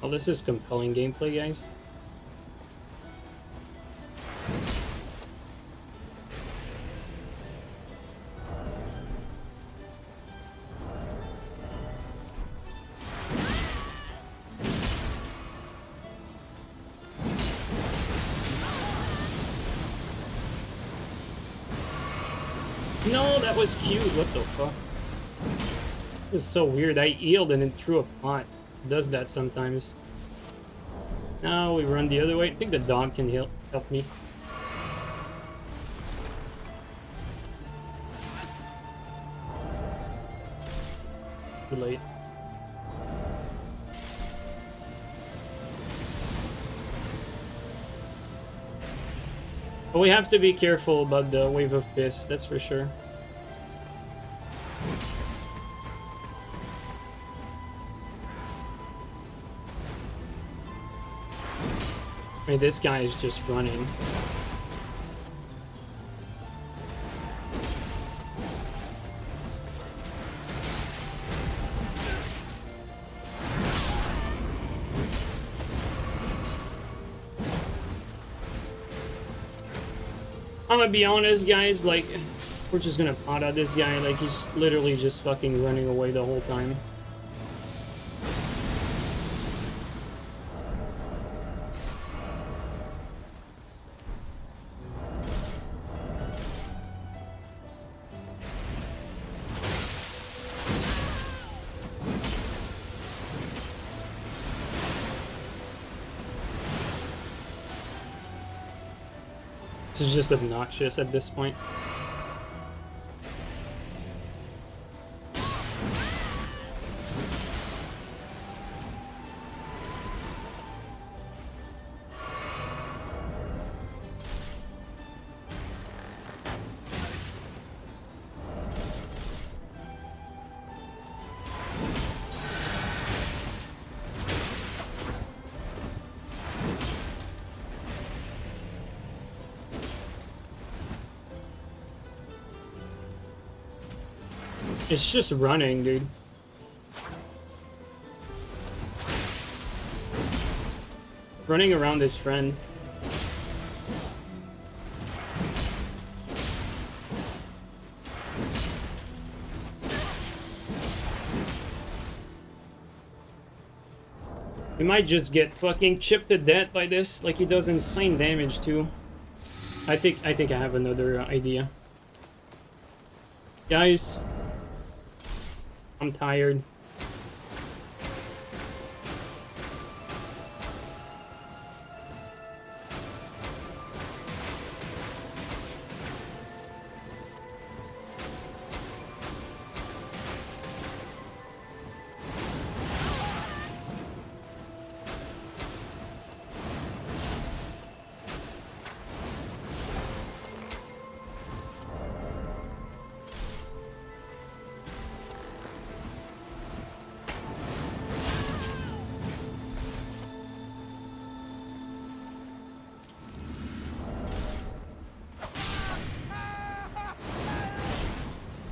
Oh, this is compelling gameplay, guys. No, that was cute. What the fuck? This is so weird. I healed and then threw a pot. It does that sometimes. Now we run the other way. I think the dog can help me. Too late. But we have to be careful about the wave of piss, that's for sure. I mean, this guy is just running. I'm gonna be honest, guys, like, we're just gonna pot out this guy, like, he's literally just fucking running away the whole time. This is just obnoxious at this point. It's just running, dude. Running around his friend. We might just get fucking chipped to death by this, like he does insane damage too. I think I have another idea. Guys, I'm tired.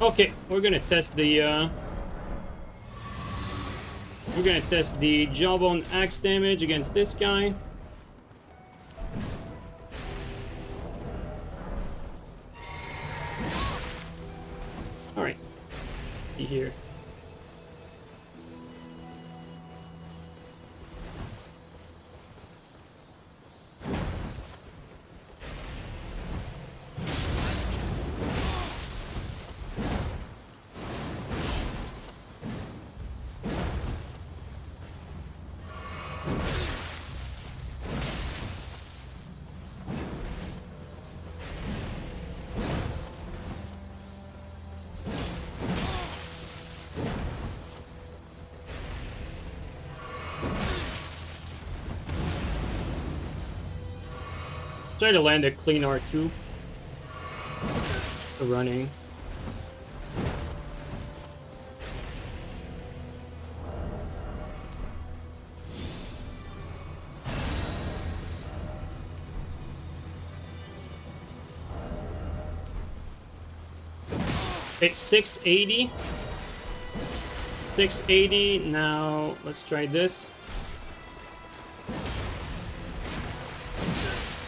Okay, we're gonna test the Jawbone axe damage against this guy. All right, see here. Try to land a clean R2. Running. Okay, 680. 680. Now let's try this.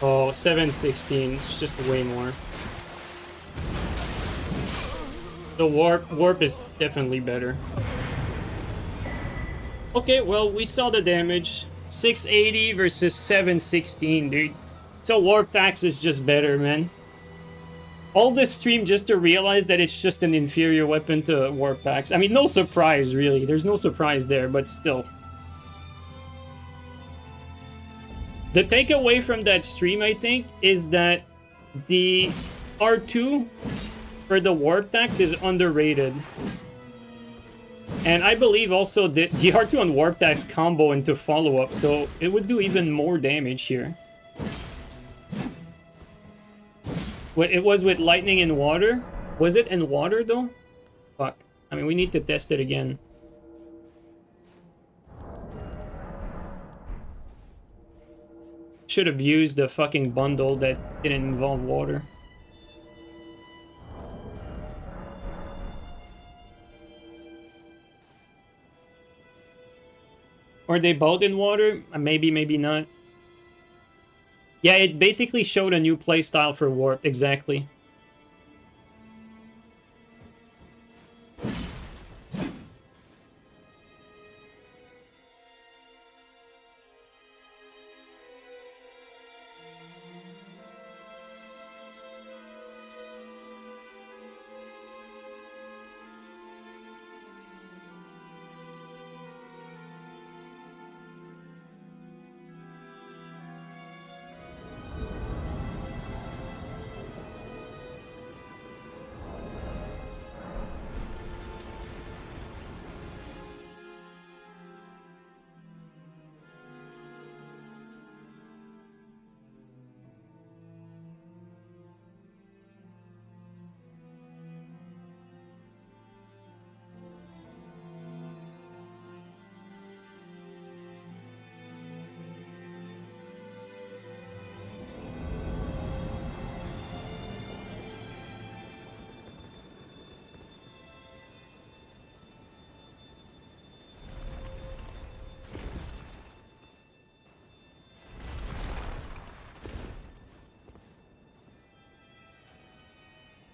Oh, 716. It's just way more. The warp is definitely better. Okay, well, we saw the damage. 680 versus 716, dude. So warp tax is just better, man. All this stream just to realize that it's just an inferior weapon to warp tax. I mean, no surprise, really. There's no surprise there, but still. The takeaway from that stream, I think, is that the R2 for the warp tax is underrated. And I believe also the R2 and warp tax combo into follow-up, so it would do even more damage here. It was with lightning and water? Was it in water, though? Fuck. I mean, we need to test it again. Should have used the fucking bundle that didn't involve water. Are they both in water? Maybe, maybe not. Yeah, it basically showed a new playstyle for Warped, exactly.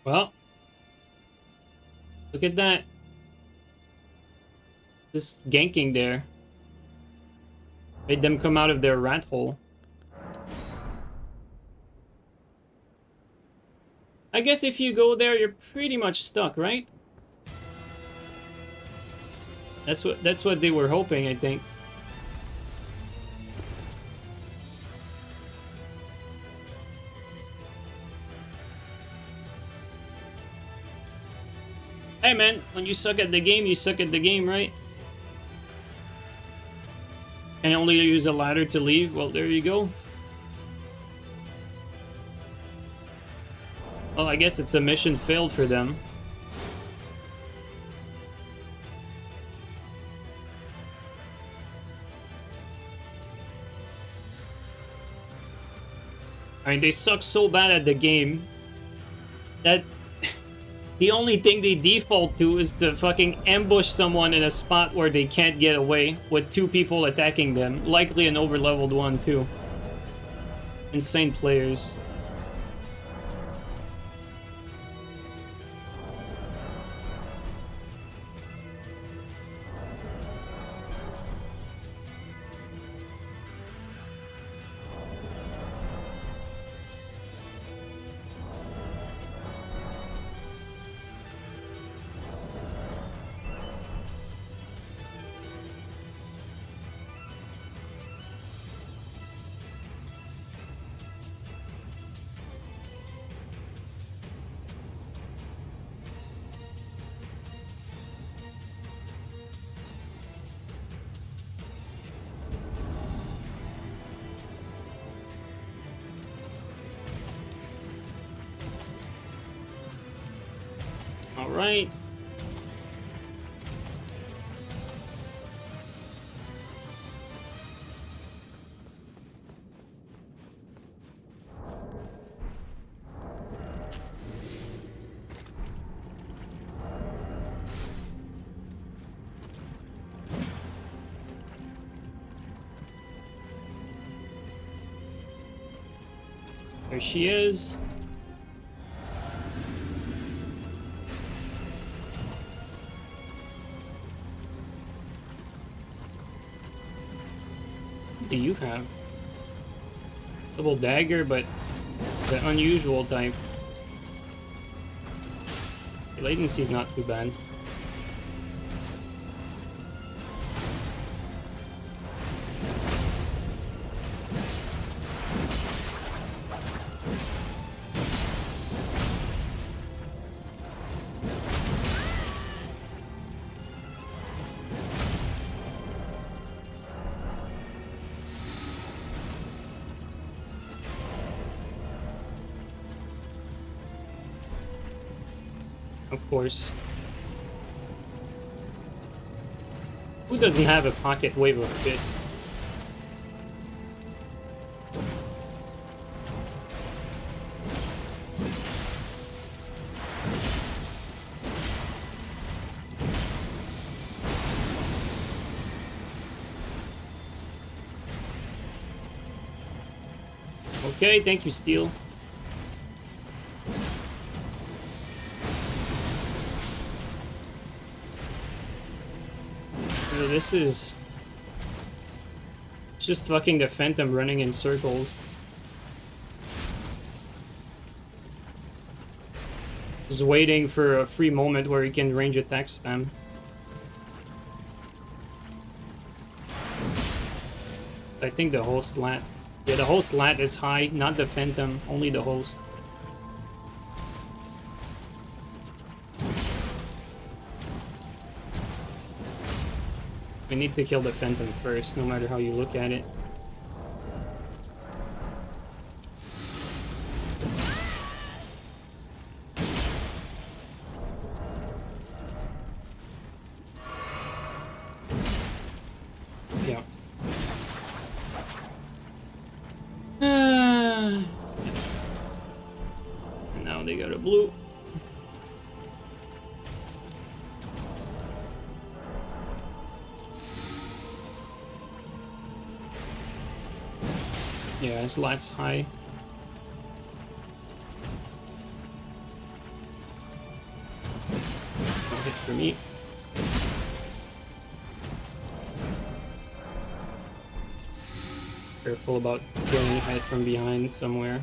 Well, look at that. Just ganking there. Made them come out of their rat hole. I guess if you go there, you're pretty much stuck, right? That's what they were hoping, I think. Hey man, when you suck at the game, you suck at the game, right? And only use a ladder to leave? Well, there you go. Well, I guess it's a mission failed for them. I mean, they suck so bad at the game that The only thing they default to is to fucking ambush someone in a spot where they can't get away with 2 people attacking them. Likely an overleveled one, too. Insane players. Alright. There she is. What do you have? Double dagger, but the unusual type. The latency's not too bad. Of course. Who doesn't have a pocket wave of this? Okay, thank you, Steel. This is just fucking the Phantom running in circles. Just waiting for a free moment where he can range attack spam. I think the host lat. Yeah, the host lat is high, not the Phantom, only the host. We need to kill the Phantom first, no matter how you look at it. Yeah. And now they got a blue. Yeah, his lat's high. No hit for me. Careful about getting hit from behind somewhere.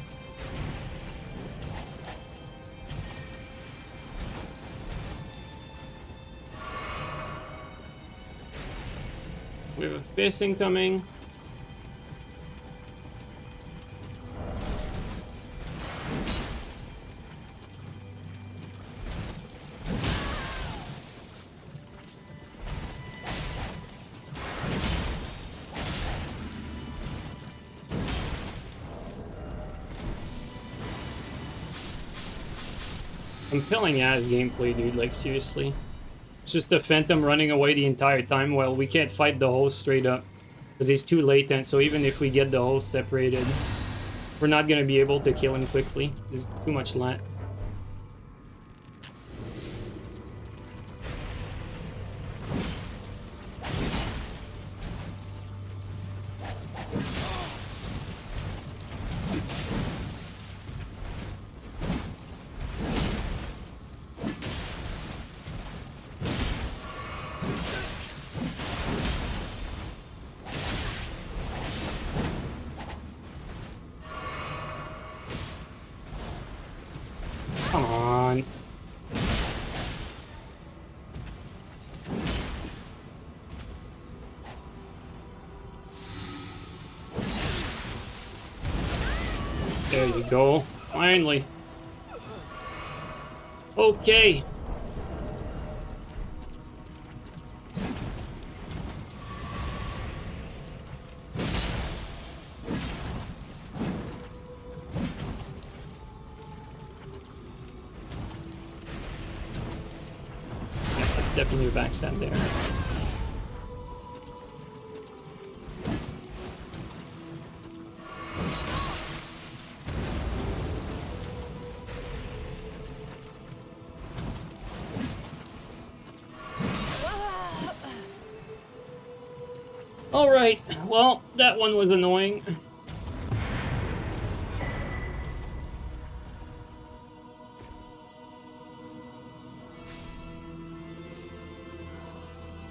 We have a fist incoming. Compelling ass gameplay, dude, like seriously. It's just the Phantom running away the entire time while we can't fight the host straight up. Because he's too latent, so even if we get the host separated, we're not gonna be able to kill him quickly. There's too much lat. There you go. Finally. Okay. Let's definitely backstab there. Alright, well, that one was annoying.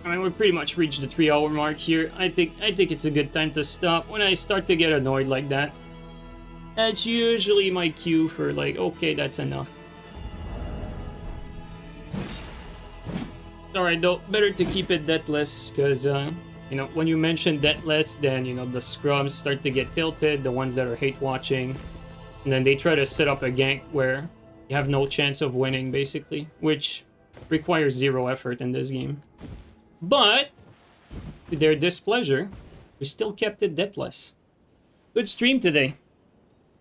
I mean, we pretty much reached the 3-hour mark here. I think it's a good time to stop. When I start to get annoyed like that, that's usually my cue for like, okay, that's enough. Alright though, better to keep it deathless, because you know, when you mention deathless, then, you know, the scrubs start to get tilted, the ones that are hate watching, and then they try to set up a gank where you have no chance of winning, basically, which requires 0 effort in this game. But, to their displeasure, we still kept it deathless. Good stream today.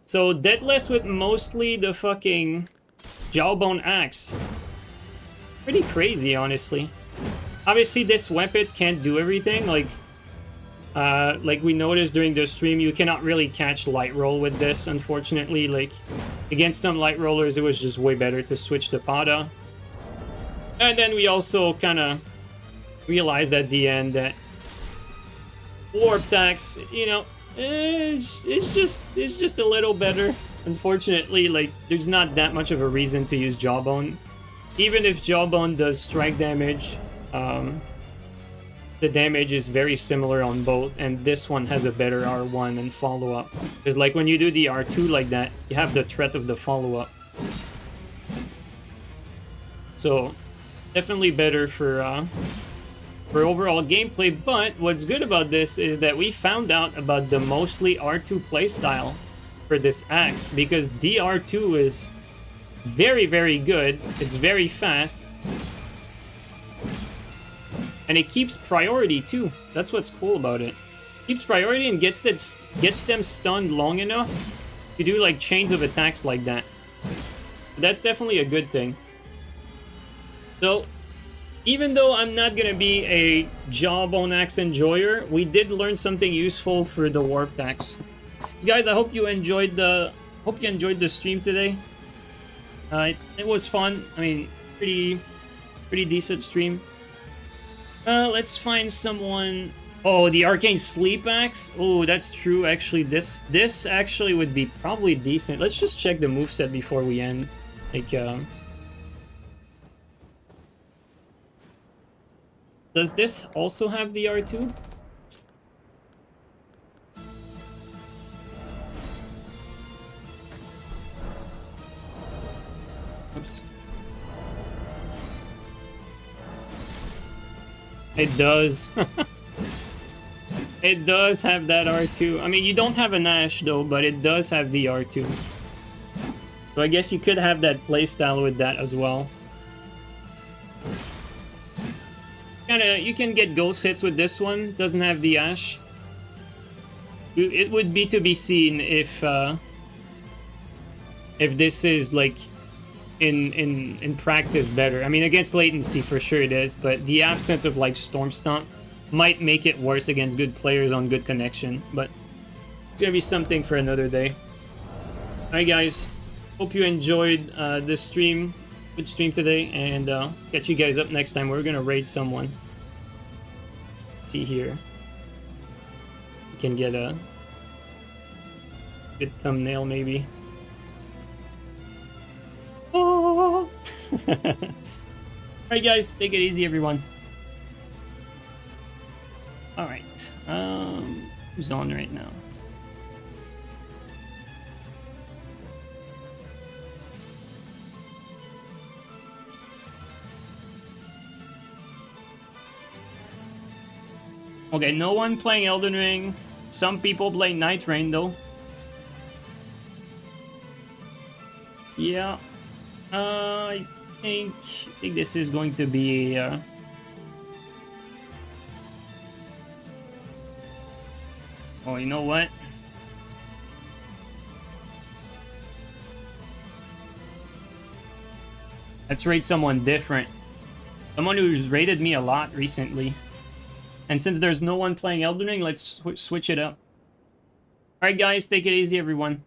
So, deathless with mostly the fucking Jawbone axe. Pretty crazy, honestly. Obviously, this weapon can't do everything. Like we noticed during the stream, you cannot really catch light roll with this, unfortunately. Like, against some light rollers, it was just way better to switch to Pada. And then we also kind of realized at the end that warp attacks, you know, it's just a little better. Unfortunately, like, there's not that much of a reason to use Jawbone. Even if Jawbone does strike damage, the damage is very similar on both, and this one has a better R1 and follow-up. Because, like, when you do the R2 like that, you have the threat of the follow-up. So, definitely better for overall gameplay, but what's good about this is that we found out about the mostly R2 playstyle for this axe, because DR2 is very, very good. It's very fast. And it keeps priority too. That's what's cool about it. Keeps priority and gets them stunned long enough to do like chains of attacks like that. That's definitely a good thing. So, even though I'm not gonna be a Jawbone axe enjoyer, we did learn something useful for the warp axe. Guys, I hope you enjoyed the stream today. It was fun. I mean, pretty decent stream. Let's find someone. Oh, the Arcane Sleep Axe. Oh, that's true. Actually, this actually would be probably decent. Let's just check the moveset before we end. Like, does this also have the R2? Oops. It does. It does have that R2. I mean, you don't have an Ash though, but it does have the R2. So I guess you could have that playstyle with that as well. You can get ghost hits with this one. Doesn't have the Ash. It would be to be seen if this is like in practice better. I mean, against latency for sure it is, but the absence of like Storm Stomp might make it worse against good players on good connection. But it's gonna be something for another day. Alright guys, hope you enjoyed this stream. Good stream today, and catch you guys up next time. We're gonna raid someone. Let's see here. We can get a good thumbnail maybe. Oh. Alright guys, take it easy everyone. Alright. Who's on right now? Okay, no one playing Elden Ring. Some people play Nightreign though. Yeah. I think this is going to be a... Oh, you know what? Let's rate someone different. Someone who's rated me a lot recently. And since there's no one playing Elden Ring, let's switch it up. Alright guys, take it easy everyone.